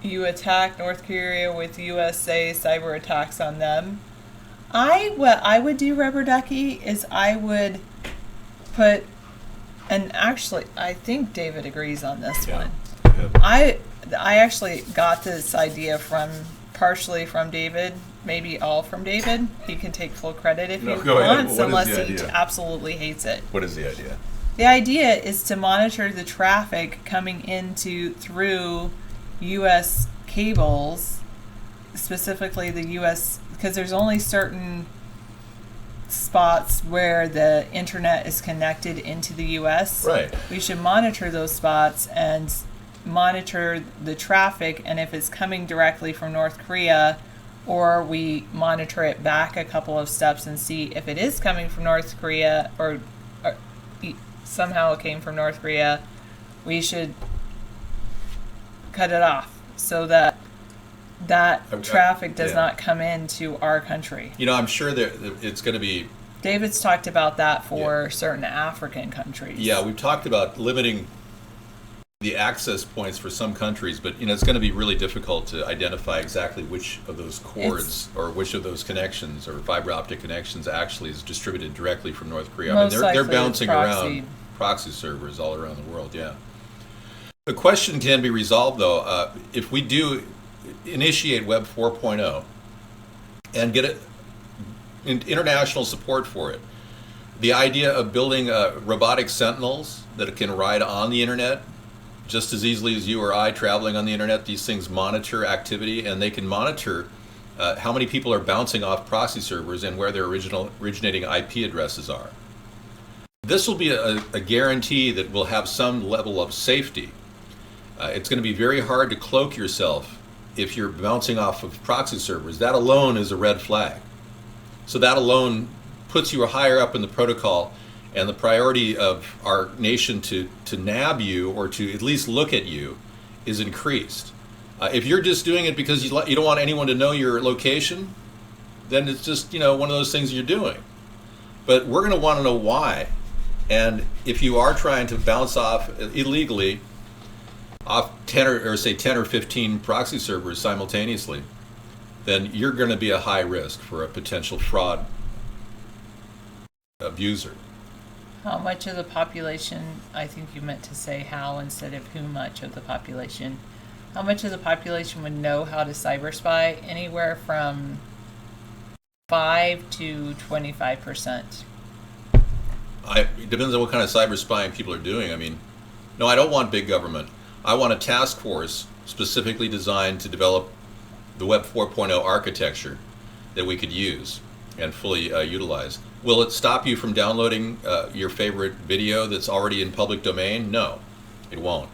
you attack North Korea with USA cyber attacks on them? What I would do, Rubber Ducky, is I would put, and actually I think David agrees on this one. I actually got this idea from partially from David, maybe all from David. He can take full credit if No, he go ahead. wants, What is unless the he idea? absolutely hates it. What is the idea? The idea is to monitor the traffic coming through U.S. cables, specifically the U.S., because there's only certain spots where the internet is connected into the U.S. Right. We should monitor those spots and monitor the traffic, and if it's coming directly from North Korea, or we monitor it back a couple of steps and see if it is coming from North Korea or somehow it came from North Korea, we should cut it off so that traffic does yeah. not come into our country. You know, I'm sure that it's going to be. David's talked about that for certain African countries. Yeah, we've talked about limiting the access points for some countries, but you know, it's going to be really difficult to identify exactly which of those cords or which of those connections or fiber optic connections actually is distributed directly from North Korea. I mean, they're bouncing around proxy servers all around the world. Yeah. The question can be resolved though if we do initiate Web 4.0 and get international support for it. The idea of building robotic sentinels that can ride on the internet just as easily as you or I traveling on the internet. These things monitor activity, and they can monitor how many people are bouncing off proxy servers and where their originating IP addresses are. This will be a guarantee that will have some level of safety. It's going to be very hard to cloak yourself if you're bouncing off of proxy servers. That alone is a red flag. So that alone puts you higher up in the protocol, and the priority of our nation to nab you or to at least look at you is increased. If you're just doing it because you don't want anyone to know your location, then it's just, you know, one of those things you're doing. But we're going to want to know why. And if you are trying to bounce off illegally off 10 or 15 proxy servers simultaneously, then you're going to be a high risk for a potential fraud abuser. How much of the population, I think you meant to say how instead of who much of the population, how much of the population would know how to cyber spy? Anywhere from 5 to 25%. It depends on what kind of cyber spying people are doing. I mean, no, I don't want big government. I want a task force specifically designed to develop the Web 4.0 architecture that we could use and fully utilize. Will it stop you from downloading your favorite video that's already in public domain? No, it won't.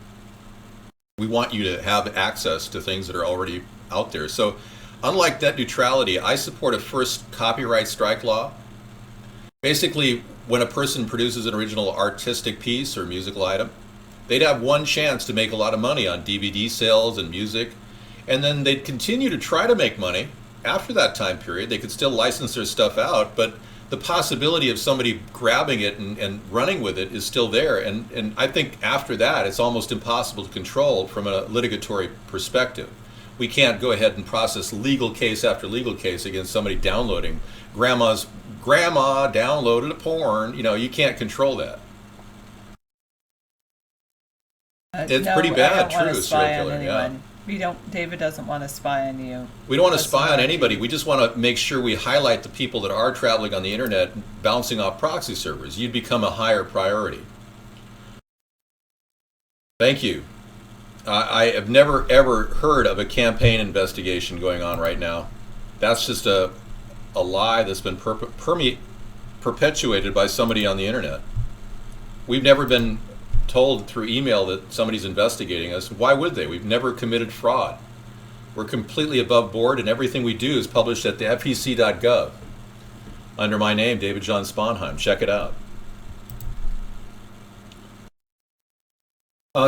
We want you to have access to things that are already out there. So unlike net neutrality, I support a first copyright strike law. Basically, when a person produces an original artistic piece or musical item, they'd have one chance to make a lot of money on DVD sales and music, and then they'd continue to try to make money after that time period. They could still license their stuff out, but the possibility of somebody grabbing it and running with it is still there. And I think after that, it's almost impossible to control from a litigatory perspective. We can't go ahead and process legal case after legal case against somebody downloading. Grandma downloaded a porn. You know, you can't control that. It's No, pretty I bad, don't wanna true, spy serial on killer. Yeah. anyone. David doesn't want to spy on you. We don't want to That's spy on not- anybody. We just want to make sure we highlight the people that are traveling on the internet, bouncing off proxy servers. You'd become a higher priority. Thank you. I have never, ever heard of a campaign investigation going on right now. That's just a lie that's been perpetuated by somebody on the internet. We've never been told through email that somebody's investigating us. Why would they? We've never committed fraud. We're completely above board, and everything we do is published at the FEC.gov under my name, David John Sponheim. Check it out.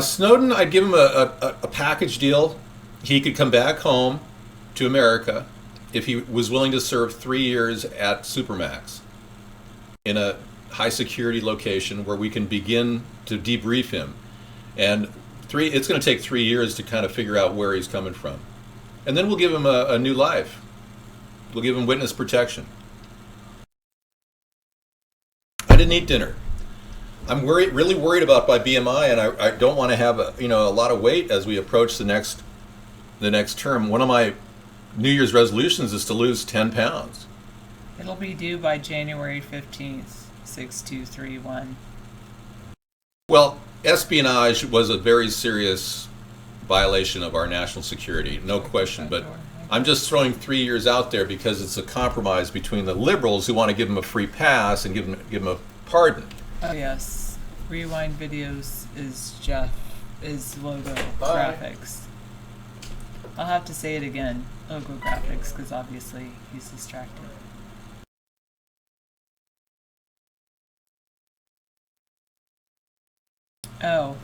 Snowden, I'd give him a package deal. He could come back home to America if he was willing to serve 3 years at Supermax in a high security location where we can begin to debrief him. And it's going to take 3 years to kind of figure out where he's coming from. And then we'll give him a new life. We'll give him witness protection. I didn't eat dinner. I'm really worried about my BMI, and I don't want to have a lot of weight as we approach the next term. One of my New Year's resolutions is to lose 10 pounds. It'll be due by January 15th, 6231. Well, espionage was a very serious violation of our national security, no question. But I'm just throwing 3 years out there because it's a compromise between the liberals who want to give him a free pass and give him a pardon. Oh, yes. Rewind Videos is Logo Bye. Graphics. I'll have to say it again, Logo Graphics, because obviously he's distracted. Oh.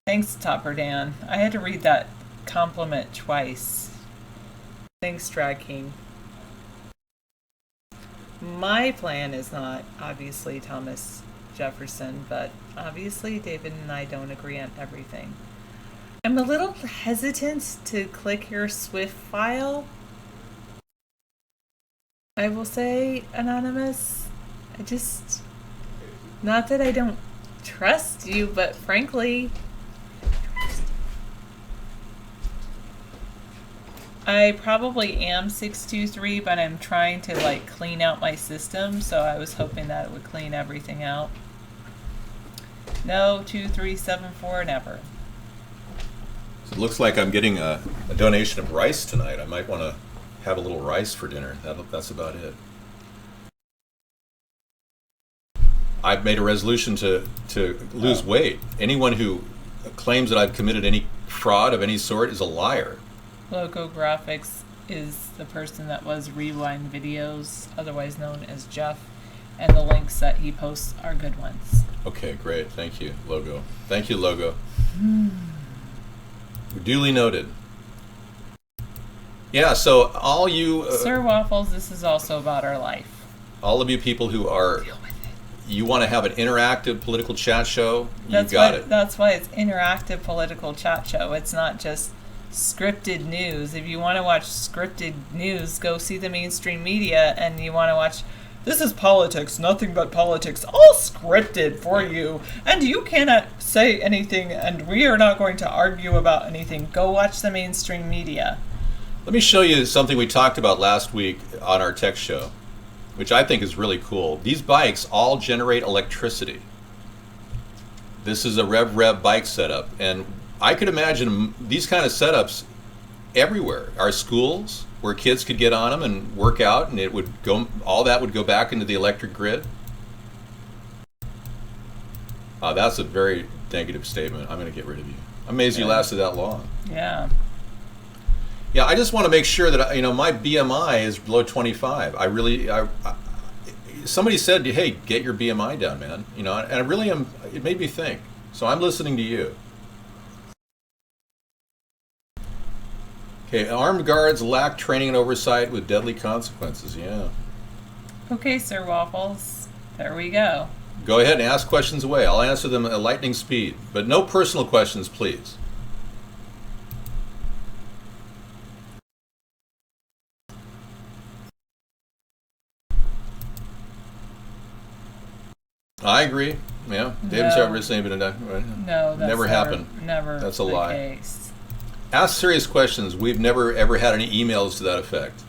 Thanks, Topper Dan. I had to read that compliment twice. Thanks, Drag King. My plan is not, obviously, Thomas Jefferson, but obviously David and I don't agree on everything. I'm a little hesitant to click your Swift file. I will say, Anonymous, not that I don't trust you, but frankly, I probably am 623, but I'm trying to like clean out my system, so I was hoping that it would clean everything out. No, 2374, never. So it looks like I'm getting a donation of rice tonight. I might want to have a little rice for dinner. That's about it. I've made a resolution to lose weight. Anyone who claims that I've committed any fraud of any sort is a liar. Logo Graphics is the person that was Rewind Videos, otherwise known as Jeff, and the links that he posts are good ones. Okay, great. Thank you, Logo. Thank you, Logo. Duly noted. Yeah, so all you... Sir Waffles, this is also about our life. all of you people who are... Deal with it. You want to have an interactive political chat show? That's You got why, it. That's why it's interactive political chat show. It's not just scripted news. If you want to watch scripted news, go see the mainstream media, and you want to watch... This is politics, nothing but politics, all scripted for you. And you cannot say anything, and we are not going to argue about anything. Go watch the mainstream media. Let me show you something we talked about last week on our tech show, which I think is really cool. These bikes all generate electricity. This is a Rev bike setup, and I could imagine these kind of setups everywhere. Our schools, where kids could get on them and work out, and it would go, all that would go back into the electric grid. That's a very negative statement. I'm going to get rid of you. I'm amazed you lasted that long. Yeah. Yeah, I just want to make sure that, my BMI is below 25. Somebody said, hey, get your BMI down, man. And I really am, it made me think. So I'm listening to you. Okay, armed guards lack training and oversight with deadly consequences. Yeah. Okay, Sir Waffles. There we go. Go ahead and ask questions away. I'll answer them at lightning speed. But no personal questions, please. I agree. Yeah, David's No. ever saying been done. No, that's Never happened. Never. That's a the lie. Case. Ask serious questions. We've never ever had any emails to that effect.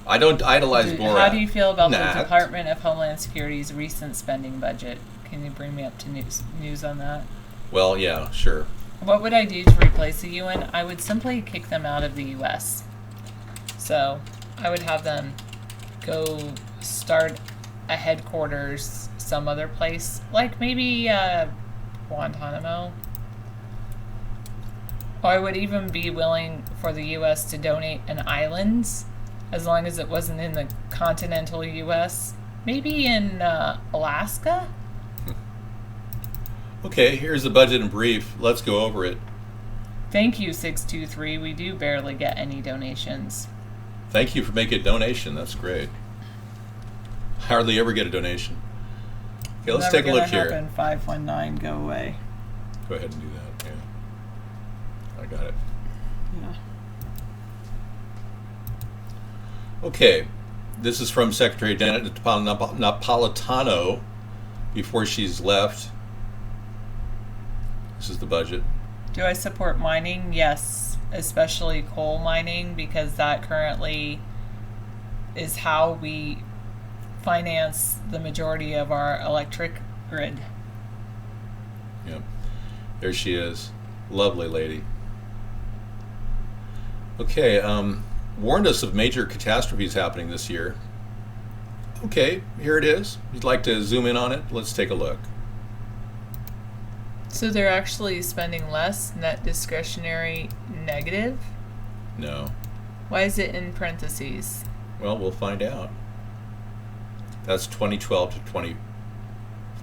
I don't idolize Borat. How do you feel about Nah. the Department of Homeland Security's recent spending budget? Can you bring me up to news on that? Well, yeah, sure. What would I do to replace the UN? I would simply kick them out of the US. So I would have them go start a headquarters some other place, like maybe Guantanamo. Or I would even be willing for the US to donate an island, as long as it wasn't in the continental US. Maybe in Alaska? Okay, here's the budget in brief. Let's go over it. Thank you, 623. We do barely get any donations. Thank you for making a donation. That's great. Hardly ever get a donation. Okay, let's Never take a look gonna here. happen. 519, go away. Go ahead and do that. Yeah. I got it. Yeah. Okay. This is from Secretary Janet Napolitano before she's left. This is the budget. Do I support mining? Yes, especially coal mining, because that currently is how we finance the majority of our electric grid. Yep. There she is. Lovely lady. Okay, warned us of major catastrophes happening this year. Okay, here it is. If you'd like to zoom in on it, let's take a look. So they're actually spending less, net discretionary negative? No. Why is it in parentheses? Well, we'll find out. That's 2012 to 2014.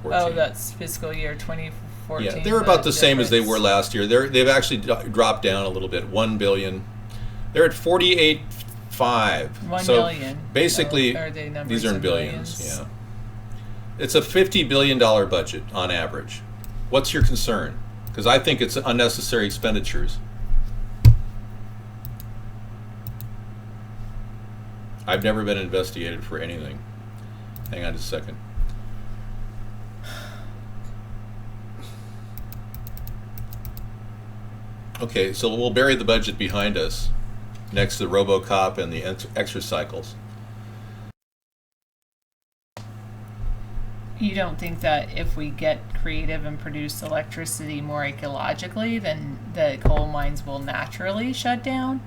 Oh, that's fiscal year 2014. Yeah, they're about the same as they were difference. last year. They've actually dropped down a little bit, 1 billion. They're at 48.5. 1 so million. basically, Are they numbers these are in in billions. millions? Yeah, it's a $50 billion budget on average. What's your concern? Because I think it's unnecessary expenditures. I've never been investigated for anything. Hang on just a second. Okay, so we'll bury the budget behind us, next to RoboCop and the extra cycles. You don't think that if we get creative and produce electricity more ecologically, then the coal mines will naturally shut down?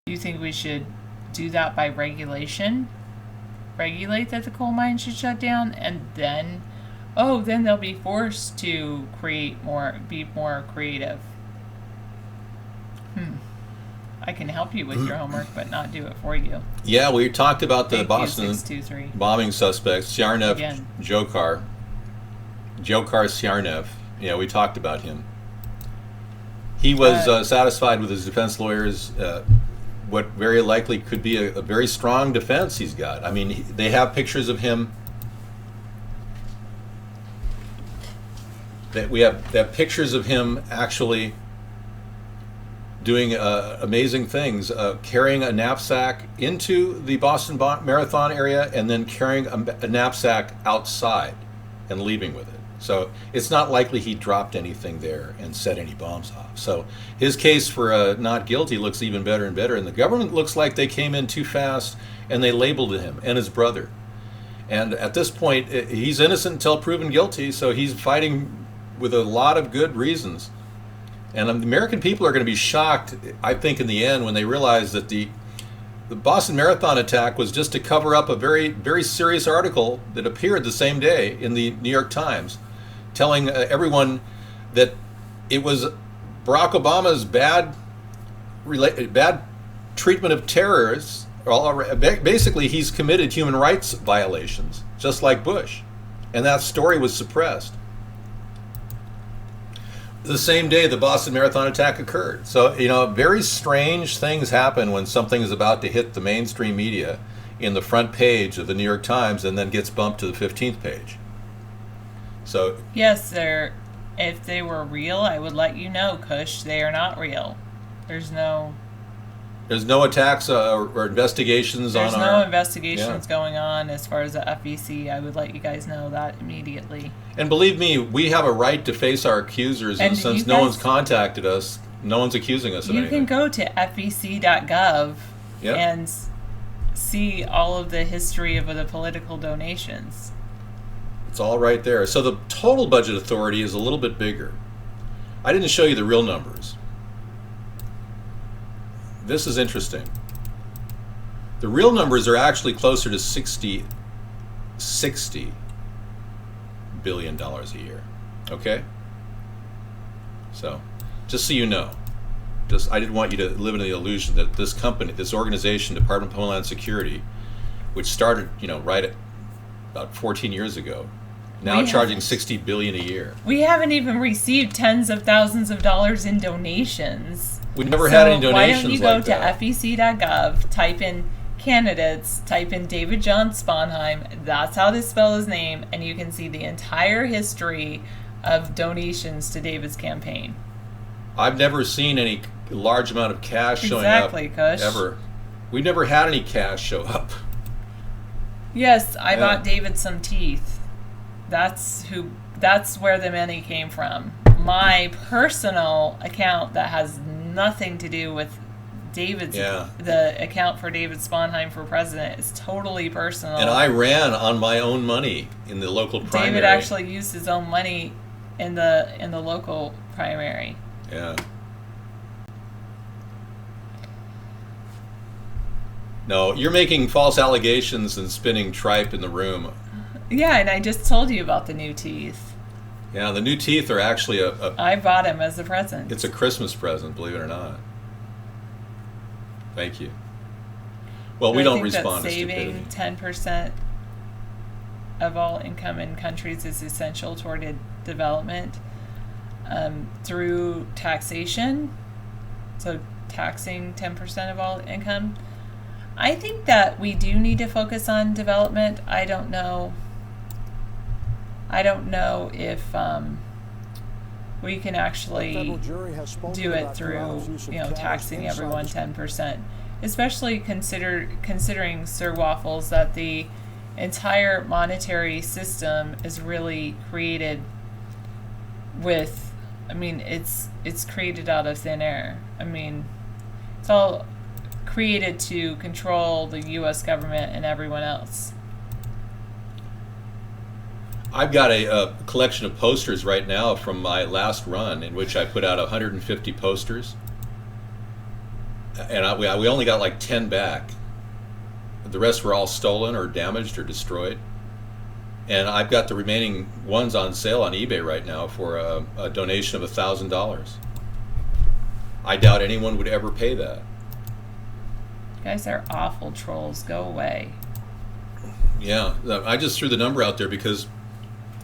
Do you think we should do that by regulation? Regulate that the coal mines should shut down, and then, then they'll be forced to be more creative. I can help you with your homework, but not do it for you. Yeah, we talked about the Thank you, Boston 623. bombing suspects, Syarnev Again. Dzhokhar Syarnev. Yeah, we talked about him. He was satisfied with his defense lawyers. What very likely could be a very strong defense he's got. I mean, they have pictures of him. They have pictures of him actually doing amazing things, carrying a knapsack into the Boston Marathon area and then carrying a knapsack outside and leaving with it. So it's not likely he dropped anything there and set any bombs off. So his case for not guilty looks even better and better. And the government looks like they came in too fast and they labeled him and his brother. And at this point, he's innocent until proven guilty. So he's fighting with a lot of good reasons. And the American people are going to be shocked, I think, in the end when they realize that the Boston Marathon attack was just to cover up a very, very serious article that appeared the same day in the New York Times, telling everyone that it was Barack Obama's bad treatment of terrorists. Basically, he's committed human rights violations, just like Bush. And that story was suppressed. The same day the Boston Marathon attack occurred. So, very strange things happen when something is about to hit the mainstream media in the front page of the New York Times and then gets bumped to the 15th page. So, Yes, if they were real, I would let you know, Kush. They are not real. There's no attacks or investigations There's on no our... investigations going on as far as the FEC. I would let you guys know that immediately. And believe me, we have a right to face our accusers, and And since you no guys- one's contacted us, no one's accusing us of You anything. can go to fec.gov Yep. and see all of the history of the political donations. It's all right there. So the total budget authority is a little bit bigger. I didn't show you the real numbers. This is interesting. The real numbers are actually closer to $60 billion a year. Okay? So, just so you know, I didn't want you to live in the illusion that this company, this organization, Department of Homeland Security, which started, right at about 14 years ago, now We charging haven't. $60 billion a year. We haven't even received tens of thousands of dollars in donations. We never had any donations why don't you go like that. to fec.gov, type in candidates, type in David John Sponheim, that's how to spell his name, and you can see the entire history of donations to David's campaign. I've never seen any large amount of cash showing Exactly, up Kush. ever. We never had any cash show up. Yes, I Yeah. bought David some teeth. That's where the money came from. My personal account that has nothing to do with David's, Yeah. the account for David Sponheim for president is totally personal. And I ran on my own money in the local primary. David actually used his own money in the local primary. Yeah. No, you're making false allegations and spinning tripe in the room. Yeah, and I just told you about the new teeth. Yeah, the new teeth are actually I bought him as a present. it's a Christmas present, believe it or not. Thank you. Well, we I don't think respond that to stupidity. saving 10% of all income in countries is essential toward development through taxation. So taxing 10% of all income. I think that we do need to focus on development. I don't know if we can actually do it through, taxing everyone 10%. Especially considering Sir Waffles that the entire monetary system is really created with, it's created out of thin air. It's all created to control the U.S. government and everyone else. I've got a collection of posters right now from my last run in which I put out 150 posters. And we only got like 10 back. The rest were all stolen or damaged or destroyed. And I've got the remaining ones on sale on eBay right now for a donation of $1,000. I doubt anyone would ever pay that. You guys are awful trolls. Go away. Yeah, I just threw the number out there because,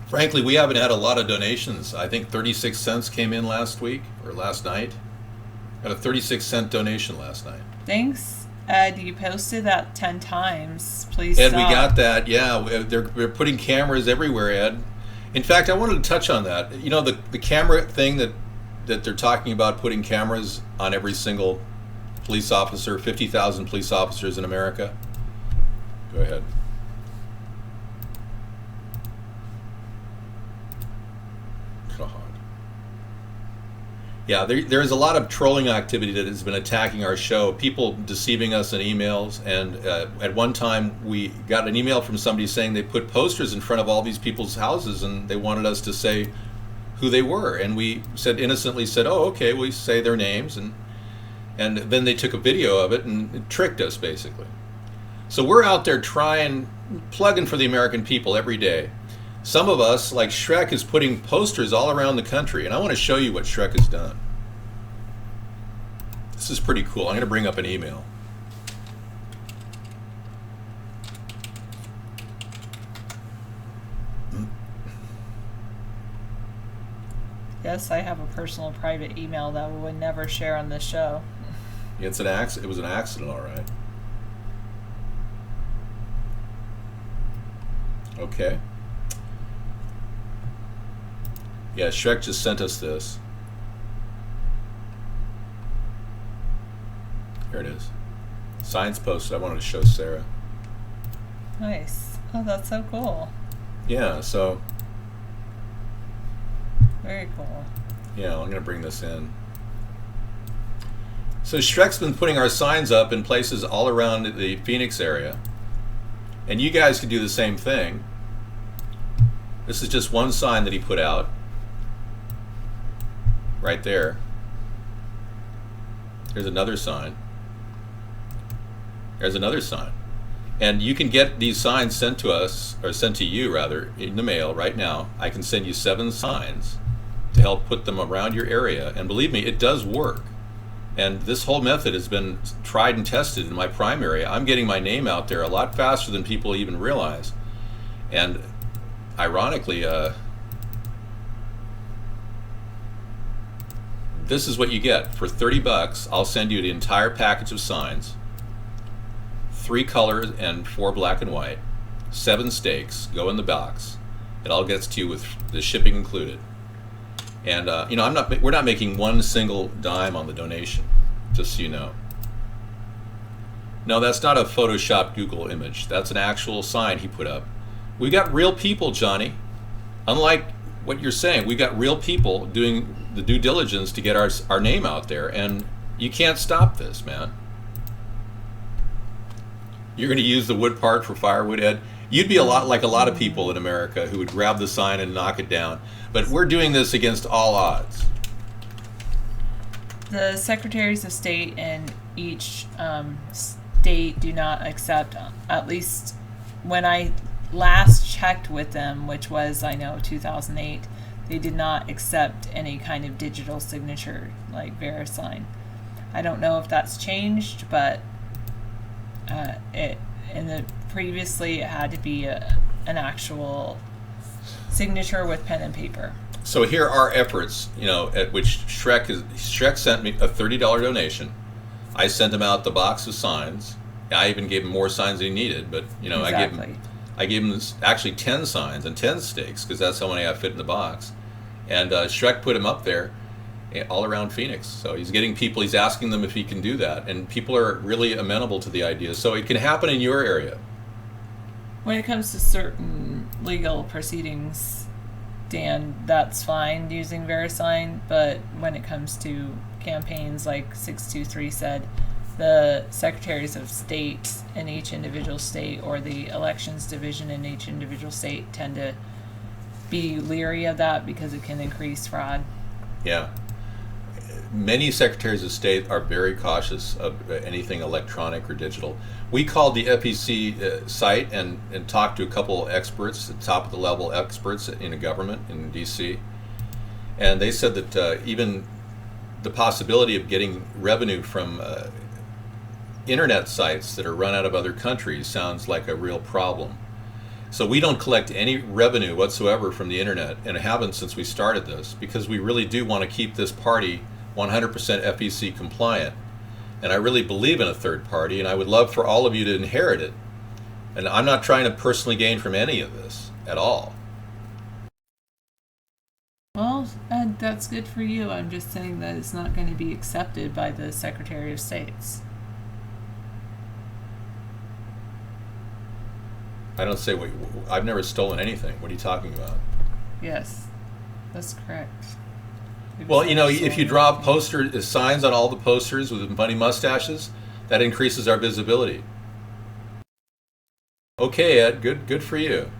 frankly, we haven't had a lot of donations. I think 36 cents came in last week or last night. Got a 36-cent donation last night. Thanks, Ed. You posted that 10 times. Please Ed, stop. we got that. Yeah, they're putting cameras everywhere, Ed. In fact, I wanted to touch on that. You know, the camera thing that they're talking about, putting cameras on every single police officer, 50,000 police officers in America. Go ahead. God. Yeah, there's a lot of trolling activity that has been attacking our show. People deceiving us in emails, and at one time we got an email from somebody saying they put posters in front of all these people's houses and they wanted us to say who they were, and we innocently said, oh, okay, we say their names, and then they took a video of it and it tricked us, basically. So we're out there plugging for the American people every day. Some of us, like Shrek, is putting posters all around the country, and I want to show you what Shrek has done. This is pretty cool. I'm going to bring up an email. Yes, I have a personal private email that we would never share on this show. It's an accident. It was an accident, all right. Okay. Yeah, Shrek just sent us this. Here it is. Science posted. I wanted to show Sarah. Nice. Oh, that's so cool. Yeah, so Very cool. yeah, I'm going to bring this in. So Shrek's been putting our signs up in places all around the Phoenix area. And you guys can do the same thing. This is just one sign that he put out. Right there. There's another sign. There's another sign. And you can get these signs sent to us, or sent to you rather, in the mail right now. I can send you 7 signs to help put them around your area. And believe me, it does work. And this whole method has been tried and tested in my primary. I'm getting my name out there a lot faster than people even realize. And ironically, this is what you get. For $30, I'll send you the entire package of signs. 3 colors and 4 black and white. 7 stakes go in the box. It all gets to you with the shipping included. And we're not making one single dime on the donation, just so you know. No, that's not a Photoshop Google image. That's an actual sign he put up. We got real people, Johnny. Unlike what you're saying, we got real people doing the due diligence to get our name out there, and you can't stop this, man. You're going to use the wood part for firewood, Ed? You'd be a lot like a lot of people in America who would grab the sign and knock it down. But we're doing this against all odds. The secretaries of state in each state do not accept, at least when I last checked with them, which was, I know, 2008, they did not accept any kind of digital signature like VeriSign. I don't know if that's changed, but previously it had to be an actual signature with pen and paper. So here are efforts, at which Shrek sent me a $30 donation. I sent him out the box of signs. I even gave him more signs than he needed, but Exactly. I gave him actually 10 signs and 10 stakes because that's how many I fit in the box. And Shrek put him up there all around Phoenix. So he's getting people, he's asking them if he can do that. And people are really amenable to the idea. So it can happen in your area. When it comes to certain legal proceedings, Dan, that's fine using VeriSign, but when it comes to campaigns, like 623 said, the secretaries of state in each individual state or the elections division in each individual state tend to be leery of that because it can increase fraud. Yeah. Many secretaries of state are very cautious of anything electronic or digital. We called the FEC site and talked to a couple experts, top of the level experts in the government in DC, and they said that even the possibility of getting revenue from internet sites that are run out of other countries sounds like a real problem. So we don't collect any revenue whatsoever from the internet, and haven't since we started this, because we really do want to keep this party 100% FEC compliant. And I really believe in a third party, and I would love for all of you to inherit it. And I'm not trying to personally gain from any of this at all. Well, Ed, that's good for you. I'm just saying that it's not going to be accepted by the Secretary of States. I don't say, I've never stolen anything. What are you talking about? Yes, that's correct. Well, if you draw signs on all the posters with funny mustaches, that increases our visibility. Okay, Ed, good for you.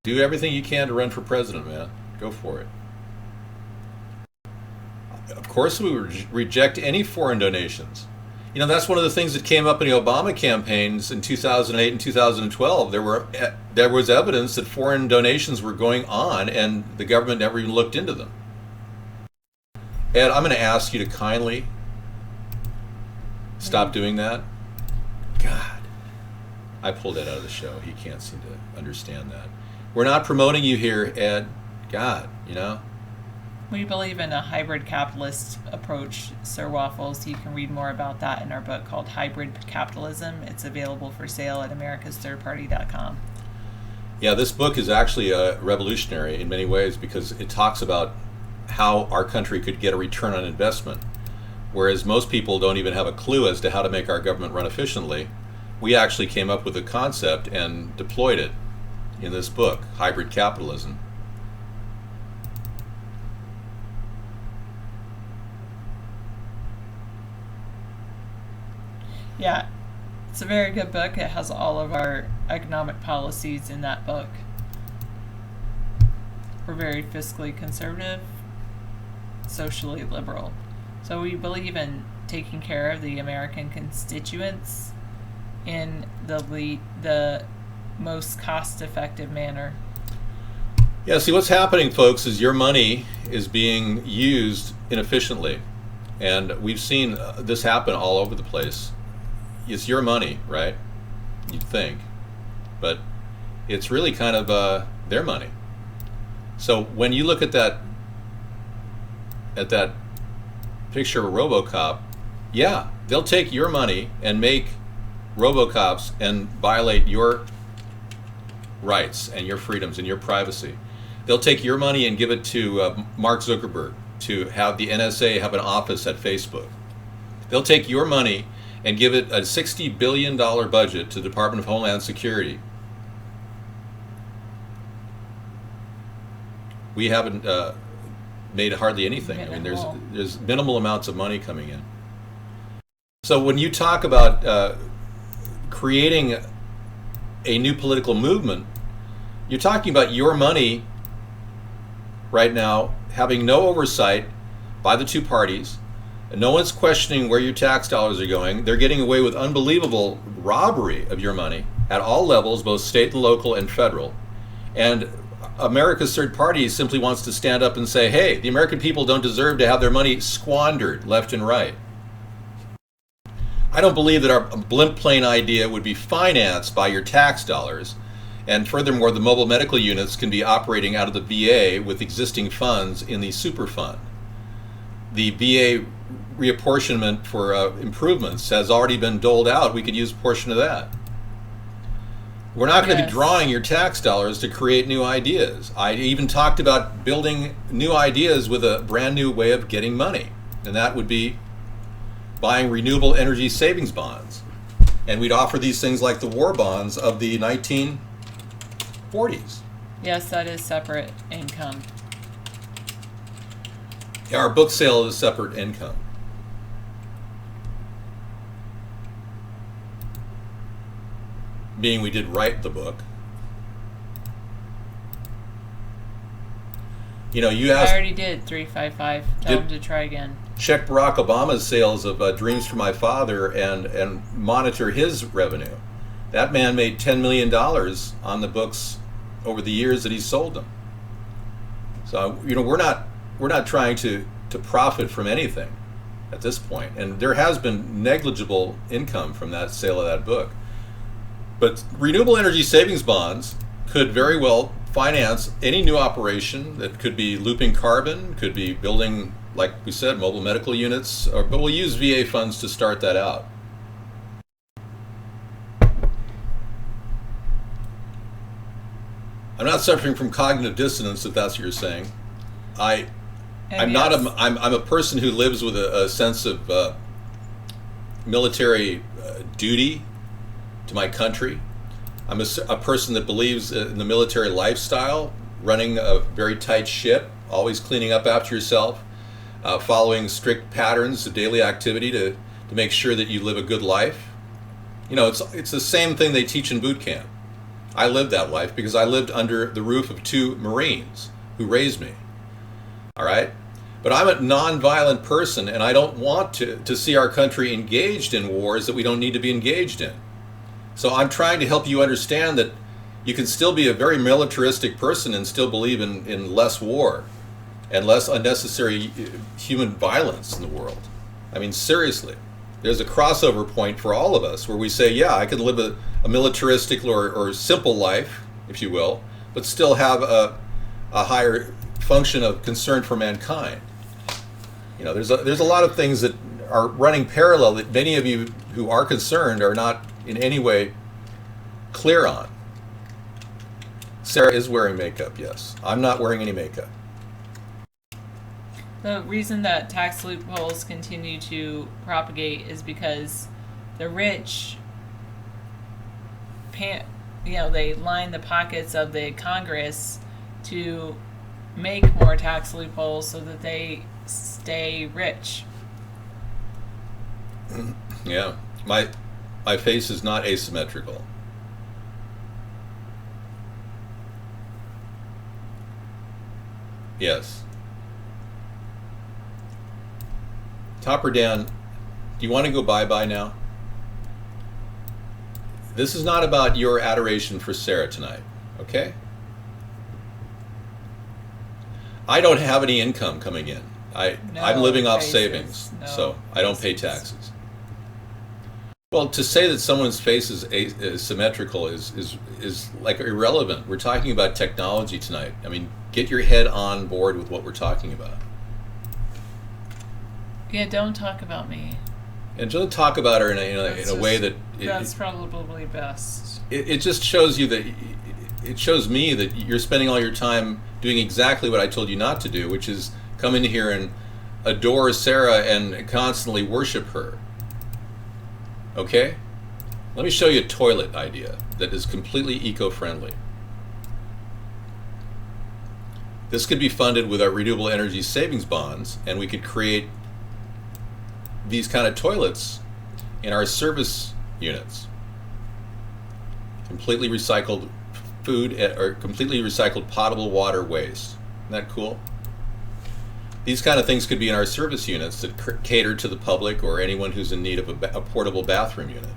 Do everything you can to run for president, man. Go for it. Of course, we would reject any foreign donations. That's one of the things that came up in the Obama campaigns in 2008 and 2012. There was evidence that foreign donations were going on, and the government never even looked into them. Ed, I'm going to ask you to kindly stop doing that. God, I pulled that out of the show. He can't seem to understand that. We're not promoting you here, Ed. God, We believe in a hybrid capitalist approach, Sir Waffles. You can read more about that in our book called Hybrid Capitalism. It's available for sale at americasthirdparty.com. Yeah, this book is actually revolutionary in many ways because it talks about how our country could get a return on investment. Whereas most people don't even have a clue as to how to make our government run efficiently, we actually came up with a concept and deployed it in this book, Hybrid Capitalism. Yeah, it's a very good book. It has all of our economic policies in that book. We're very fiscally conservative, socially liberal. So we believe in taking care of the American constituents in the most cost-effective manner. Yeah, see what's happening, folks, is your money is being used inefficiently. And we've seen this happen all over the place. It's your money, right? You'd think. But it's really kind of their money. So when you look at that picture of RoboCop, yeah, they'll take your money and make RoboCops and violate your rights and your freedoms and your privacy. They'll take your money and give it to Mark Zuckerberg to have the NSA have an office at Facebook. They'll take your money and give it a $60 billion budget to the Department of Homeland Security, we haven't made hardly anything. I mean, there's minimal amounts of money coming in. So when you talk about creating a new political movement, you're talking about your money right now having no oversight by the two parties. And no one's questioning where your tax dollars are going. They're getting away with unbelievable robbery of your money at all levels, both state and local and federal. And America's third party simply wants to stand up and say, hey, the American people don't deserve to have their money squandered left and right. I don't believe that our blimp plane idea would be financed by your tax dollars. And furthermore, the mobile medical units can be operating out of the VA with existing funds in the super fund. The VA reapportionment for improvements has already been doled out. We could use a portion of that. We're not going to be drawing your tax dollars to create new ideas. I even talked about building new ideas with a brand new way of getting money, and that would be buying renewable energy savings bonds. And we'd offer these things like the war bonds of the 1940s. Yes, that is separate income. Our book sale is separate income. Being we did write the book. You know, you asked. I already did 355. Tell him to try again. Check Barack Obama's sales of Dreams for My Father and monitor his revenue. That man made $10 million on the books over the years that he sold them. So, you know, we're not trying to profit from anything at this point. And there has been negligible income from that sale of that book. But renewable energy savings bonds could very well finance any new operation that could be looping carbon, could be building, like we said, mobile medical units, but we'll use VA funds to start that out. I'm not suffering from cognitive dissonance, if that's what you're saying. I'm a person who lives with a sense of military duty to my country. I'm a person that believes in the military lifestyle, running a very tight ship, always cleaning up after yourself, following strict patterns of daily activity to make sure that you live a good life. You know, it's the same thing they teach in boot camp. I lived that life because I lived under the roof of two Marines who raised me. All right? But I'm a nonviolent person, and I don't want to see our country engaged in wars that we don't need to be engaged in. So I'm trying to help you understand that you can still be a very militaristic person and still believe in less war and less unnecessary human violence in the world. I mean, seriously, there's a crossover point for all of us where we say, yeah, I can live a militaristic or simple life, if you will, but still have a higher function of concern for mankind. You know, there's a lot of things that are running parallel that many of you who are concerned are not in any way clear on. Sarah is wearing makeup, yes. I'm not wearing any makeup. The reason that tax loopholes continue to propagate is because the rich, they line the pockets of the Congress to make more tax loopholes so that they stay rich. Yeah, my face is not asymmetrical. Yes. Topper Dan, do you want to go bye-bye now? This is not about your adoration for Sarah tonight, okay? I don't have any income coming in. I'm living off savings, so I don't pay taxes. Well, to say that someone's face is symmetrical is like irrelevant. We're talking about technology tonight. I mean, get your head on board with what we're talking about. Yeah, don't talk about me. And don't talk about her in a way that... That's probably best. It just shows you that... It shows me that you're spending all your time doing exactly what I told you not to do, which is come in here and adore Sarah and constantly worship her. Okay? Let me show you a toilet idea that is completely eco-friendly. This could be funded with our renewable energy savings bonds, and we could create these kind of toilets in our service units. Completely recycled food or completely recycled potable water waste. Isn't that cool? These kind of things could be in our service units that cater to the public or anyone who's in need of a portable bathroom unit.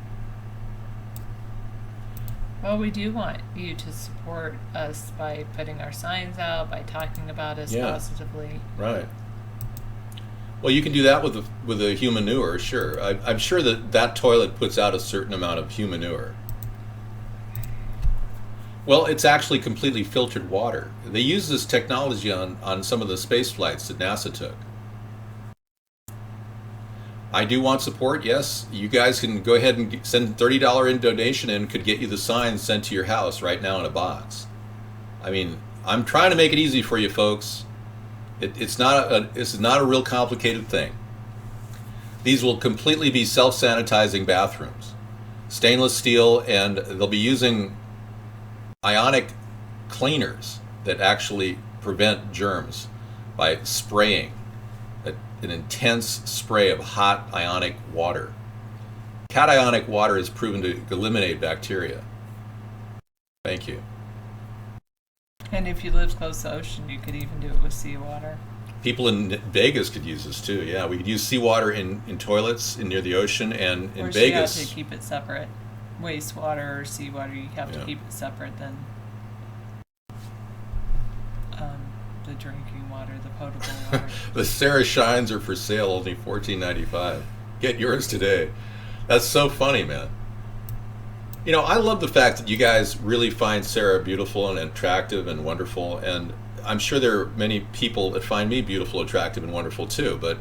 Well, we do want you to support us by putting our signs out, by talking about us Yeah. positively. Right. Well, you can do that with a human manure, sure. I'm sure that toilet puts out a certain amount of human manure. Well, it's actually completely filtered water. They use this technology on some of the space flights that NASA took. I do want support, yes. You guys can go ahead and send $30 in donation and could get you the signs sent to your house right now in a box. I mean, I'm trying to make it easy for you folks. It's not a real complicated thing. These will completely be self-sanitizing bathrooms. Stainless steel, and they'll be using ionic cleaners that actually prevent germs by spraying an intense spray of hot ionic water. Cationic water is proven to eliminate bacteria. Thank you. And if you live close to the ocean, you could even do it with seawater. People in Vegas could use this too. Yeah, we could use seawater in toilets near the ocean, and in Or Vegas. you have to keep it separate. Wastewater or seawater, you have to Yeah. keep it separate than the drinking water, the potable water. The Sarah Shines are for sale, only $14.95. Get yours today. That's so funny, man. You know, I love the fact that you guys really find Sarah beautiful and attractive and wonderful, and I'm sure there are many people that find me beautiful, attractive, and wonderful too, but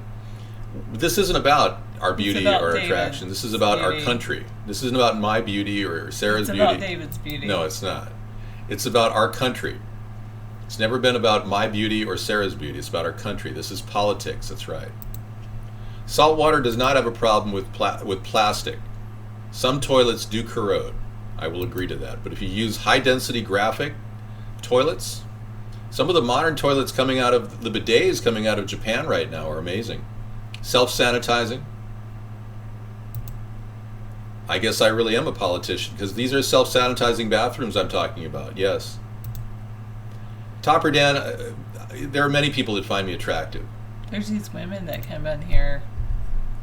this isn't about our beauty about or David's attraction. This is about our beauty. country. This isn't about my beauty or Sarah's It's beauty. about David's beauty. No, it's not. It's about our country. It's never been about my beauty or Sarah's beauty. It's about our country. This is politics. That's right. Salt water does not have a problem with plastic. Some toilets do corrode. I will agree to that. But if you use high-density graphic toilets, some of the modern toilets coming out of the bidets coming out of Japan right now are amazing. Self-sanitizing. I guess I really am a politician because these are self-sanitizing bathrooms I'm talking about. Yes. Topper Dan, there are many people that find me attractive. There's these women that come in here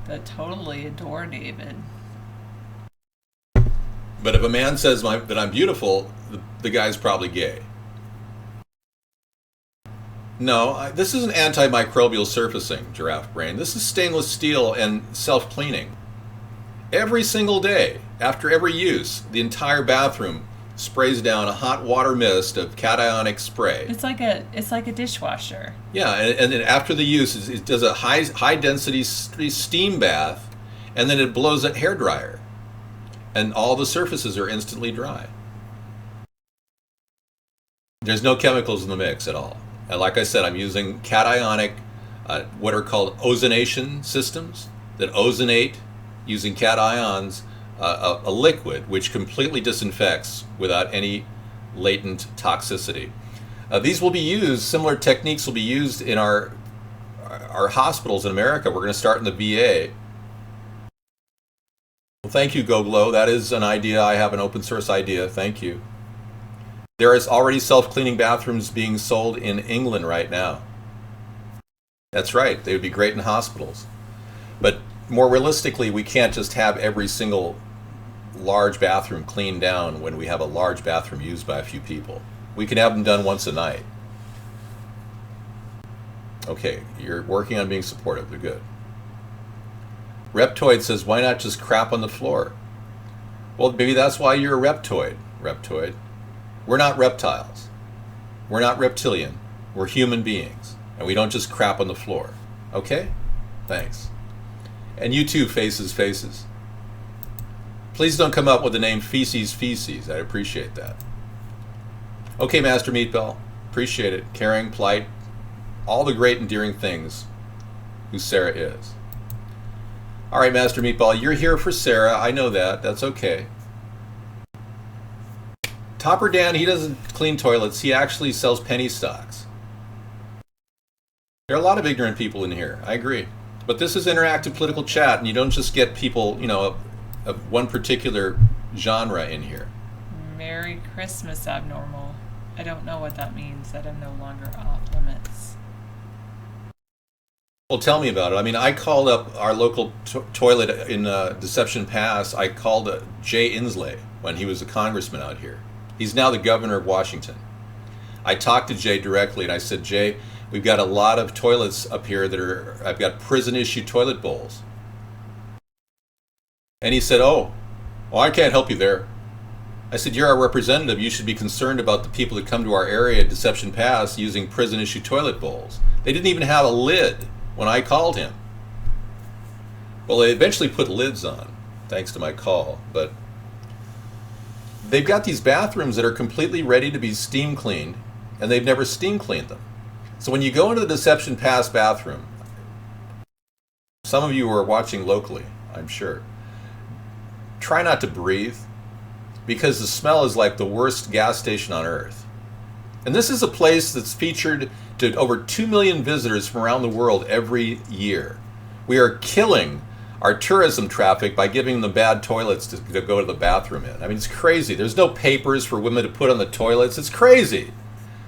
that totally adore David. But if a man says that I'm beautiful, the guy's probably gay. No, this isn't antimicrobial surfacing, giraffe brain. This is stainless steel and self-cleaning. Every single day, after every use, the entire bathroom sprays down a hot water mist of cationic spray. It's like a dishwasher. Yeah, and then after the use, it does a high density steam bath, and then it blows a hair dryer, and all the surfaces are instantly dry. There's no chemicals in the mix at all. And like I said, I'm using cationic, what are called ozonation systems that ozonate using cations, a liquid which completely disinfects without any latent toxicity. These will be used, similar techniques will be used in our hospitals in America. We're going to start in the VA. Well, thank you, GoGlow. That is an idea. I have an open source idea. Thank you. There is already self-cleaning bathrooms being sold in England right now. That's right. They would be great in hospitals. But more realistically, we can't just have every single large bathroom cleaned down when we have a large bathroom used by a few people. We can have them done once a night. Okay, you're working on being supportive. They're good. Reptoid says, why not just crap on the floor? Well, maybe that's why you're a reptoid, Reptoid. We're not reptiles. We're not reptilian. We're human beings. And we don't just crap on the floor. Okay? Thanks. And you too, Faces. Please don't come up with the name Feces. I appreciate that. Okay, Master Meatball. Appreciate it. Caring, polite, all the great endearing things who Sarah is. All right, Master Meatball, you're here for Sarah. I know that. That's okay. Topper Dan, he doesn't clean toilets. He actually sells penny stocks. There are a lot of ignorant people in here. I agree. But this is interactive political chat, and you don't just get people, of one particular genre in here. Merry Christmas, abnormal. I don't know what that means, that I'm no longer off limits. Well, tell me about it. I mean, I called up our local toilet in Deception Pass. I called Jay Inslee when he was a congressman out here. He's now the governor of Washington. I talked to Jay directly, and I said, Jay, we've got a lot of toilets up here I've got prison-issued toilet bowls. And he said, oh, well, I can't help you there. I said, you're our representative. You should be concerned about the people that come to our area at Deception Pass using prison-issued toilet bowls. They didn't even have a lid when I called him. Well, they eventually put lids on, thanks to my call, but they've got these bathrooms that are completely ready to be steam cleaned, and they've never steam cleaned them. So when you go into the Deception Pass bathroom, some of you are watching locally, I'm sure, try not to breathe, because the smell is like the worst gas station on earth. And this is a place that's featured to over 2 million visitors from around the world every year. We are killing our tourism traffic by giving them bad toilets to go to the bathroom in. I mean, it's crazy. There's no papers for women to put on the toilets. It's crazy.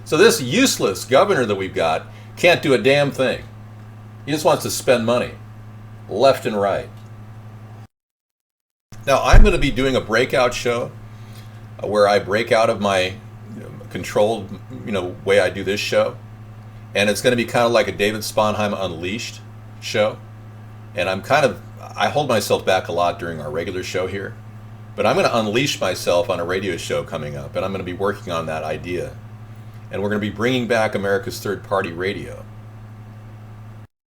So this useless governor that we've got can't do a damn thing. He just wants to spend money left and right. Now, I'm going to be doing a breakout show where I break out of my controlled, way I do this show. And it's going to be kind of like a David Sponheim Unleashed show. And I hold myself back a lot during our regular show here. But I'm going to unleash myself on a radio show coming up. And I'm going to be working on that idea. And we're going to be bringing back America's Third Party Radio.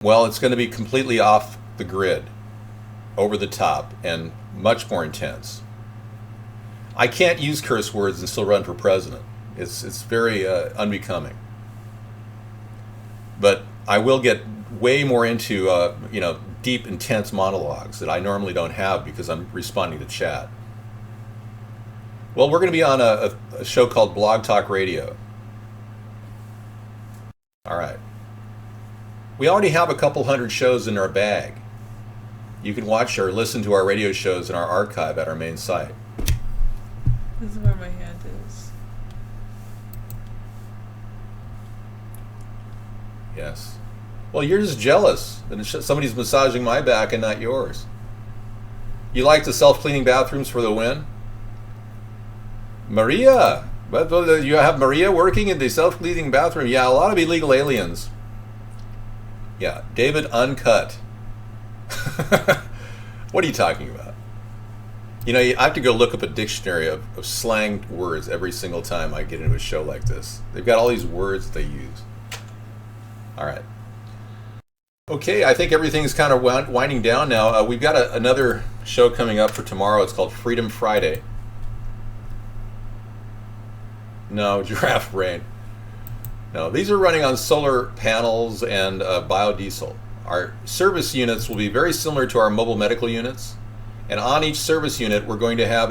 Well, it's going to be completely off the grid, over the top, and much more intense. I can't use curse words and still run for president. It's very unbecoming. But I will get way more into deep, intense monologues that I normally don't have because I'm responding to chat. Well, we're going to be on a show called Blog Talk Radio. All right. We already have a couple hundred shows in our bag. You can watch or listen to our radio shows in our archive at our main site. This is where my hand is. Yes. Well, you're just jealous that somebody's massaging my back and not yours. You like the self-cleaning bathrooms for the win? Maria! But you have Maria working in the self-cleaning bathroom. Yeah, a lot of illegal aliens. Yeah, David Uncut. What are you talking about? I have to go look up a dictionary of slang words every single time I get into a show like this. They've got all these words that they use. All right. Okay, I think everything's kind of winding down now. We've got another show coming up for tomorrow. It's called Freedom Friday. No, Giraffe Brain. No, these are running on solar panels and biodiesel. Our service units will be very similar to our mobile medical units. And on each service unit, we're going to have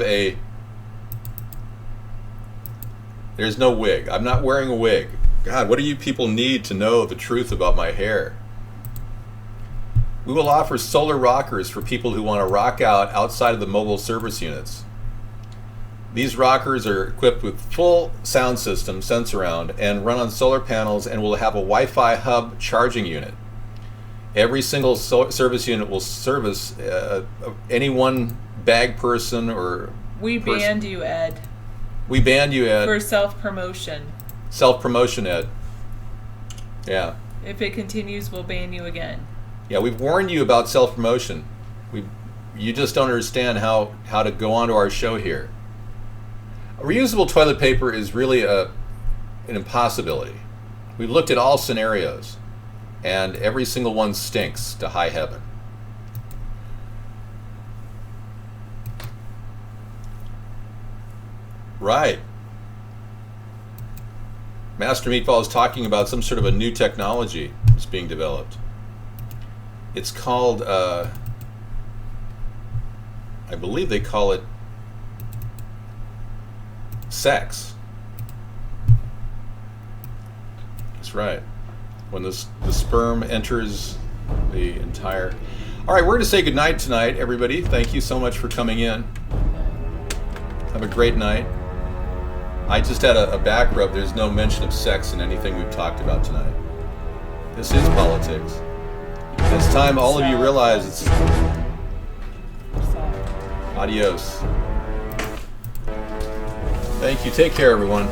there's no wig. I'm not wearing a wig. God, what do you people need to know the truth about my hair? We will offer solar rockers for people who want to rock out outside of the mobile service units. These rockers are equipped with full sound system, sense around, and run on solar panels, and will have a Wi-Fi hub charging unit. Every single service unit will service any one bag person or... We banned you, Ed. We banned you, Ed. For self-promotion. Self-promotion, Ed. Yeah. If it continues, we'll ban you again. Yeah, we've warned you about self-promotion. You just don't understand how to go onto our show here. Reusable toilet paper is really an impossibility. We've looked at all scenarios, and every single one stinks to high heaven. Right. Master Meatball is talking about some sort of a new technology that's being developed. It's called I believe they call it sex. That's right. When the sperm enters the entire... All right, we're going to say goodnight tonight, everybody. Thank you so much for coming in. Have a great night. I just had a back rub. There's no mention of sex in anything we've talked about tonight. This is politics. It's time all of you realize it's... Adios. Thank you. Take care, everyone.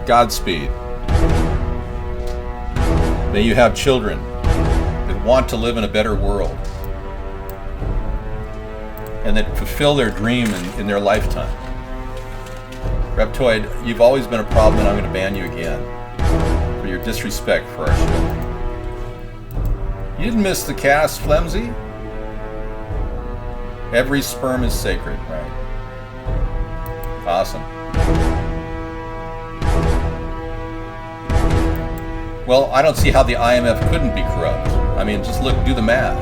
Godspeed. May you have children that want to live in a better world and that fulfill their dream in their lifetime. Reptoid, you've always been a problem, and I'm going to ban you again for your disrespect for our show. You didn't miss the cast, Flemsy? Every sperm is sacred, right? Awesome. Well, I don't see how the IMF couldn't be corrupt. I mean, just look, do the math.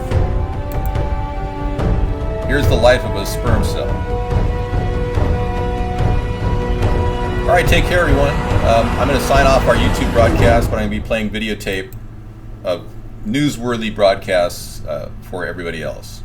Here's the life of a sperm cell. All right, take care, everyone. I'm going to sign off our YouTube broadcast, but I'm going to be playing videotape of newsworthy broadcasts for everybody else.